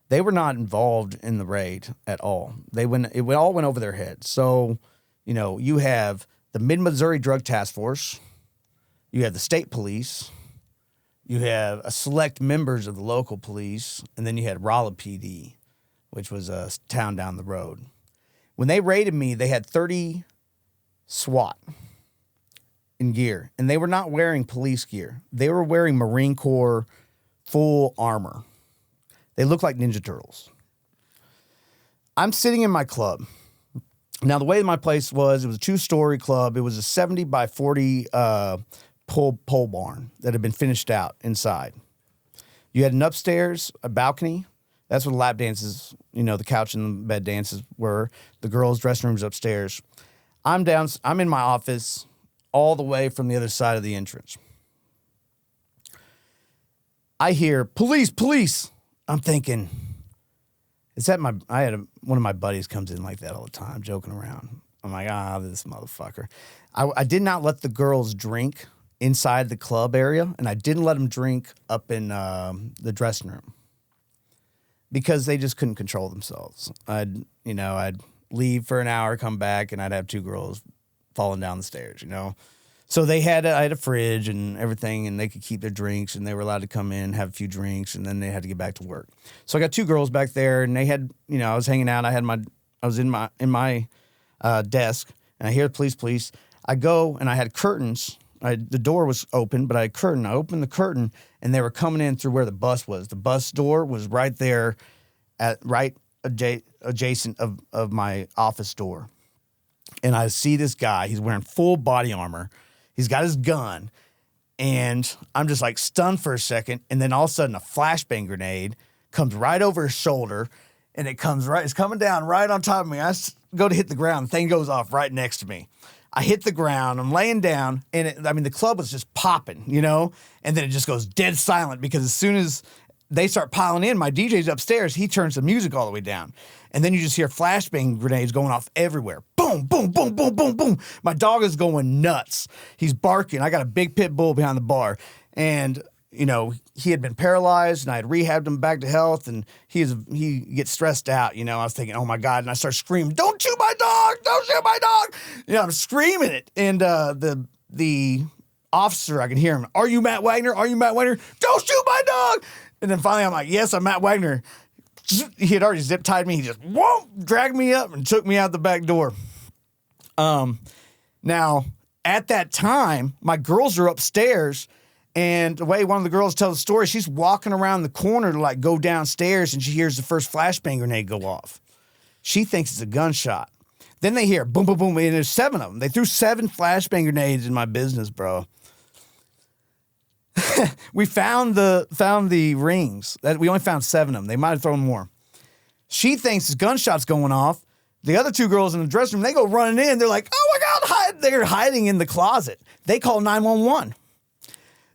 They were not involved in the raid at all. It all went over their heads. So, you know, you have the Mid-Missouri Drug Task Force, you have the state police, you have a select members of the local police, and then you had Rolla PD, which was a town down the road. When they raided me, they had 30 SWAT in gear, and they were not wearing police gear. They were wearing Marine Corps full armor. They looked like Ninja Turtles. I'm sitting in my club. Now, the way my place was, it was a 2-story club. It was a 70 by 40 pole barn that had been finished out inside. You had an upstairs, a balcony. That's where the lap dances, you know, the couch and the bed dances were. The girls' dressing rooms upstairs. I'm in my office all the way from the other side of the entrance. I hear, police, police. I'm thinking, one of my buddies comes in like that all the time, joking around. I'm like, this motherfucker. I did not let the girls drink inside the club area, and I didn't let them drink up in the dressing room because they just couldn't control themselves. I'd leave for an hour, come back, and I'd have 2 girls falling down the stairs, you know. So I had a fridge and everything, and they could keep their drinks, and they were allowed to come in, have a few drinks, and then they had to get back to work. So I got 2 girls back there, and they had, you know, I was hanging out. I was in my desk, and I hear police. I go, and I had curtains. The door was open, but I had a curtain. I opened the curtain, and they were coming in through where the bus was. The bus door was right there, adjacent of my office door. And I see this guy. He's wearing full body armor. He's got his gun, and I'm just like stunned for a second, and then all of a sudden a flashbang grenade comes right over his shoulder, and it's coming down right on top of me. I go to hit the ground, the thing goes off right next to me. I hit the ground, I'm laying down, and the club was just popping, you know, and then it just goes dead silent because as soon as they start piling in, my DJ's upstairs, he turns the music all the way down. And then you just hear flashbang grenades going off everywhere. Boom, boom, boom, boom, boom, boom. My dog is going nuts. He's barking. I got a big pit bull behind the bar. And, you know, he had been paralyzed, and I had rehabbed him back to health, and he gets stressed out. You know, I was thinking, oh, my God. And I start screaming, don't shoot my dog. Don't shoot my dog. You know, I'm screaming it. And the officer, I can hear him. Are you Matt Wagner? Are you Matt Wagner? Don't shoot my dog. And then finally I'm like, yes, I'm Matt Wagner. He had already zip tied me. He just dragged me up and took me out the back door. Now, at that time, my girls are upstairs, and the way one of the girls tells the story, she's walking around the corner to like go downstairs, and she hears the first flashbang grenade go off. She thinks it's a gunshot. Then they hear boom, boom, boom, and there's 7 of them. They threw 7 flashbang grenades in my business, bro. We found the rings. We only found 7 of them. They might have thrown more. She thinks it's gunshots going off. The other 2 girls in the dressing room, they go running in. They're like, oh my God, they're hiding in the closet. They call 911.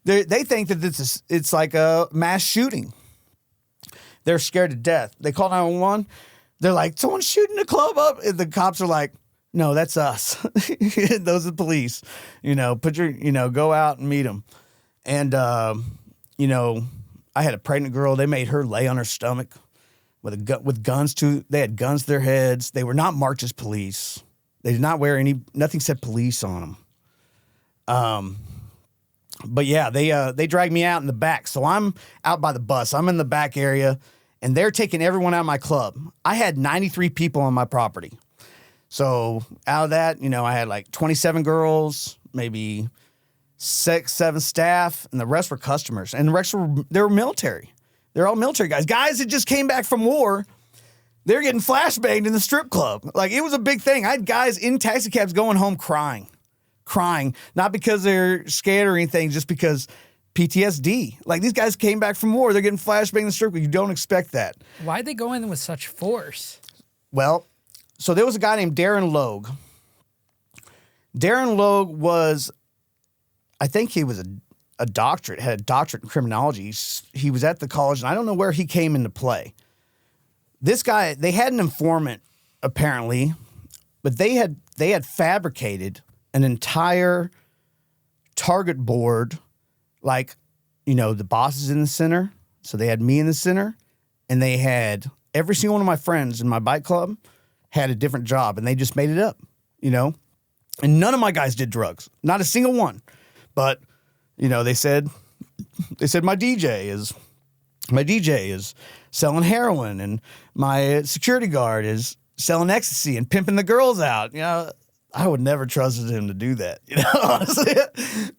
They think that it's like a mass shooting. They're scared to death. They call 911. They're like, someone's shooting the club up. And the cops are like, no, that's us. Those are the police. You know, go out and meet them. And, you know, I had a pregnant girl. They made her lay on her stomach with guns too. They had guns to their heads. They were not marked as police. They did not wear nothing said police on them. But yeah, they dragged me out in the back. So I'm out by the bus. I'm in the back area, and they're taking everyone out of my club. I had 93 people on my property. So out of that, you know, I had like 27 girls, maybe 6, 7 staff, and the rest were customers. And the rest they were military. They're all military guys. Guys that just came back from war. They're getting flashbanged in the strip club. Like, it was a big thing. I had guys in taxi cabs going home crying. Not because they're scared or anything, just because PTSD. Like, these guys came back from war. They're getting flashbanged in the strip club. You don't expect that. Why'd they go in with such force? Well, so there was a guy named Darren Logue. Darren Logue was, I think he was a doctorate, had a doctorate in criminology. He was at the college, and I don't know where he came into play. This guy, they had an informant, apparently, but they had fabricated an entire target board, like, the boss is in the center. So they had me in the center, and they had every single one of my friends in my bike club had a different job, and they just made it up, And none of my guys did drugs, not a single one. But, they said my DJ is selling heroin, and my security guard is selling ecstasy and pimping the girls out. I would never trusted him to do that, honestly.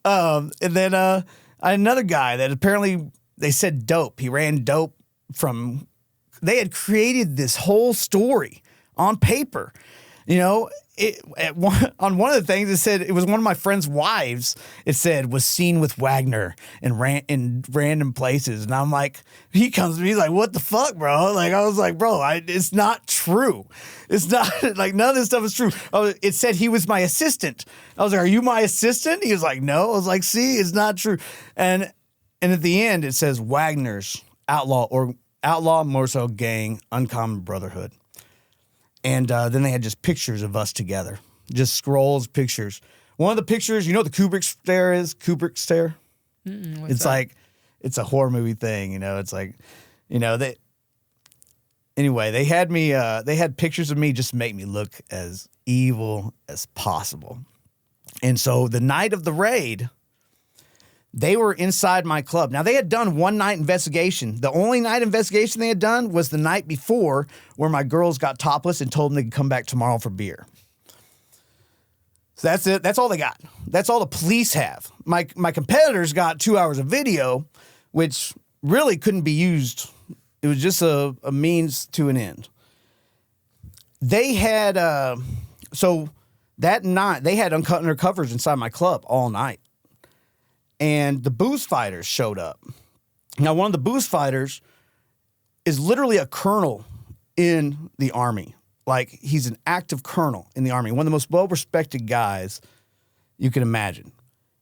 And then I had another guy that apparently they said dope. He ran dope from. They had created this whole story on paper, on one of the things it said it was one of my friend's wives. It said was seen with Wagner and ran in random places, and I'm like, he comes to me, he's like, "What the fuck, bro?" Like I was like, "Bro, it's not true. It's not like none of this stuff is true." It said he was my assistant. I was like, "Are you my assistant?" He was like, "No." I was like, "See, it's not true." And at the end, it says Wagner's outlaw motorcycle gang, Uncommon Brotherhood. And then they had just pictures of us together, just scrolls, pictures. One of the pictures, the Kubrick stare is? Kubrick stare? It's that? Like, it's a horror movie thing, It's like, anyway, they had pictures of me just to make me look as evil as possible. And so the night of the raid, they were inside my club. Now, they had done one night investigation. The only night investigation they had done was the night before where my girls got topless and told them they could come back tomorrow for beer. So that's it. That's all they got. That's all the police have. My competitors got 2 hours of video, which really couldn't be used. It was just a means to an end. They had, so that night, they had undercovers inside my club all night. And the booze fighters showed up. Now, one of the booze fighters is literally a colonel in the Army. Like, he's an active colonel in the Army. One of the most well-respected guys you can imagine.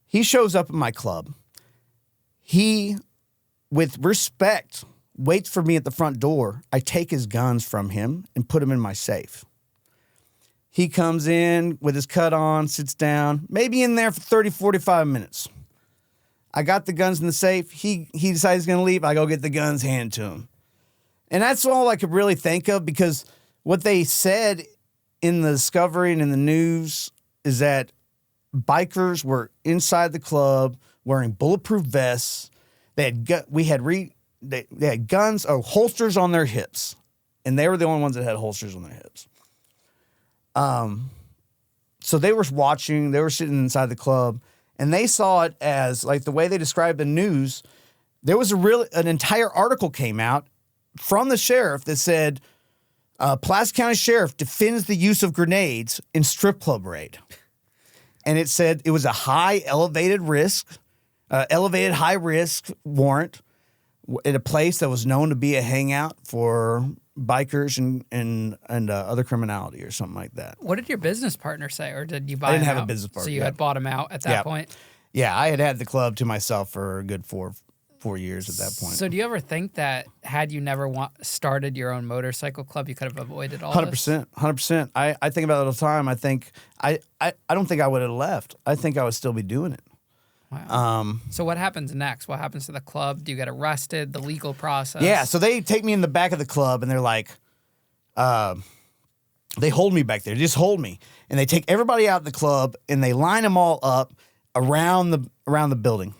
He shows up at my club. He, with respect, waits for me at the front door. I take his guns from him and put them in my safe. He comes in with his cut on, sits down, maybe in there for 30, 45 minutes. I got the guns in the safe. He decides he's going to leave. I go get the guns, hand to him. And that's all I could really think of, because what they said in the discovery and in the news is that bikers were inside the club wearing bulletproof vests. They had guns or holsters on their hips, and they were the only ones that had holsters on their hips. So they were watching. They were sitting inside the club. And they saw it as, like the way they described the news, there was an entire article came out from the sheriff that said, Placer County Sheriff defends the use of grenades in strip club raid. And it said it was a elevated high risk warrant at a place that was known to be a hangout for bikers and other criminality or something like that. What did your business partner say, or did you buy him out? I didn't have a business partner. So you had bought him out at that point? Yeah, I had the club to myself for a good four years at that point. So do you ever think that had you never started your own motorcycle club, you could have avoided all 100%, 100%. I think about it all the time. I think I don't think I would have left. I think I would still be doing it. Wow. So what happens next? What happens to the club? Do you get arrested? The legal process? Yeah, so they take me in the back of the club, and they're like, they hold me back there. Just hold me. And they take everybody out of the club, and they line them all up around the building.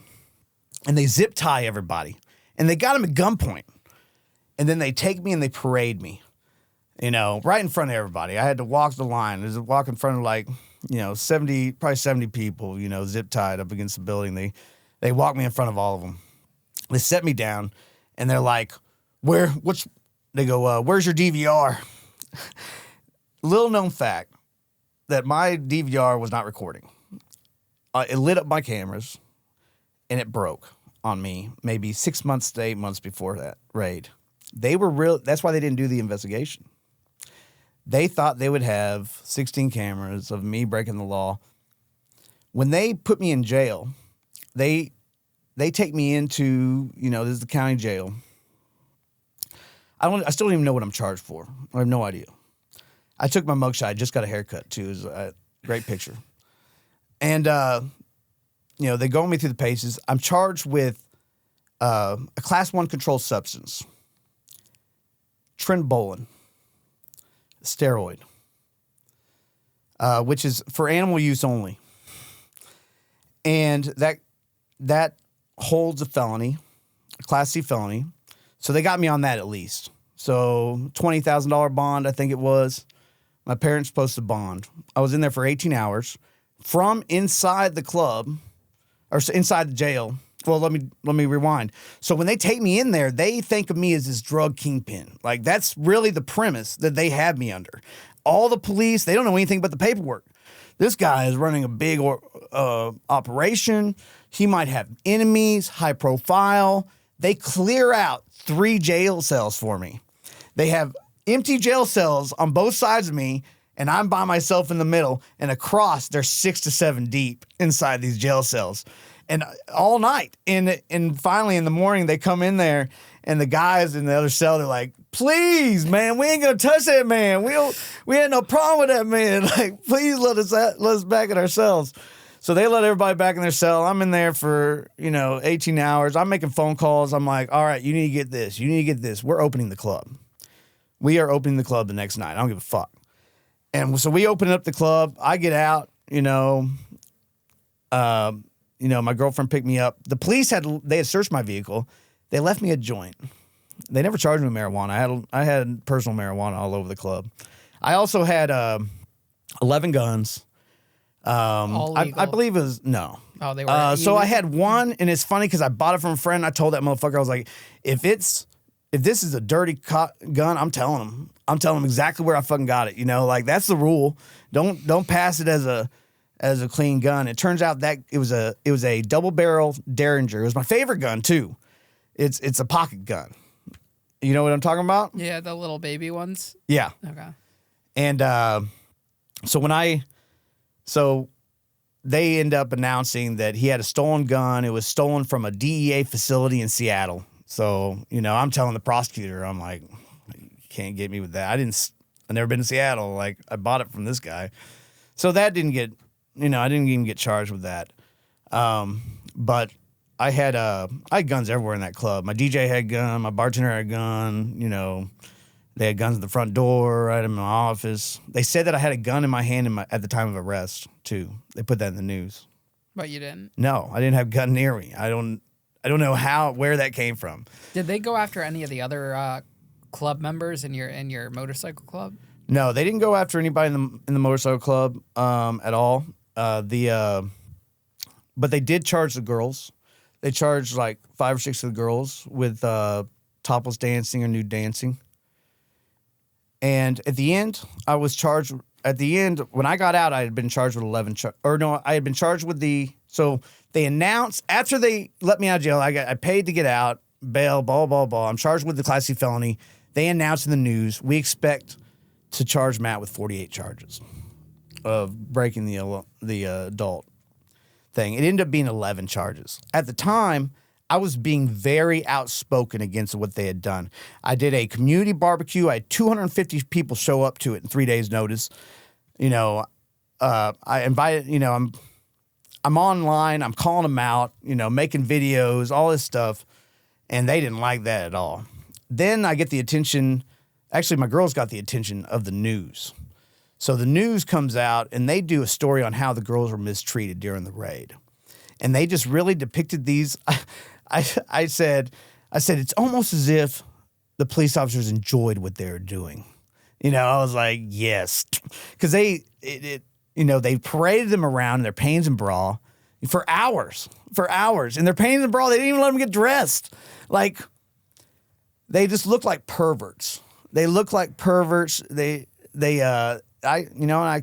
And they zip tie everybody. And they got them at gunpoint. And then they take me and they parade me, right in front of everybody. I had to walk the line. I was walk in front of 70 people, zip tied up against the building. They walk me in front of all of them. They set me down, and they're like, they go, where's your DVR? Little known fact that my DVR was not recording. It lit up my cameras, and it broke on me maybe 6 months to 8 months before that raid. That's why they didn't do the investigation. They thought they would have 16 cameras of me breaking the law. When they put me in jail, they take me into, this is the county jail. I still don't even know what I'm charged for. I have no idea. I took my mugshot. I just got a haircut, too. It was a great picture. And, they go me through the paces. I'm charged with a Class 1 controlled substance, Trenbolone, steroid, which is for animal use only. And that holds a felony, a Class C felony. So they got me on that at least. So $20,000 bond, I think it was. My parents posted a bond. I was in there for 18 hours from inside the club or inside the jail. Well, let me rewind. So when they take me in there, they think of me as this drug kingpin. Like, that's really the premise that they have me under. All the police, they don't know anything but the paperwork. This guy is running a big operation. He might have enemies, high profile. They clear out 3 jail cells for me. They have empty jail cells on both sides of me, and I'm by myself in the middle, and across, they're 6 to 7 deep inside these jail cells. And all night. And finally in the morning, they come in there, and the guys in the other cell, they're like, please, man, we ain't gonna touch that man. We had no problem with that man. Like, please let us back in our cells. So they let everybody back in their cell. I'm in there for, 18 hours. I'm making phone calls. I'm like, all right, you need to get this. You need to get this. We're opening the club. We are opening the club the next night. I don't give a fuck. And so we open up the club. I get out, my girlfriend picked me up. The police had searched my vehicle. They left me a joint. They never charged me with marijuana. I had personal marijuana all over the club. I also had 11 guns. I believe it was no. Oh, they were. So I had one, and it's funny because I bought it from a friend. I told that motherfucker, I was like, if this is a dirty gun, I'm telling him. I'm telling him exactly where I fucking got it. Like, that's the rule. Don't pass it as a clean gun. It turns out that it was a double barrel Derringer. It was my favorite gun too. It's a pocket gun. You know what I'm talking about? Yeah, the little baby ones. Yeah. Okay. And so they end up announcing that he had a stolen gun. It was stolen from a DEA facility in Seattle. So, I'm telling the prosecutor, I'm like, you can't get me with that. I've never been to Seattle. Like, I bought it from this guy. So that didn't get, I didn't even get charged with that. But I had guns everywhere in that club. My DJ had a gun. My bartender had a gun. They had guns at the front door, right in my office. They said that I had a gun in my hand at the time of arrest, too. They put that in the news. But you didn't? No, I didn't have a gun near me. I don't know where that came from. Did they go after any of the other club members in your motorcycle club? No, they didn't go after anybody in the motorcycle club at all. But they did charge the girls. They charged like 5 or 6 of the girls with topless dancing or nude dancing. And at the end, I was charged. At the end, when I got out, I had been charged with 11. I had been charged with So they announced after they let me out of jail. I paid to get out, bail, blah blah blah. I'm charged with the Class C felony. They announced in the news we expect to charge Matt with 48 charges of breaking the adult thing. It ended up being 11 charges. At the time, I was being very outspoken against what they had done. I did a community barbecue. I had 250 people show up to it in 3 days' notice. I invited, I'm online. I'm calling them out, making videos, all this stuff. And they didn't like that at all. Then I get the attention. Actually, my girls got the attention of the news. So the news comes out, and they do a story on how the girls were mistreated during the raid. And they just really depicted these. I said, it's almost as if the police officers enjoyed what they were doing. I was like, yes. Because they paraded them around in their pains and bra for hours. In their pains and bra, they didn't even let them get dressed. Like, they just look like perverts. I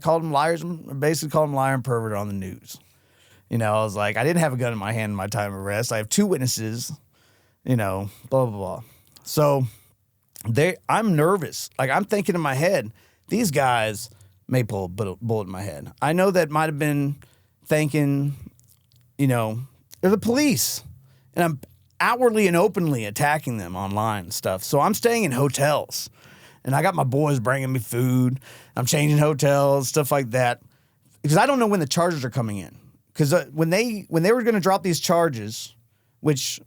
called them liars, basically called them liar and pervert on the news. I was like, I didn't have a gun in my hand in my time of arrest. I have 2 witnesses, blah, blah, blah. So I'm nervous. Like, I'm thinking in my head, these guys may pull a bullet in my head. I know that might have been thinking, they're the police. And I'm outwardly and openly attacking them online and stuff. So I'm staying in hotels. And I got my boys bringing me food. I'm changing hotels, stuff like that. Because I don't know when the charges are coming in. because when they were going to drop these charges, which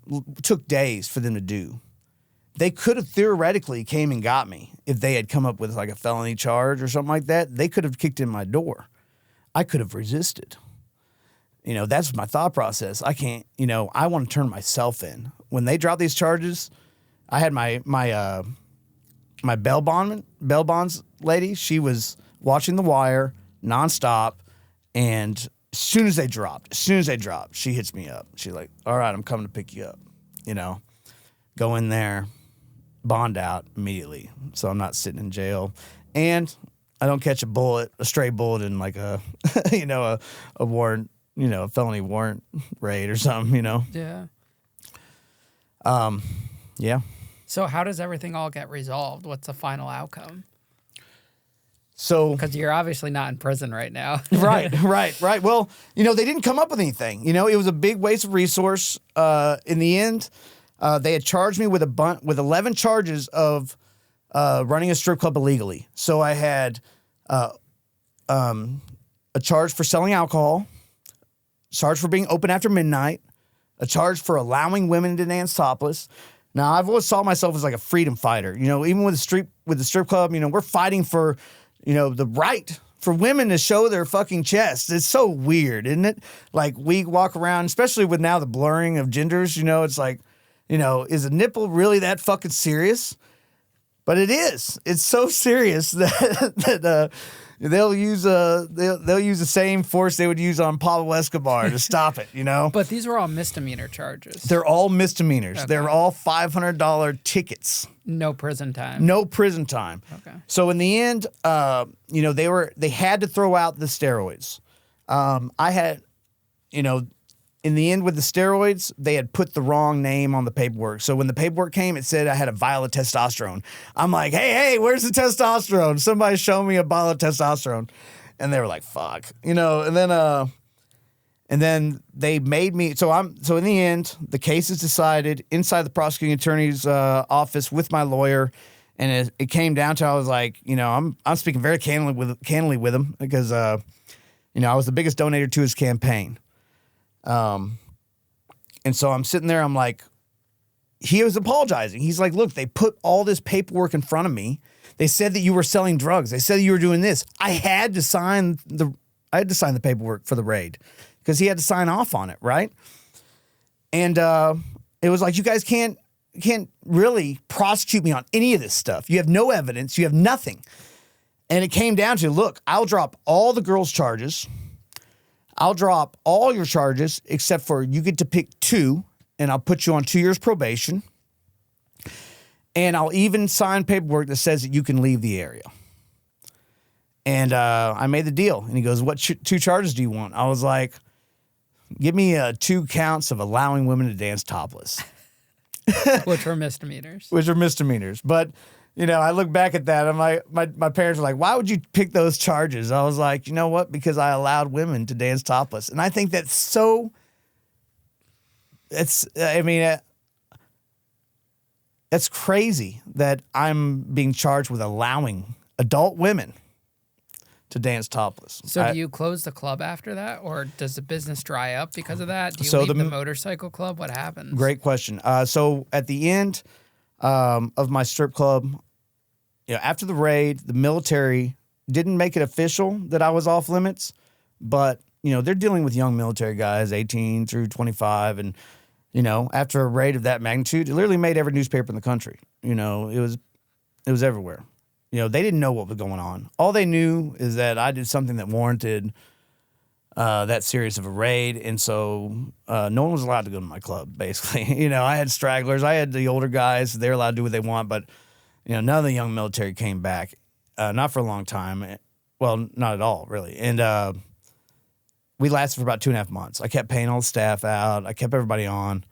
took days for them to do, they could have theoretically came and got me if they had come up with like a felony charge or something like that. They could have kicked in my door. I could have resisted. That's my thought process. I can't. I want to turn myself in. When they dropped these charges, I had my bail bonds lady. She was watching The Wire nonstop, and as soon as they dropped, she hits me up. She's like, "All right, I'm coming to pick you up." Go in there, bond out immediately, so I'm not sitting in jail, and I don't catch a stray bullet in like a a warrant, a felony warrant raid or something. Yeah. Yeah. So how does everything all get resolved? What's the final outcome? So, because you're obviously not in prison right now. Right. Well, they didn't come up with anything. It was a big waste of resource. In the end, they had charged me with 11 charges of running a strip club illegally. So I had a charge for selling alcohol, charge for being open after midnight, a charge for allowing women to dance topless. Now, I've always saw myself as like a freedom fighter. Even with the strip club, we're fighting for, the right for women to show their fucking chests. It's so weird, isn't it? Like, we walk around, especially with now the blurring of genders, it's like, is a nipple really that fucking serious? But it is. It's so serious that they'll use the same force they would use on Pablo Escobar to stop it. But these were all misdemeanor charges. They're all misdemeanors. Okay. They're all $500 tickets. No prison time. No prison time. Okay. So in the end, they had to throw out the steroids. I had, in the end with the steroids, they had put the wrong name on the paperwork. So when the paperwork came, it said I had a vial of testosterone. I'm like, hey, where's the testosterone? Somebody show me a bottle of testosterone. And they were like, fuck. And then they made me, so in the end, the case is decided inside the prosecuting attorney's office with my lawyer. And it came down to, I was like, I'm speaking very candidly with him because, I was the biggest donator to his campaign. And so I'm sitting there, I'm like, he was apologizing. He's like, look, they put all this paperwork in front of me. They said that you were selling drugs. They said that you were doing this. I had to sign the paperwork for the raid because he had to sign off on it. Right. And, it was like, you guys can't really prosecute me on any of this stuff. You have no evidence. You have nothing. And it came down to, look, I'll drop all the girls' charges. I'll drop all your charges except for you get to pick 2, and I'll put you on 2 years probation. And I'll even sign paperwork that says that you can leave the area. And I made the deal. And he goes, what 2 charges do you want? I was like, give me 2 counts of allowing women to dance topless. Which were misdemeanors. But, I look back at that. I'm like, my parents were like, why would you pick those charges? I was like, you know what? Because I allowed women to dance topless. And I think that's so, that's crazy that I'm being charged with allowing adult women to dance topless. So do you close the club after that, or does the business dry up because of that? Do you leave the motorcycle club? What happens? Great question. So at the end of my strip club, after the raid, the military didn't make it official that I was off limits, but they're dealing with young military guys, 18 through 25, and after a raid of that magnitude, it literally made every newspaper in the country. It was everywhere. They didn't know what was going on. All they knew is that I did something that warranted that serious of a raid, and so no one was allowed to go to my club, basically. I had stragglers. I had the older guys. They're allowed to do what they want, but, none of the young military came back, not for a long time. Well, not at all, really. And we lasted for about 2.5 months. I kept paying all the staff out. I kept everybody on.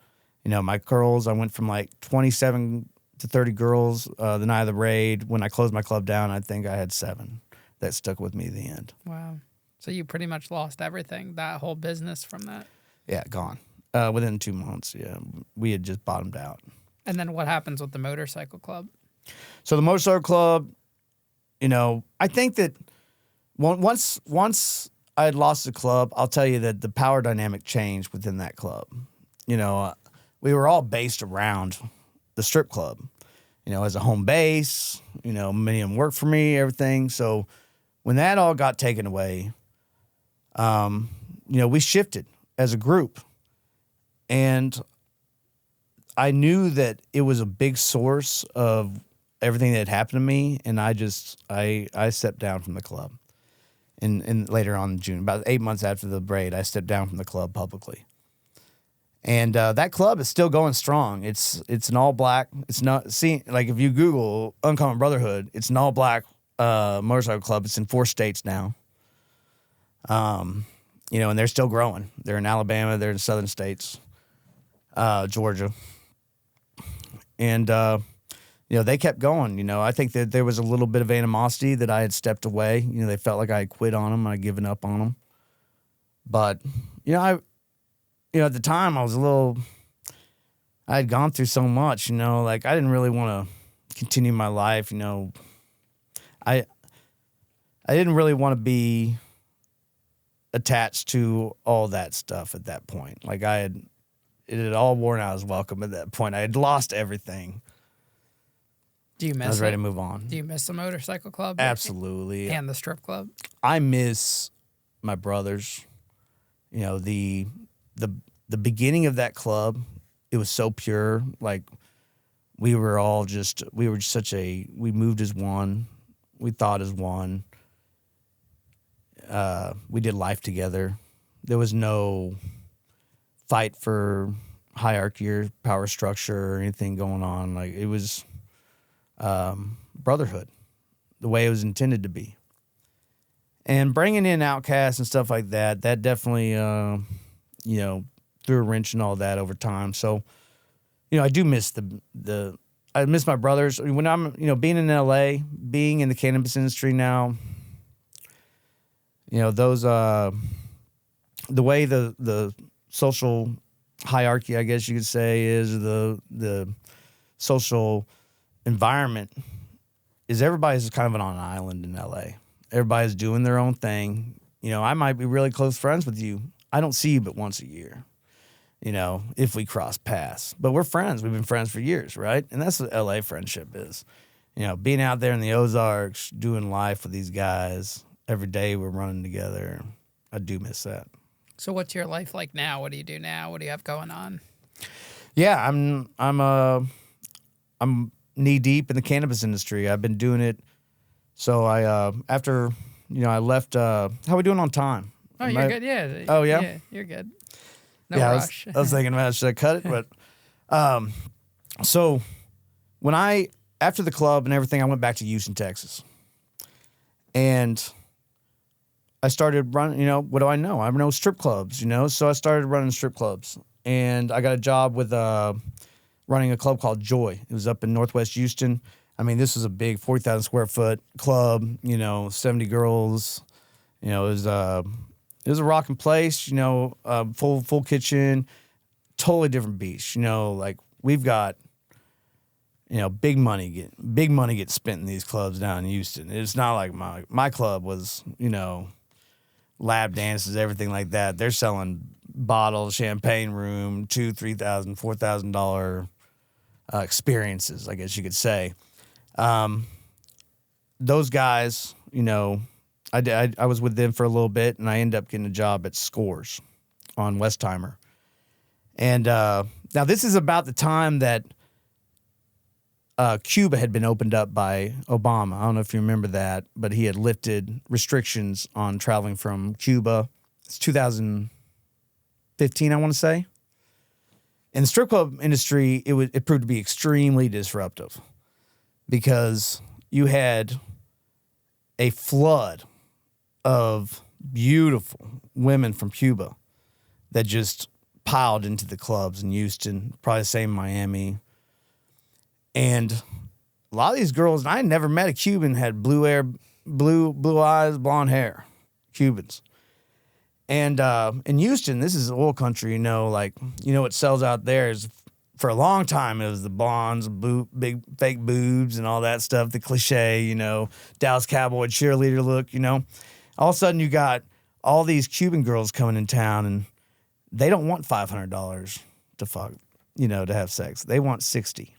My girls, I went from like 27 to 30 girls the night of the raid. When I closed my club down, I think I had 7 that stuck with me to the end. Wow. So you pretty much lost everything, that whole business from that? Yeah, gone. Within 2 months, yeah. We had just bottomed out. And then what happens with the motorcycle club? So the motorcycle club, I think that once I had lost the club, I'll tell you that the power dynamic changed within that club. You know, we were all based around the strip club, you know, as a home base. You know, many of them worked for me, everything. So when that all got taken away, you know, we shifted as a group. And I knew that it was a big source of everything that had happened to me. And I stepped down from the club. And later on in June, about 8 months after the braid, I stepped down from the club publicly. And that club is still going strong. It's an all black. It's not like if you Google Uncommon Brotherhood, it's an all black motorcycle club. It's in 4 states now. You know, and they're still growing. They're in Alabama. They're in southern states, Georgia, and you know, they kept going. You know, I think that there was a little bit of animosity that I had stepped away. You know, they felt like I had quit on them, I had given up on them. But you know, at the time I had gone through so much. You know, like I didn't really want to continue my life. You know, I didn't really want to be attached to all that stuff at that point. Like it had all worn out as welcome at that point. I had lost everything. Do you miss I was ready it? to move on. Do you miss the motorcycle club? Absolutely. And the strip club? I miss my brothers. You know, the beginning of that club, it was so pure. Like we moved as one. We thought as one. We did life together. There was no fight for hierarchy or power structure or anything going on. Like it was brotherhood, the way it was intended to be. And bringing in Outcasts and stuff like that definitely, you know, threw a wrench in all that over time. So, you know, I do miss I miss my brothers. When I'm, you know, being in LA, being in the cannabis industry now, you know, those, the way the social hierarchy, I guess you could say, is the social environment is everybody's kind of on an island in LA. Everybody's doing their own thing. You know, I might be really close friends with you. I don't see you but once a year, you know, if we cross paths. But we're friends. We've been friends for years, right? And that's what LA friendship is. You know, being out there in the Ozarks, doing life with these guys. Every day we're running together. I do miss that. So what's your life like now? What do you do now? What do you have going on? Yeah, I'm knee deep in the cannabis industry. I've been doing it. So after, you know, I left, how are we doing on time? Oh, you're good. Yeah. Oh, yeah? Yeah, you're good. No yeah, rush. I was thinking about, should I cut it? But, so after the club and everything, I went back to Houston, Texas. And I started running, you know, what do I know? I know strip clubs, you know? So I started running strip clubs. And I got a job with running a club called Joy. It was up in Northwest Houston. I mean, this was a big 40,000 square foot club, you know, 70 girls. You know, it was a rocking place, you know, full kitchen, totally different beast. You know, like we've got, you know, big money gets spent in these clubs down in Houston. It's not like my club was, you know, lap dances, everything like that. They're selling bottles, champagne room, $2,000, $3,000, $4,000 experiences, I guess you could say. Those guys, you know, I was with them for a little bit, and I ended up getting a job at Scores on Westheimer. And now this is about the time that Cuba had been opened up by Obama. I don't know if you remember that, but he had lifted restrictions on traveling from Cuba. It's 2015, I want to say. In the strip club industry, it proved to be extremely disruptive because you had a flood of beautiful women from Cuba that just piled into the clubs in Houston, probably the same in Miami. And a lot of these girls, and I had never met a Cuban, had blue eyes, blonde hair, Cubans. And in Houston, this is oil country, you know, like, you know, what sells out there is, for a long time, it was the blondes, big fake boobs and all that stuff, the cliche, you know, Dallas Cowboy cheerleader look, you know. All of a sudden, you got all these Cuban girls coming in town, and they don't want $500 to fuck, to have sex. They want 60.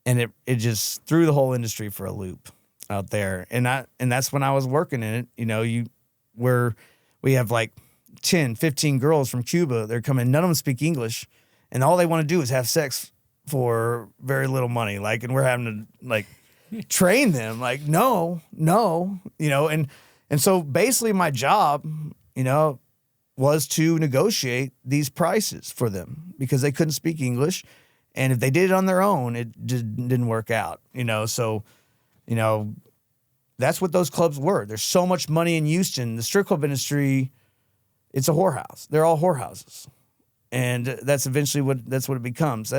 And it just threw the whole industry for a loop out there. And that's when I was working in it. We have like 10, 15 girls from Cuba. They're coming. None of them speak English, and all they want to do is have sex for very little money. Like, and we're having to like train them. Like, no, and so basically my job, was to negotiate these prices for them because they couldn't speak English. And if they did it on their own, it didn't work out, So, that's what those clubs were. There's so much money in Houston. The strip club industry, it's a whorehouse. They're all whorehouses. And that's eventually what it becomes.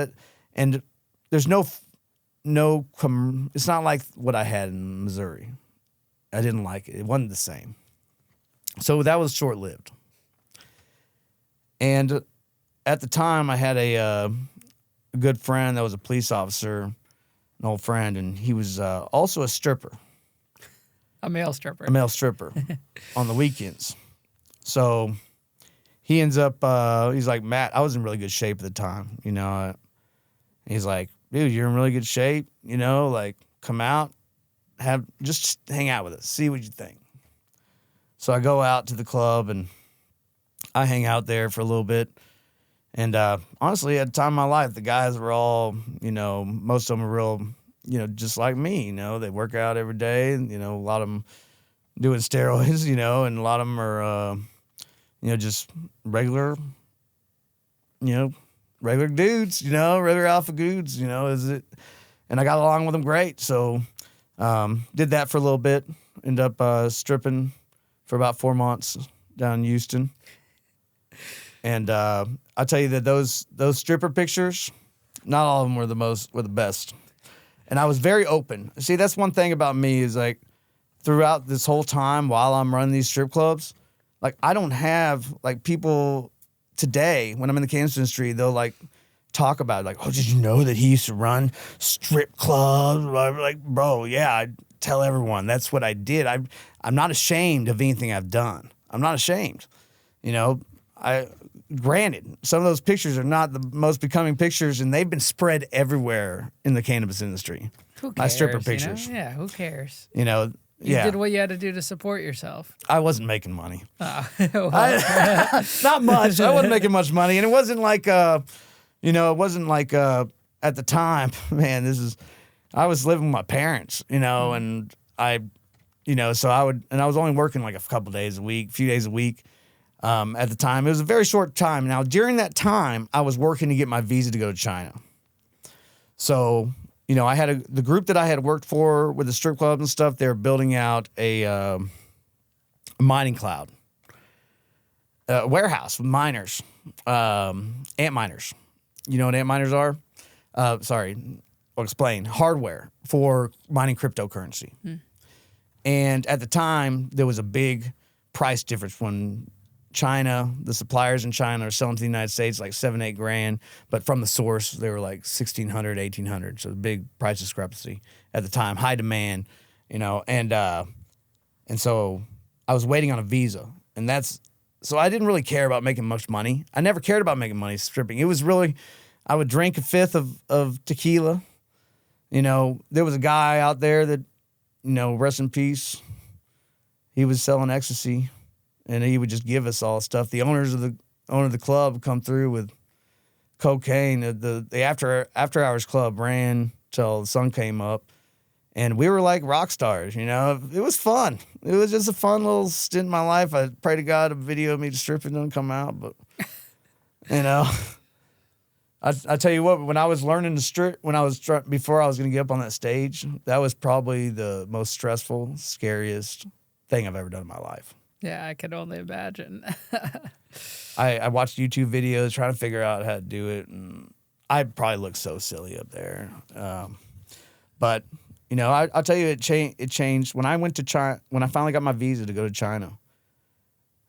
And there's it's not like what I had in Missouri. I didn't like it. It wasn't the same. So that was short-lived. And at the time, I had a good friend that was a police officer, an old friend, and he was also a stripper. A male stripper. A male stripper on the weekends. So he ends up, he's like, Matt, I was in really good shape at the time, He's like, dude, you're in really good shape, like come out, just hang out with us, see what you think. So I go out to the club and I hang out there for a little bit. And honestly, at the time of my life, the guys were all, most of them were real, just like me, they work out every day. And, a lot of them doing steroids, and a lot of them are, just regular dudes, regular alpha dudes, is it? And I got along with them great. So did that for a little bit, ended up stripping for about 4 months down in Houston. And I'll tell you that those stripper pictures, not all of them were the best. And I was very open. See, that's one thing about me is like throughout this whole time while I'm running these strip clubs, like I don't have like people today when I'm in the cannabis industry, they'll like talk about it, like, oh, did you know that he used to run strip clubs? I'm like, bro, yeah, I tell everyone that's what I did. I'm not ashamed of anything I've done. I'm not ashamed. Granted, some of those pictures are not the most becoming pictures, and they've been spread everywhere in the cannabis industry. Who cares? My stripper pictures. Yeah, who cares? You did what you had to do to support yourself. I wasn't making money. Oh. Not much. I wasn't making much money, and it wasn't like, at the time, man. I was living with my parents, and I was only working like a couple days a week, few days a week. At the time, it was a very short time. Now, during that time, I was working to get my visa to go to China. So, I had the group that I had worked for with the strip clubs and stuff. They were building out a mining cloud, a warehouse with miners, ant miners. You know what ant miners are? Sorry, I'll explain. Hardware for mining cryptocurrency. And at the time, there was a big price difference when China, the suppliers in China are selling to the United States like $7-8 grand, but from the source they were like $1,600-1,800. So the big price discrepancy at the time, high demand, and so I was waiting on a visa, and so I didn't really care about making much money. I never cared about making money stripping. It was really, I would drink a fifth of tequila. There was a guy out there that, rest in peace. He was selling ecstasy. And he would just give us all stuff. The owner of the club would come through with cocaine. The after hours club ran till the sun came up, and we were like rock stars. It was fun. It was just a fun little stint in my life. I pray to God a video of me stripping doesn't come out, but I tell you what, when I was learning to strip, before I was going to get up on that stage, that was probably the most stressful, scariest thing I've ever done in my life. Yeah, I can only imagine. I watched YouTube videos trying to figure out how to do it, and I probably look so silly up there. But I'll tell you, it changed when I went to China. When I finally got my visa to go to China,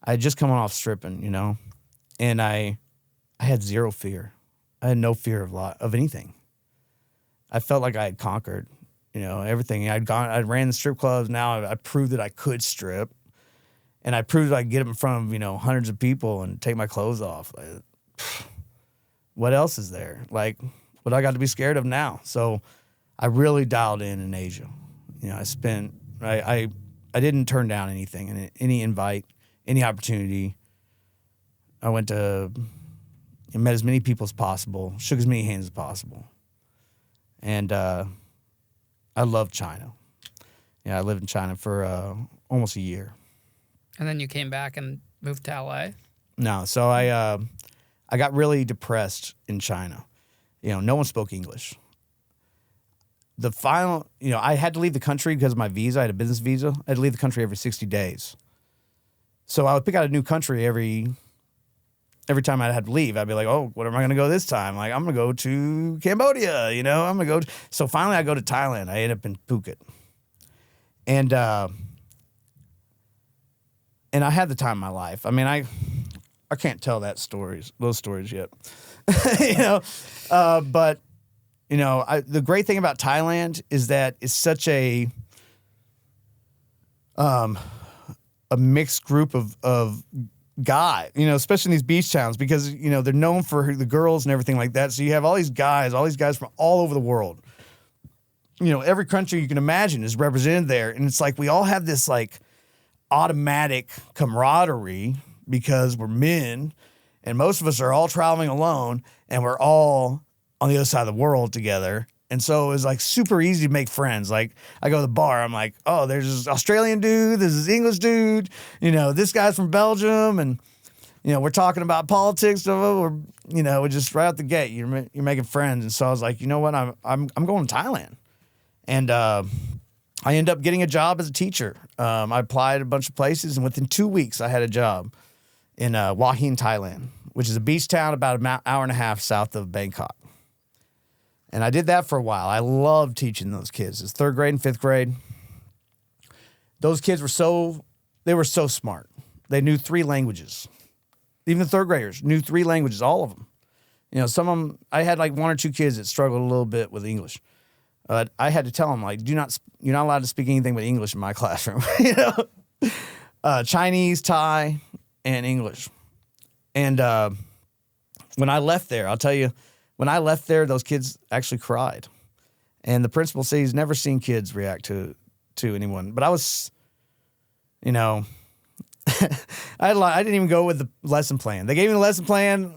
I had just come off stripping, and I had zero fear. I had no fear of anything. I felt like I had conquered, everything. I ran the strip clubs. Now I proved that I could strip. And I proved I could get up in front of, hundreds of people and take my clothes off. Like, what else is there? Like, what I got to be scared of now? So I really dialed in Asia. I didn't turn down anything, any invite, any opportunity. I went to and met as many people as possible, shook as many hands as possible. And I love China. Yeah, I lived in China for almost a year. And then you came back and moved to LA? No, so I got really depressed in China. No one spoke English. The final, I had to leave the country because of my visa. I had a business visa. I had to leave the country every 60 days. So I would pick out a new country every time I had to leave. I'd be like, oh, what am I going to go this time? Like, I'm going to go to Cambodia, I'm going to go. So finally I go to Thailand. I end up in Phuket. And I had the time of my life. I mean, I can't tell those stories yet, but the great thing about Thailand is that it's such a mixed group of guys, especially in these beach towns, because, they're known for the girls and everything like that. So you have all these guys from all over the world. Every country you can imagine is represented there. And it's like we all have this like automatic camaraderie because we're men, and most of us are all traveling alone, and we're all on the other side of the world together. And so it was like super easy to make friends. Like I go to the bar, I'm like, oh, there's this Australian dude, there's this English dude, this guy's from Belgium, and we're talking about politics. We're just right out the gate, you're making friends. And so I was like, you know what, I'm going to Thailand, and I ended up getting a job as a teacher. I applied a bunch of places, and within 2 weeks, I had a job in Hua Hin, Thailand, which is a beach town about an hour and a half south of Bangkok. And I did that for a while. I loved teaching those kids. It's 3rd grade and 5th grade. Those kids were so smart. They knew 3 languages. Even the 3rd graders knew 3 languages, all of them. Some of them, I had like 1 or 2 kids that struggled a little bit with English. I had to tell them, like, you're not allowed to speak anything but English in my classroom. Chinese, Thai, and English. And when I left there, I'll tell you, when I left there, those kids actually cried. And the principal said he's never seen kids react to anyone. But I was, I didn't even go with the lesson plan. They gave me the lesson plan,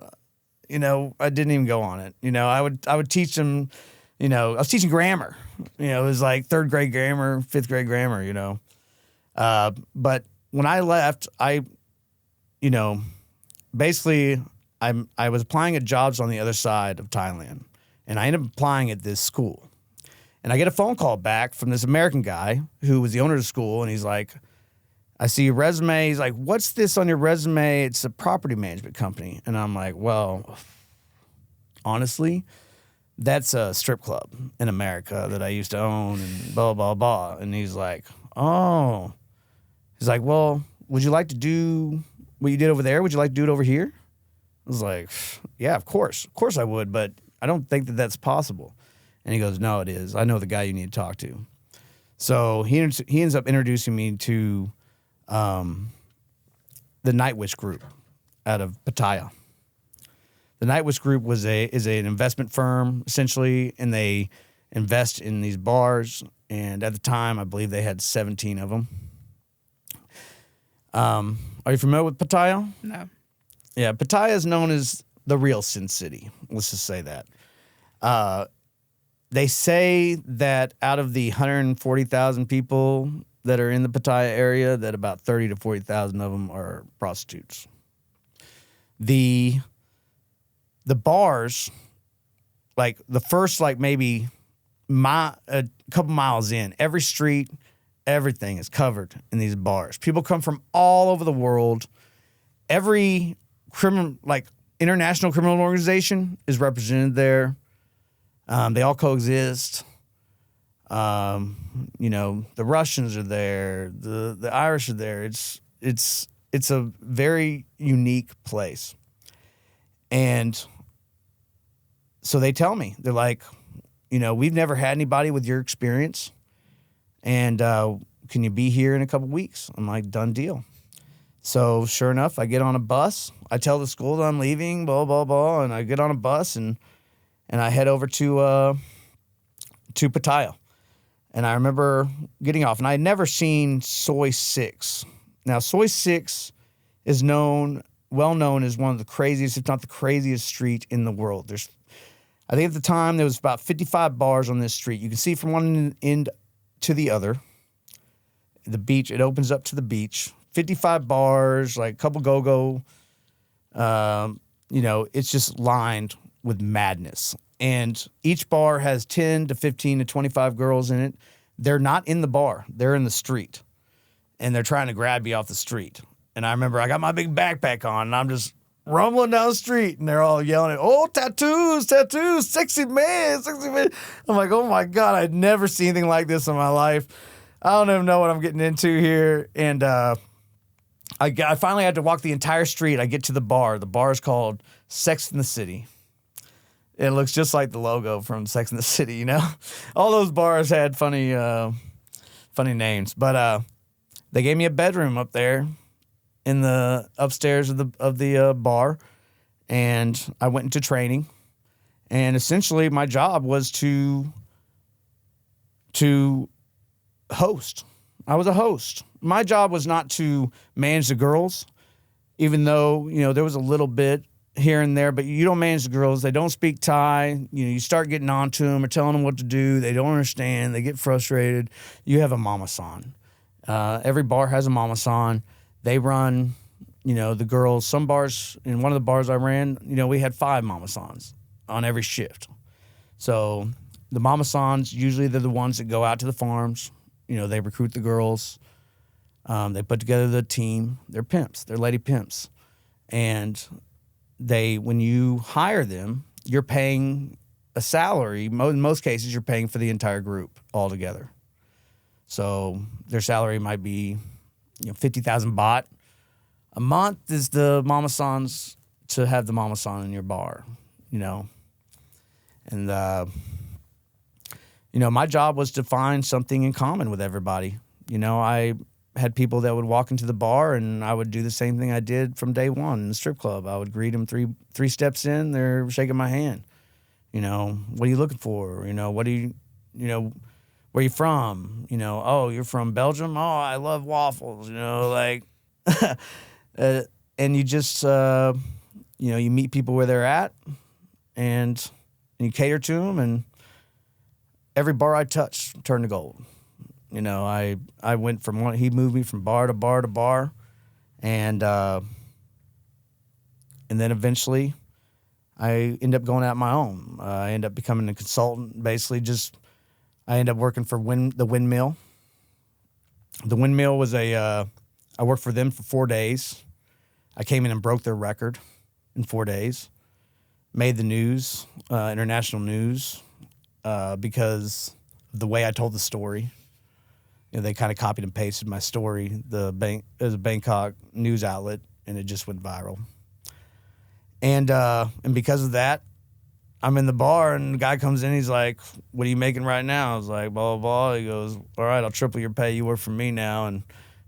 I didn't even go on it. I would teach them, I was teaching grammar. It was like 3rd grade grammar, 5th grade grammar, But when I left, basically I was applying at jobs on the other side of Thailand, and I ended up applying at this school. And I get a phone call back from this American guy who was the owner of the school, and he's like, I see your resume. He's like, what's this on your resume? It's a property management company. And I'm like, well, honestly, that's a strip club in America that I used to own, and blah, blah, blah. And he's like, oh. He's like, well, would you like to do what you did over there? Would you like to do it over here? I was like, yeah, of course. Of course I would, but I don't think that that's possible. And he goes, no, it is. I know the guy you need to talk to. So he ends up introducing me to the Nightwish Group out of Pattaya. The Nightwish Group is an investment firm, essentially, and they invest in these bars. And at the time, I believe they had 17 of them. Are you familiar with Pattaya? No. Yeah, Pattaya is known as the real Sin City. Let's just say that. They say that out of the 140,000 people that are in the Pattaya area, that about 30 to 40,000 of them are prostitutes. The bars, like the first, like maybe a couple miles in, every street, everything is covered in these bars. People come from all over the world. Every international criminal organization is represented there. They all coexist. The Russians are there. The Irish are there. It's a very unique place. And so they tell me, they're like, we've never had anybody with your experience. And can you be here in a couple weeks? I'm like, done deal. So sure enough, I get on a bus. I tell the school that I'm leaving, blah, blah, blah, and I get on a bus and I head over to Pattaya. And I remember getting off, and I had never seen Soy 6. Now, Soy 6 is well known as one of the craziest, if not the craziest street in the world. I think at the time there was about 55 bars on this street. You can see from one end to the other. The beach, it opens up to the beach. 55 bars, like a couple go-go. It's just lined with madness. And each bar has 10 to 15 to 25 girls in it. They're not in the bar. They're in the street. And they're trying to grab you off the street. And I remember I got my big backpack on, and I'm just rumbling down the street, and they're all yelling at, oh, tattoos, sexy man, sexy man. I'm like, oh, my God, I'd never seen anything like this in my life. I don't even know what I'm getting into here. And I finally had to walk the entire street. I get to the bar. The bar is called Sex in the City. It looks just like the logo from Sex in the City, you know? All those bars had funny names. But they gave me a bedroom up there in the upstairs of the bar, and I went into training. And essentially my job was to host. I was a host. My job was not to manage the girls, even though, there was a little bit here and there, but you don't manage the girls. They don't speak Thai. You start getting on to them or telling them what to do. They don't understand. They get frustrated. You have a mama-san. Every bar has a mama-san. They run, the girls. Some bars, in one of the bars I ran, we had 5 mama-sans on every shift. So the mama-sans, usually they're the ones that go out to the farms. They recruit the girls. They put together the team. They're pimps. They're lady pimps. And when you hire them, you're paying a salary. In most cases, you're paying for the entire group altogether. So their salary might be, 50,000 baht. A month is the mama sans to have the mama san in your bar, And, my job was to find something in common with everybody. I had people that would walk into the bar, and I would do the same thing I did from day one in the strip club. I would greet them three steps in. They're shaking my hand. What are you looking for? What do you, where you from? Oh, you're from Belgium? Oh, I love waffles, and you just, you meet people where they're at, and you cater to them, and every bar I touched turned to gold. I went from he moved me from bar to bar to bar, and then eventually I ended up going out my own. I ended up becoming a consultant. Basically, I ended up working for the Windmill. The Windmill was I worked for them for 4 days. I came in and broke their record in 4 days. Made the news, international news, because of the way I told the story. They kind of copied and pasted my story. It was a Bangkok news outlet, and it just went viral. And because of that, I'm in the bar, and the guy comes in. He's like, "What are you making right now?" I was like, "Blah blah blah." He goes, "All right, I'll triple your pay. You work for me now." And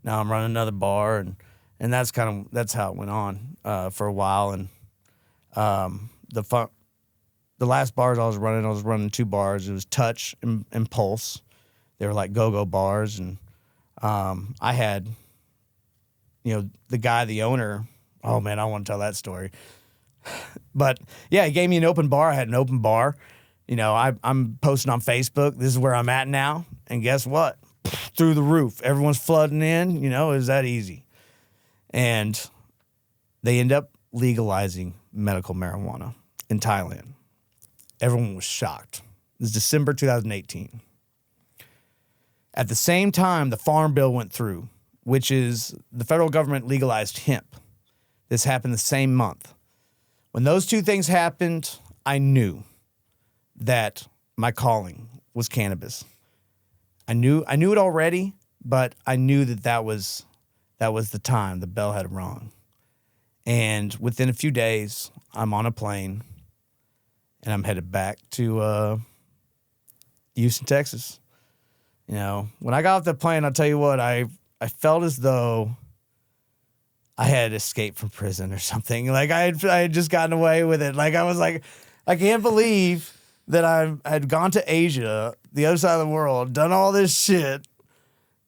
now I'm running another bar, and that's how it went on for a while. And the last bars I was running 2 bars. It was Touch and Pulse. They were like go-go bars, and I had, the guy, the owner. Oh man, I want to tell that story. But yeah, he gave me an open bar. I had an open bar. I'm posting on Facebook. This is where I'm at now, and guess what? Through the roof. Everyone's flooding in. It was that easy. And they end up legalizing medical marijuana in Thailand. Everyone was shocked. It was December 2018. At the same time, the Farm Bill went through, which is the federal government legalized hemp. This happened the same month. When those 2 things happened, I knew that my calling was cannabis. I knew it already, but I knew that was the time the bell had rung. And within a few days, I'm on a plane, and I'm headed back to Houston, Texas. When I got off the plane, I'll tell you what, I felt as though I had escaped from prison or something. Like I had just gotten away with it. Like I was like, I can't believe that I had gone to Asia, the other side of the world, done all this shit,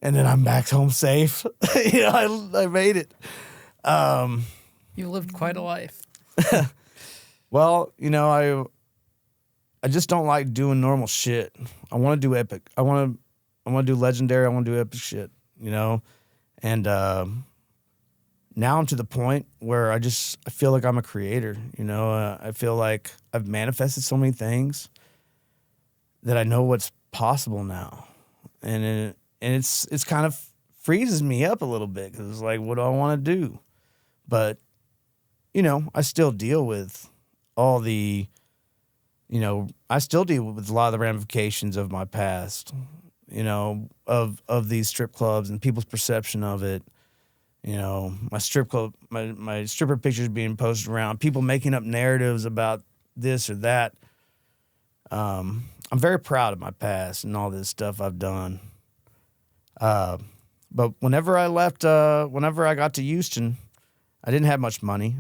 and then I'm back home safe. I made it. You lived quite a life. Well, I just don't like doing normal shit. I want to do epic. I want to do legendary. I want to do epic shit, And now I'm to the point where I feel like I'm a creator, I feel like I've manifested so many things that I know what's possible now. And it's kind of freezes me up a little bit because it's like, what do I want to do? But, I still deal with all the, I still deal with a lot of the ramifications of my past, of these strip clubs and people's perception of it. My strip club, my stripper pictures being posted around, people making up narratives about this or that. I'm very proud of my past and all this stuff I've done. But whenever I got to Houston, I didn't have much money.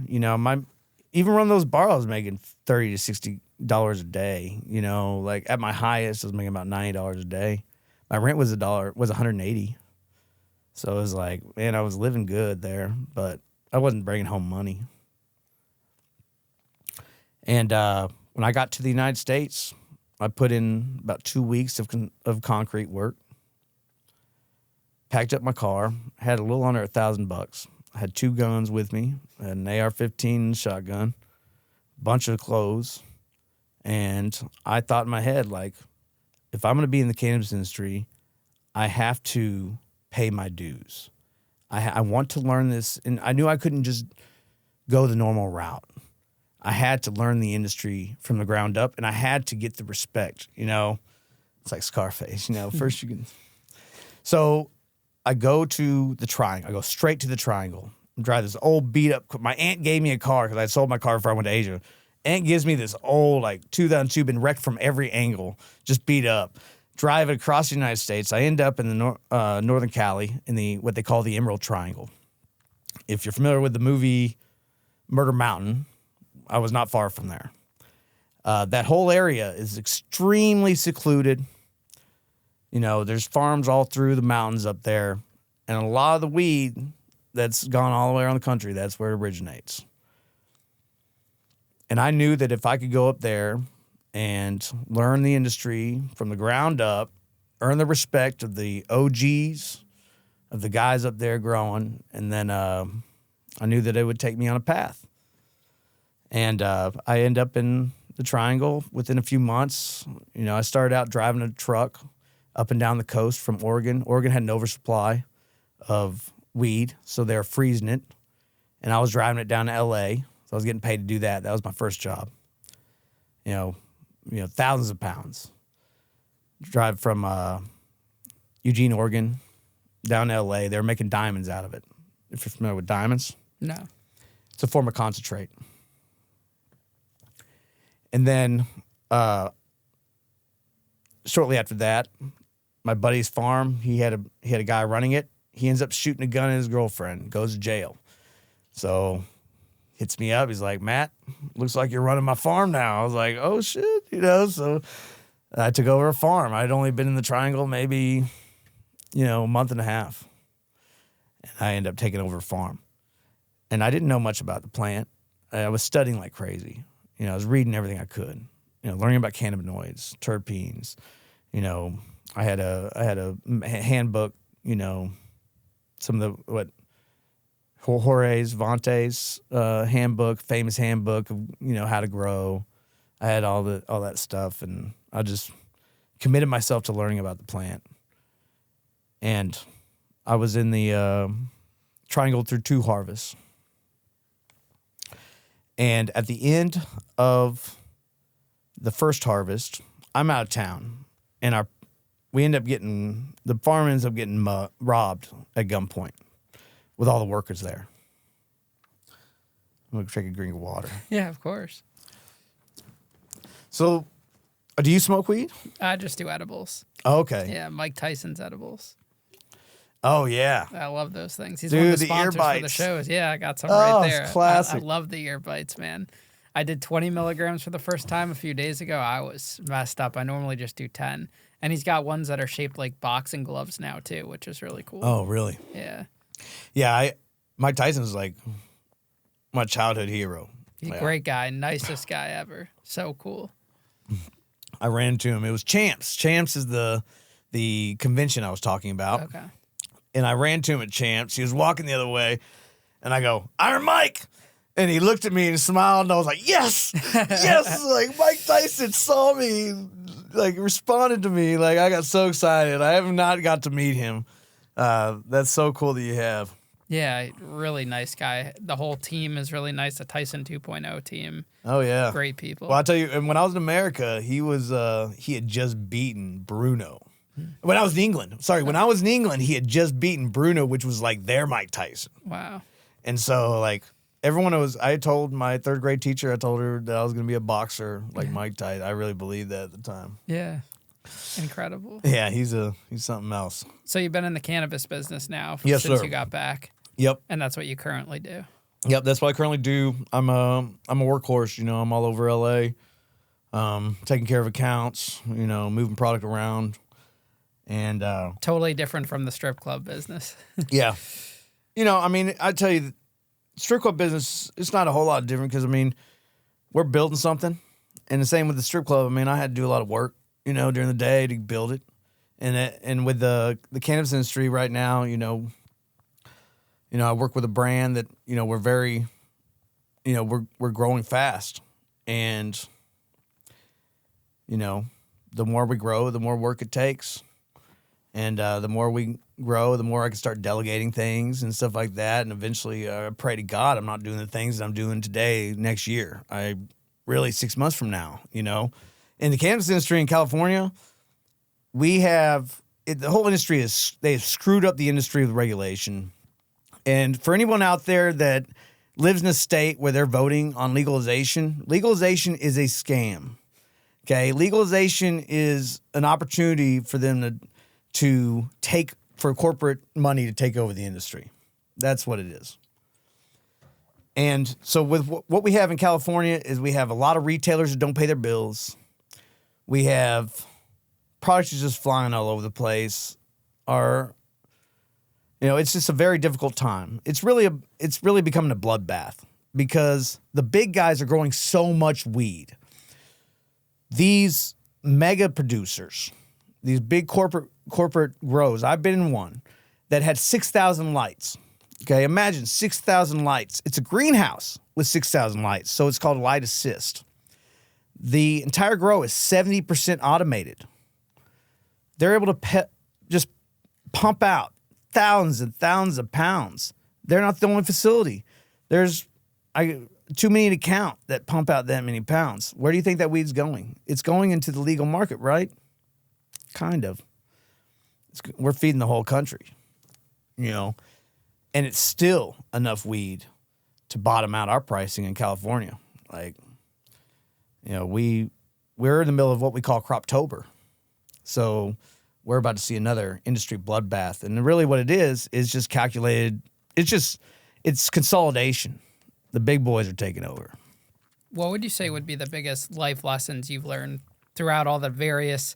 Even running those bars, I was making $30 to $60 a day. Like at my highest, I was making about $90 a day. My rent was $180. So it was like, man, I was living good there, but I wasn't bringing home money. And when I got to the United States, I put in about 2 weeks of concrete work. Packed up my car, had a little under $1,000. I had 2 guns with me, I had an AR-15 shotgun, bunch of clothes, and I thought in my head, like, if I'm going to be in the cannabis industry, I have to pay my dues. I want to learn this, and I knew I couldn't just go the normal route. I had to learn the industry from the ground up, and I had to get the respect. It's like Scarface. First you can. So I go to the Triangle. I go straight to the Triangle. I drive this old beat up. My aunt gave me a car because I sold my car before I went to Asia. Aunt gives me this old 2002, been wrecked from every angle, just beat up. Drive it across the United States. I end up in the Northern Cali in the what they call the Emerald Triangle. If you're familiar with the movie Murder Mountain, I was not far from there. That whole area is extremely secluded. There's farms all through the mountains up there, and a lot of the weed that's gone all the way around the country, that's where it originates. And I knew that if I could go up there and learn the industry from the ground up, earn the respect of the OGs, of the guys up there growing, and then I knew that it would take me on a path. And I end up in the Triangle within a few months. I started out driving a truck up and down the coast from Oregon. Oregon had an oversupply of weed, so they were freezing it. And I was driving it down to L.A., so I was getting paid to do that. That was my first job. Thousands of pounds. Drive from Eugene, Oregon, down to L.A. They were making diamonds out of it. If you're familiar with diamonds. No. It's a form of concentrate. And then shortly after that, my buddy's farm, he had a guy running it. He ends up shooting a gun at his girlfriend, goes to jail. So hits me up. He's like, Matt, looks like you're running my farm now. I was like, oh, shit, So I took over a farm. I'd only been in the Triangle maybe, a month and a half. And I ended up taking over a farm. And I didn't know much about the plant. I was studying like crazy. I was reading everything I could. Learning about cannabinoids, terpenes. I had a handbook. Some of the Jorge's Vante's handbook, famous handbook of how to grow. I had all that stuff, and I just committed myself to learning about the plant. And I was in the Triangle through 2 harvests. And at the end of the first harvest, I'm out of town, and the farm ends up getting robbed at gunpoint with all the workers there. I'm going to take a drink of water. Yeah, of course. So, do you smoke weed? I just do edibles. Oh, okay. Yeah, Mike Tyson's edibles. Oh yeah, I love those things. He's dude, one of the the ear sponsors for the bites. shows. Yeah, I got some Oh, right it's there. classic. I love the ear bites, man. I did 20 milligrams for the first time a few days ago. I was messed up. I normally just do 10. And he's got ones that are shaped like boxing gloves now too, which is really cool. Oh really? Yeah. Yeah, Mike Tyson's like my childhood hero. He's a Yeah. great guy, nicest guy ever. So cool. I ran into him. It was Champs. Champs is the convention I was talking about. Okay. And I ran to him at Champs. He was walking the other way, and I go, Iron Mike! And he looked at me and smiled, and I was like, yes! Yes! Like, Mike Tyson saw me, like, responded to me. Like, I got so excited. I have not got to meet him. That's so cool that you have. Yeah, really nice guy. The whole team is really nice. The Tyson 2.0 team. Oh, yeah. Great people. Well, I'll tell you, and when I was in America, he had just beaten Bruno. When I was in England, when I was in England, he had just beaten Bruno, which was like their Mike Tyson. Wow. And so, like, I told my third grade teacher, I told her that I was going to be a boxer like Mike Tyson. I really believed that at the time. Yeah. Incredible. Yeah, he's something else. So you've been in the cannabis business now Yes, since sir. you got back. Yep. And that's what you currently do. Yep, that's what I currently do. I'm a workhorse, I'm all over LA, taking care of accounts, moving product around. And Totally different from the strip club business. yeah. I tell you, strip club business, it's not a whole lot different because, we're building something. And the same with the strip club. I had to do a lot of work, during the day to build it. And with the cannabis industry right now, I work with a brand that, we're very, we're growing fast. And, the more we grow, the more work it takes. And the more we grow, the more I can start delegating things and stuff like that. And eventually, I pray to God I'm not doing the things that I'm doing today next year. 6 months from now, In the cannabis industry in California, the whole industry they've screwed up the industry with regulation. And for anyone out there that lives in a state where they're voting on legalization is a scam. Okay? Legalization is an opportunity for them for corporate money to take over the industry. That's what it is. And so with what we have in California is we have a lot of retailers that don't pay their bills. We have products just flying all over the place. It's just a very difficult time. It's really becoming a bloodbath because the big guys are growing so much weed. These mega producers, these big corporate grows. I've been in one that had 6,000 lights. Okay, imagine 6,000 lights. It's a greenhouse with 6,000 lights, so it's called light assist. The entire grow is 70% automated. They're able to just pump out thousands and thousands of pounds. They're not the only facility. There's too many to count that pump out that many pounds. Where do you think that weed's going? It's going into the legal market, right? Kind of. We're feeding the whole country, and it's still enough weed to bottom out our pricing in California. We're in the middle of what we call Croptober. So we're about to see another industry bloodbath. And really what it is just calculated. It's consolidation. The big boys are taking over. What would you say would be the biggest life lessons you've learned throughout all the various,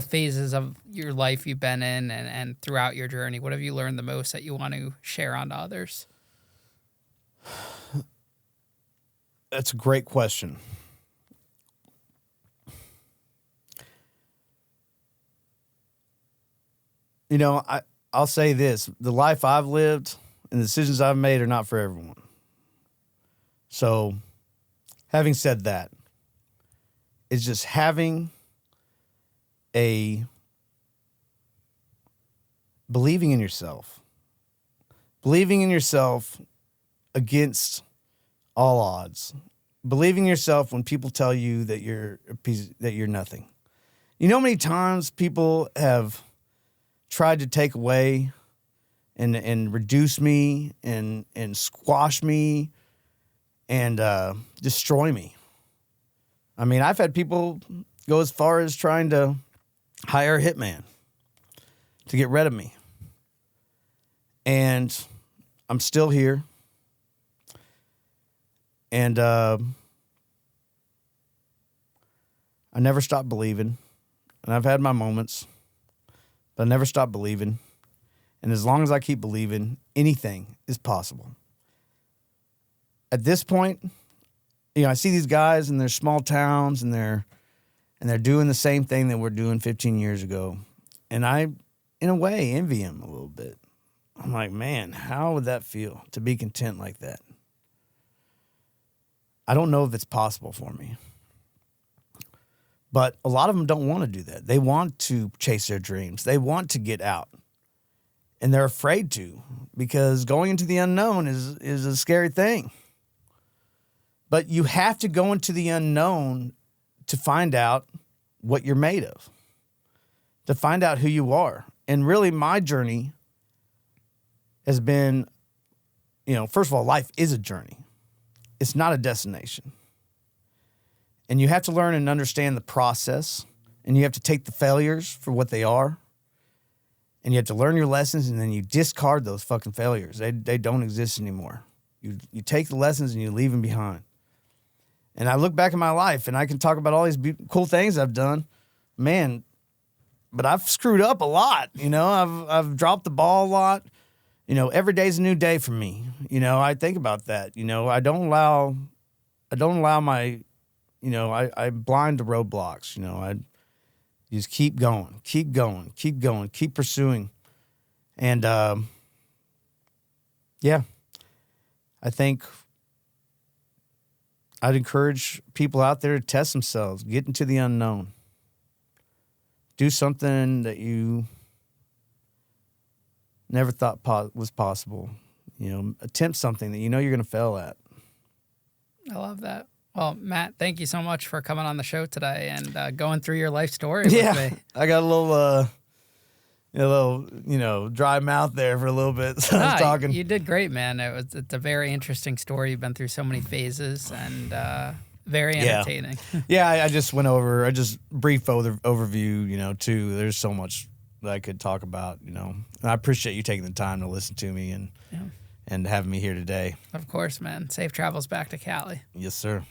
phases of your life you've been in and throughout your journey? What have you learned the most that you want to share on to others? That's a great question. I'll say this. The life I've lived and the decisions I've made are not for everyone. So, having said that, it's just having believing in yourself against all odds, believing in yourself when people tell you that you're nothing. How many times people have tried to take away and reduce me and squash me and destroy me. I've had people go as far as trying to hire a hitman to get rid of me. And I'm still here. And I never stopped believing. And I've had my moments, but I never stopped believing. And as long as I keep believing, anything is possible. At this point, I see these guys in their small towns and they're doing the same thing that we're doing 15 years ago. And I, in a way, envy them a little bit. I'm like, man, how would that feel to be content like that? I don't know if it's possible for me. But a lot of them don't want to do that. They want to chase their dreams. They want to get out. And they're afraid to, because going into the unknown is a scary thing. But you have to go into the unknown to find out what you're made of, to find out who you are. And really, my journey has been, first of all, life is a journey. It's not a destination. And you have to learn and understand the process, and you have to take the failures for what they are, and you have to learn your lessons, and then you discard those fucking failures. They don't exist anymore. You take the lessons and you leave them behind. And I look back at my life, and I can talk about all these cool things I've done, man. But I've screwed up a lot. I've dropped the ball a lot. Every day's a new day for me. I think about that. I don't allow my, I blind to roadblocks. I just keep going, keep pursuing. And, yeah, I think I'd encourage people out there to test themselves, get into the unknown, do something that you never thought was possible. Attempt something that you're going to fail at. I love that. Well, Matt, thank you so much for coming on the show today and going through your life story with me. I got a little, dry mouth there for a little bit. So I was talking. You did great, man. It's a very interesting story. You've been through so many phases and very entertaining. Yeah, I just went over, brief overview, too. There's so much that I could talk about, And I appreciate you taking the time to listen to me and having me here today. Of course, man. Safe travels back to Cali. Yes, sir.